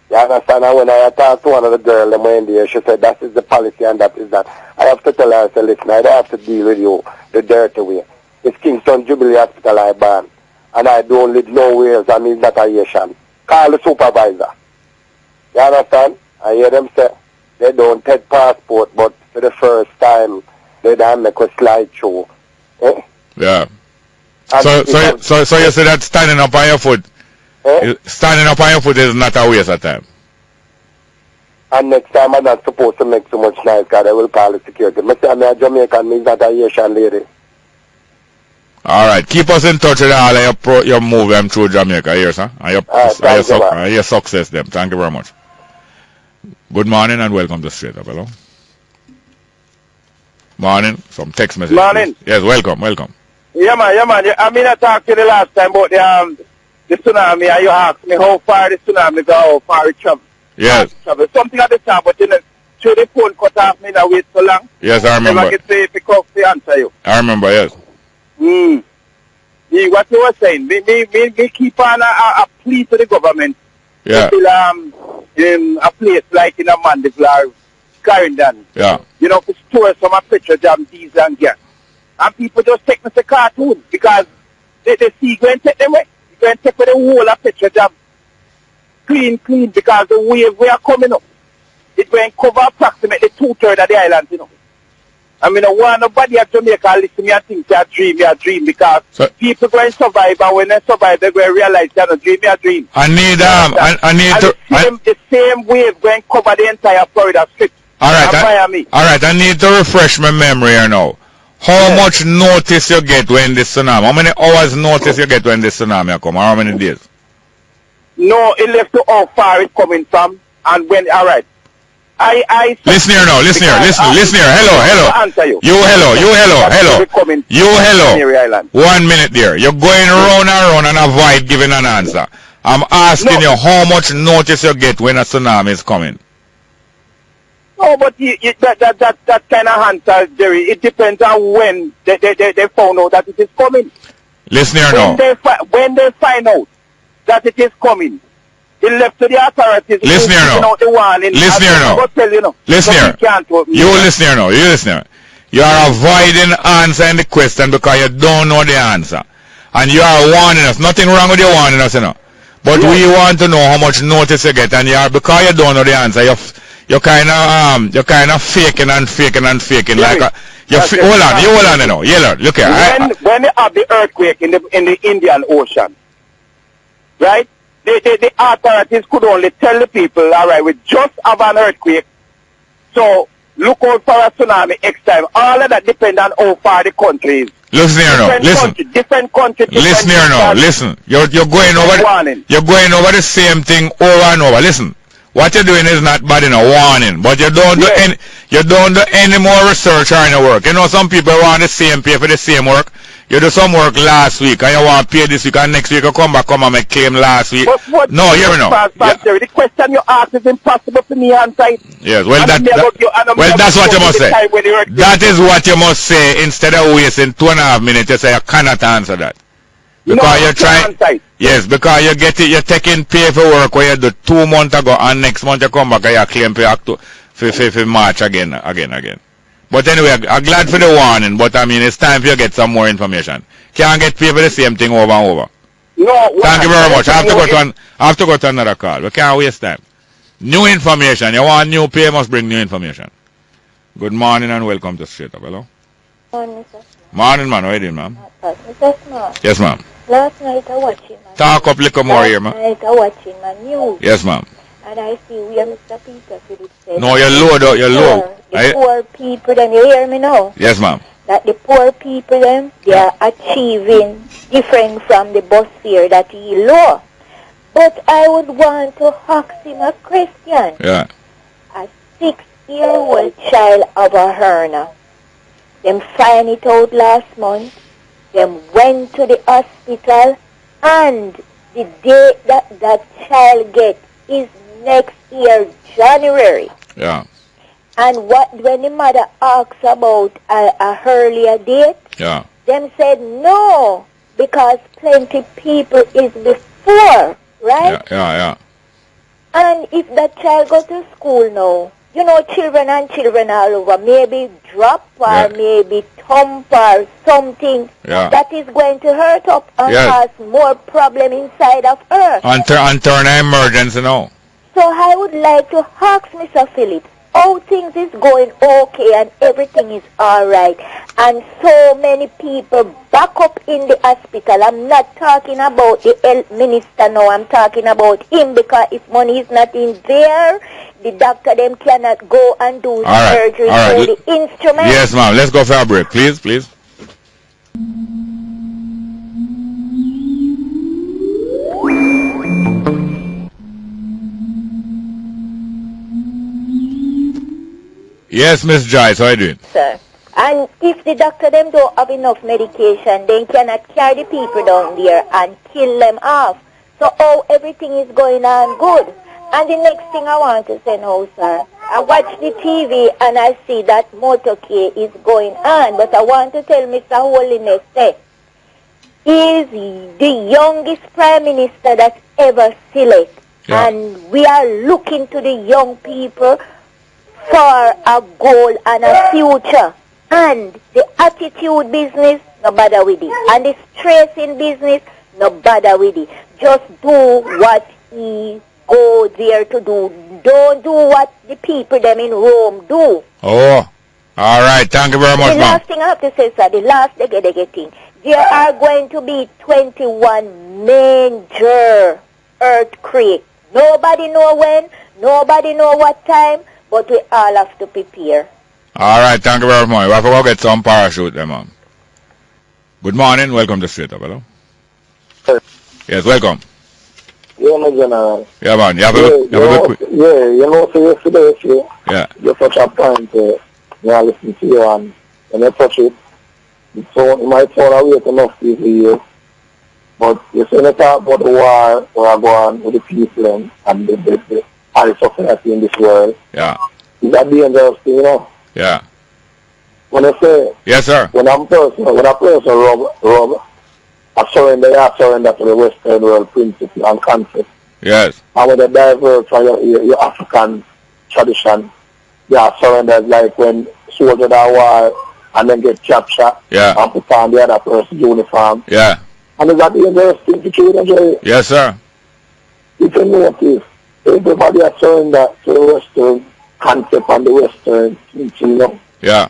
You understand? And when I talked to one of the girls them in there, she said that is the policy and that is that. I have to tell her, I said, listen, I don't have to deal with you the dirty way. It's Kingston Jubilee Hospital I ban. And I don't live nowhere, I mean that a Haitian. Call the supervisor. You understand? I hear them say they don't take passport, but for the first time they don't make a slideshow. Eh? Yeah. So you say that standing up on your foot, standing up on your foot is not a waste of time. And next time I'm not supposed to make so much noise because I will call the security. I say I'm a Jamaican, means not a Haitian lady. Alright, keep us in touch with all of your move through Jamaica here, sir. And your success them. Thank you very much. Good morning and welcome to Straight Up. Hello. Morning. Some text message. Morning. Please. Yes, welcome. Yeah man. I mean I talked to you the last time about the tsunami and you asked me how far the tsunami go, how far it travel. Yes. Something at the time, but you know, through the phone cut off me now wait so long. Yes, I remember. Never get to pick up the answer you. I remember, yes. What you were saying, me keep on a plea to the government. Yeah. In a place like in a Mandeville, Clarendon. Yeah. You know, to store some picture jam, diesel and gas. And people just take me to cartoon because they see go and take them away. Go and take the whole of picture jam. Clean, because the wave we are coming up, it will cover approximately 2/3 of the island, you know. I mean, I want nobody at Jamaica listen to me and think they're dream because people go and survive, and when they survive, they go and realize they're not dream. The same wave going to cover the entire Florida strip. Alright, I need to refresh my memory here now. How much notice you get when this tsunami? How many hours notice you get when this tsunami come? How many days? No, it left to how far it's coming from, and when, alright. Listen here. Hello. Answer you. You hello. 1 minute there. You're going round and round and avoid giving an answer. I'm asking you how much notice you get when a tsunami is coming. No, but that kind of answer, Jerry, it depends on when they found out that it is coming. Listen here now. When they find out that it is coming, it left to the authorities. Listen here now. You listen here. You are avoiding answering the question because you don't know the answer. And you are warning us. Nothing wrong with you warning us, you know. But we want to know how much notice you get, and because you don't know the answer, you're kind of faking and faking and faking like a. Hold on, you know. Look here. When they have the earthquake in the Indian Ocean, right? The authorities could only tell the people, all right, we just have an earthquake, so look out for a tsunami next time. All of that depends on how far the country is. Listen here now. Listen. Different countries. Listen here now. Listen. You're going over the same thing over and over. Listen. What you're doing is not bad in a warning, but you don't do any more research or any work. You know, some people want the same pay for the same work. You do some work last week and you want to pay this week, and next week you come and make claim last week. No, hear me now. The question you ask is impossible for me to answer. Yes, that's what you must say. That is what you must say instead of wasting 2.5 minutes. You say you cannot answer that. Because you're trying. Yes, because you're taking pay for work where you do 2 months ago, and next month you come back and you claim pay for March again. But anyway, I'm glad for the warning, but I mean, it's time for you to get some more information. Can't get paid for the same thing over and over. No. Thank you very much. I have to go to another call. We can't waste time. New information. You want new pay, must bring new information. Good morning and welcome to Straight Up. Hello? Morning, sir. Morning, man. How are you doing, ma'am? Yes, ma'am. Last night I watching my talk up little more here, ma'am. Last night I watching my news. Yes, ma'am. And I see where Mr. Peter Phillips said. No, you're low, though. You're low. The poor people, then you hear me now? Yes, ma'am. That the poor people, then, they are achieving different from the bus fare that he low. But I would want to ask him a question. Yeah. A 6-year-old child of a hernia. Them find it out last month. Them went to the hospital, and the date that child gets is next year, January. Yeah. And when the mother asks about a earlier date, yeah, them said no, because plenty people is before, right? Yeah. And if that child go to school now, you know, children all over, maybe drop or maybe thump or something, that is going to hurt up and cause more problem inside of her. And turn an emergency now. So I would like to ask Mr. Phillips, how things is going okay and everything is all right, and so many people back up in the hospital. I'm not talking about the health minister now, I'm talking about him, because if money is not in there, the doctor them cannot go and do surgery through the instrument. Yes, ma'am. Let's go for a break, please. Yes, Miss Joyce, how are you doing? Sir, and if the doctor them don't have enough medication, they cannot carry the people down there and kill them off. So everything is going on good. And the next thing I want to say now, sir, I watch the TV and I see that motorcade is going on, but I want to tell Mr. Holiness that he is the youngest prime minister that ever select. Yeah. And we are looking to the young people for a goal and a future. And the attitude business, no bother with it. And the stressing business, no bother with it. Just do what he go there to do. Don't do what the people them in Rome do. Oh, all right. Thank you very much, The last thing I have to say, sir, the last thing. There are going to be 21 major earthquakes. Nobody know when, nobody know what time, but we all have to prepare. All right, thank you very much. We have to go get some parachute there, ma'am. Good morning. Welcome to Straight Up. Hello? Yes, welcome. Yeah, my general. Yeah, man. You have a good quick. Yeah, you know, so yesterday, you're such a point to listen to you, and when you touch it, it might sound away enough these years. But you say you talk about the war where I go on with the people and the society in this world. Yeah. It's a dangerous thing, you know. Yeah. When I say, yes, sir. When a person rob, I surrender to the Western world principle and concept. Yes. And when they divert from your African tradition, surrender is like when soldiers are war and then get captured and put on the other person's uniform. Yeah. And is that the dangerous thing to children? Yes, sir. if you notice, everybody is surrender to the Western concept and the Western teaching, you know. Yeah.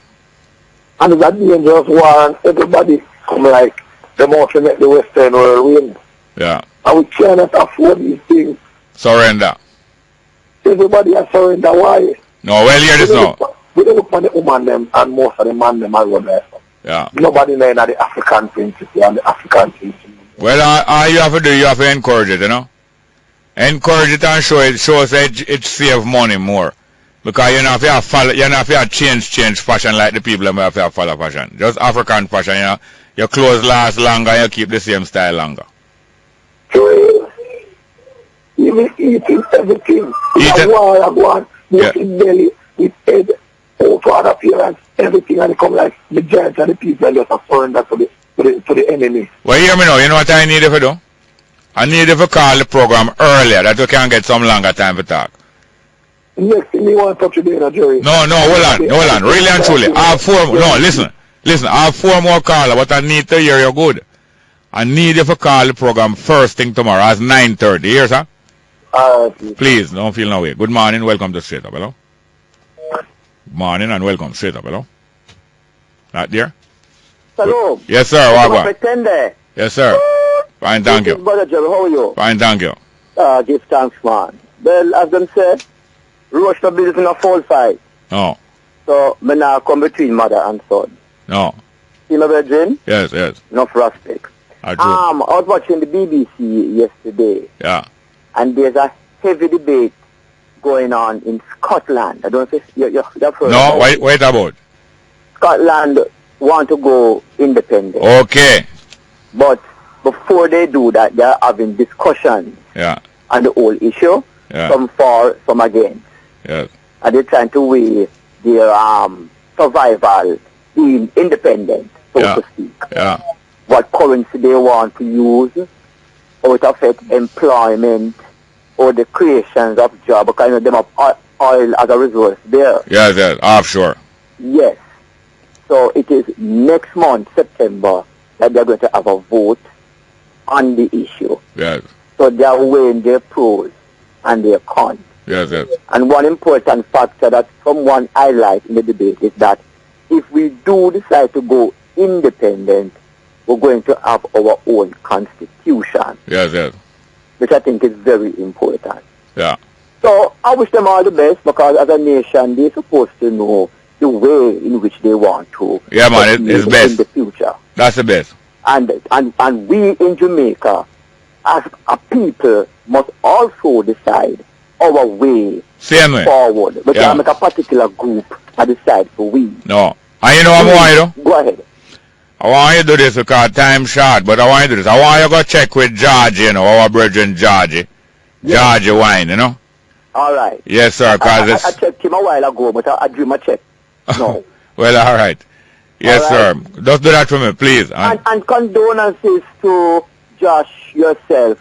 And it's a dangerous war, and everybody come like, them out to make the Western world win. Yeah. And we cannot afford these things. Surrender. Everybody has surrender. Why? No, well, hear this now. We don't look for the woman them and most of the man them are there. Yeah. Nobody knows the African principle and the African teaching. Well, all you have to do, you have to encourage it, you know. Encourage it and show it. Show us it save money more. Because you know, if you have follow, you know, if you have change fashion like the people who have to follow fashion. Just African fashion, you know. Your clothes last longer and you keep the same style longer. True. You be eating everything. Eating? Walk in belly, with head, out to other appearance, everything, and it come like the giants and the people just surrender to the enemy. Well, hear me now. You know what I need you to do? I need you to call the program earlier that we can get some longer time to talk. Next thing you want to touch the jury. No, hold on. Really and truly. I have four. No, listen. I have 4 more callers, but I need to hear you good. I need you to call the program first thing tomorrow at 9:30. Here, sir? Please, don't feel no way. Good morning, welcome to Straight Up, hello? Morning and welcome, Straight Up, hello? Not there? Hello. Yes, sir, Pretender. Yes, sir. Fine, thank you. Brother Jerry, how are you? Fine, thank you. Give thanks, man. Well, as them said, rush the business in a full fight. No. So, me now come between mother and son. No. See my virgin? Yes. Enough respect. I was watching the BBC yesterday. Yeah. And there's a heavy debate going on in Scotland. I don't know if you've heard. No, wait about. Scotland want to go independent. Okay. But before they do that, they're having discussions on the whole issue. Yeah. Some for, some against. Yes. And they're trying to weigh their survival being independent, so to speak. Yeah. What currency they want to use, how it affects employment, or the creations of jobs, because you know, them have oil as a resource there. Yes, offshore. Yes. So it is next month, September, that they're going to have a vote on the issue. Yes. So they are weighing their pros and their cons. Yes. And one important factor that someone highlights in the debate is that if we do decide to go independent, we're going to have our own constitution. Yes. Which I think is very important. Yeah. So I wish them all the best, because as a nation, they're supposed to know the way in which they want to. Yeah, man, it's best. In the future. That's the best. And we in Jamaica, as a people, must also decide our way forward. We can't make a particular group decide for we. No. And you know what I want you to do? Go ahead. I want you to do this because time's short, but I want you to do this. I want you to go check with Georgie, you know, our brethren Georgie. Yes. Georgie Wine, you know? All right. Yes, sir, because I checked him a while ago, but I drew my check. No. Well, all right. Yes, all right, sir. Just do that for me, please. And condolences to Josh, yourself,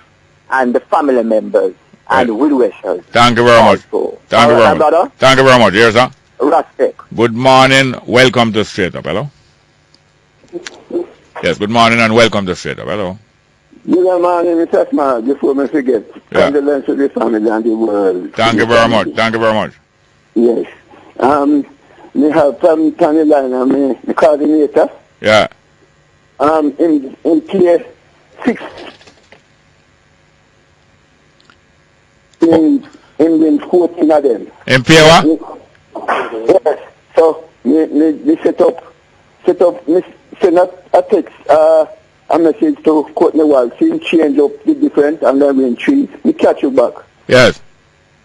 and the family members and the well-wishers. Thank you very much. Thank you very much. Brother? Thank you very much. Yes, sir. Respect. Good morning. Welcome to Straight Up. Hello? Yes, good morning and welcome to Straight Up. Hello? Good morning, Mr. Smart. Before I forget, condolence to the family and the world. Thank you very much. Thank you very much. Yes. We have from Tony Line, the coordinator. Yeah. In tier 6. In 14 of them. In tier what? Yes. So, we set up, send a text, a message to Courtney Wall, saying change up the different, and then we in 3. We catch you back. Yes.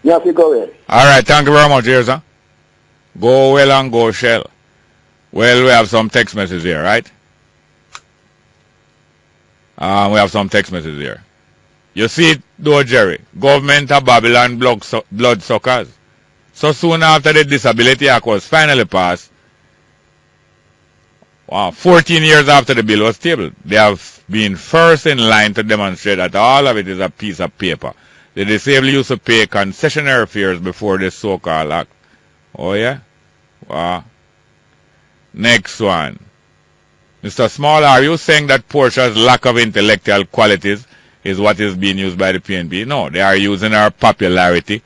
You have to go there. All right. Thank you very much, here, sir. Go well and go shell. Well, we have some text messages here, right? We have some text messages here. You see it, though, Jerry. Government of Babylon bloodsuckers. So soon after the Disability Act was finally passed, 14 years after the bill was tabled, they have been first in line to demonstrate that all of it is a piece of paper. The disabled used to pay concessionary fares before this so-called act. Oh, yeah? Wow. Next one. Mr. Small, are you saying that Portia's lack of intellectual qualities is what is being used by the PNP. No, they are using our popularity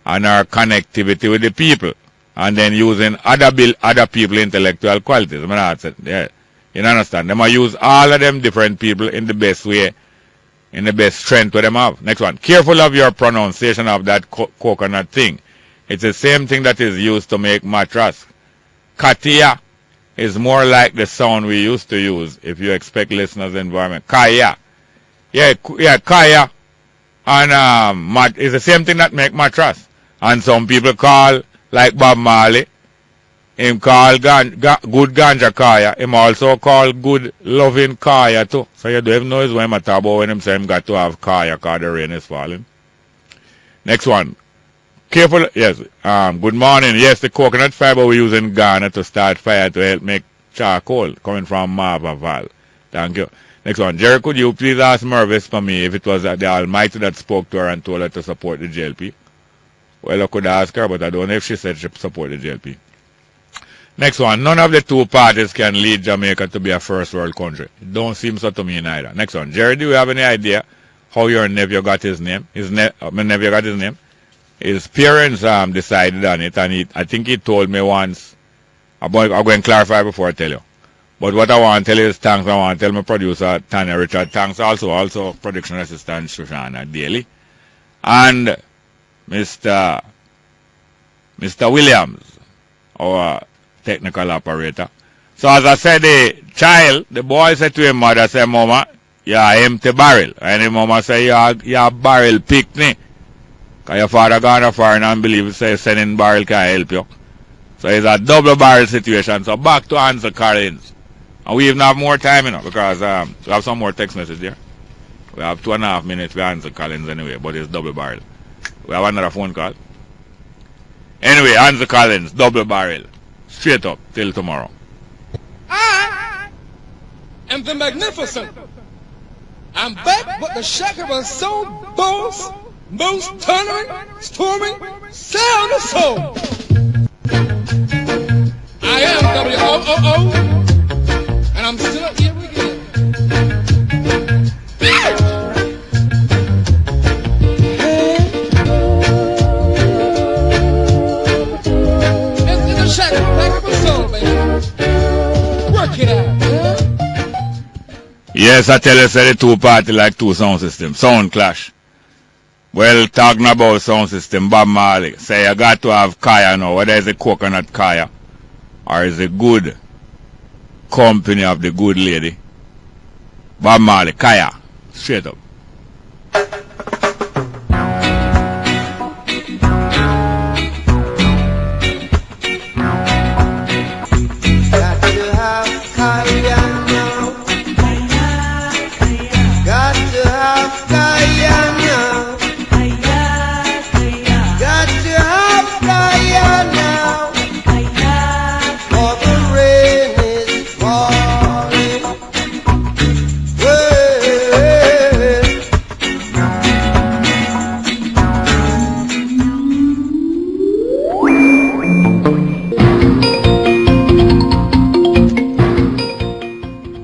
and our connectivity with the people, and then using other people intellectual qualities. I mean, that's it. Yeah. You understand? They might use all of them different people in the best way, in the best strength what them have. Next one. Careful of your pronunciation of that coconut thing. It's the same thing that is used to make mattress. Katia is more like the sound we used to use if you expect listeners' environment. Kaya. Yeah, kaya. And it's the same thing that make mattress. And some people call, like Bob Marley, him call good ganja kaya. Him also call good loving kaya too. So you don't even know when I talk about when him say him got to have kaya because the rain is falling. Next one. Careful, yes. Good morning. Yes, the coconut fiber we use in Ghana to start fire to help make charcoal coming from Marvaval. Thank you. Next one. Jerry, could you please ask Mervis for me if it was the Almighty that spoke to her and told her to support the JLP? Well, I could ask her, but I don't know if she said she support the JLP. Next one. None of the two parties can lead Jamaica to be a first world country. It don't seem so to me neither. Next one. Jerry, do you have any idea how your nephew got his name? My nephew got his name. His parents decided on it, and I think he told me once. I'm going to clarify before I tell you. But what I want to tell you is thanks. I want to tell my producer, Tanya Richard, thanks also production assistant, Shoshana Daly, and Mr. Williams, our technical operator. So as I said, the boy said to his mother, say, Mama, you're empty barrel. And his mama say, you're barrel picnic. Because your father gone far and unbelievable, say sending barrel can help you. So it's a double barrel situation. So back to answer Collins. And we even have more time, because we have some more text messages there. We have 2.5 minutes to answer Collins anyway, but it's double barrel. We have another phone call. Anyway, answer Collins, double barrel. Straight up till tomorrow. I am the magnificent. I'm back with the shaker of soul, boss, most thundering, storming, sound of soul. I am W-O-O-O, and I'm still here again. It's a shaker of soul, baby. Work it out, huh? Yes, I tell you, say the two party like two sound systems. Sound clash. Well, talking about sound system, Bob Marley say you got to have kaya now, whether it's a coconut kaya or is a good company of the good lady. Bob Marley, kaya, straight up.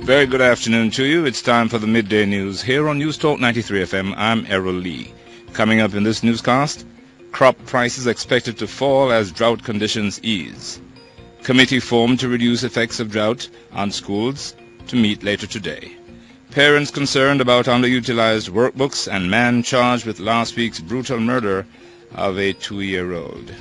Very good afternoon to you. It's time for the midday news here on News Talk 93 FM. I'm Errol Lee. Coming up in this newscast, crop prices expected to fall as drought conditions ease. Committee formed to reduce effects of drought on schools to meet later today. Parents concerned about underutilized workbooks and man charged with last week's brutal murder of a 2-year-old.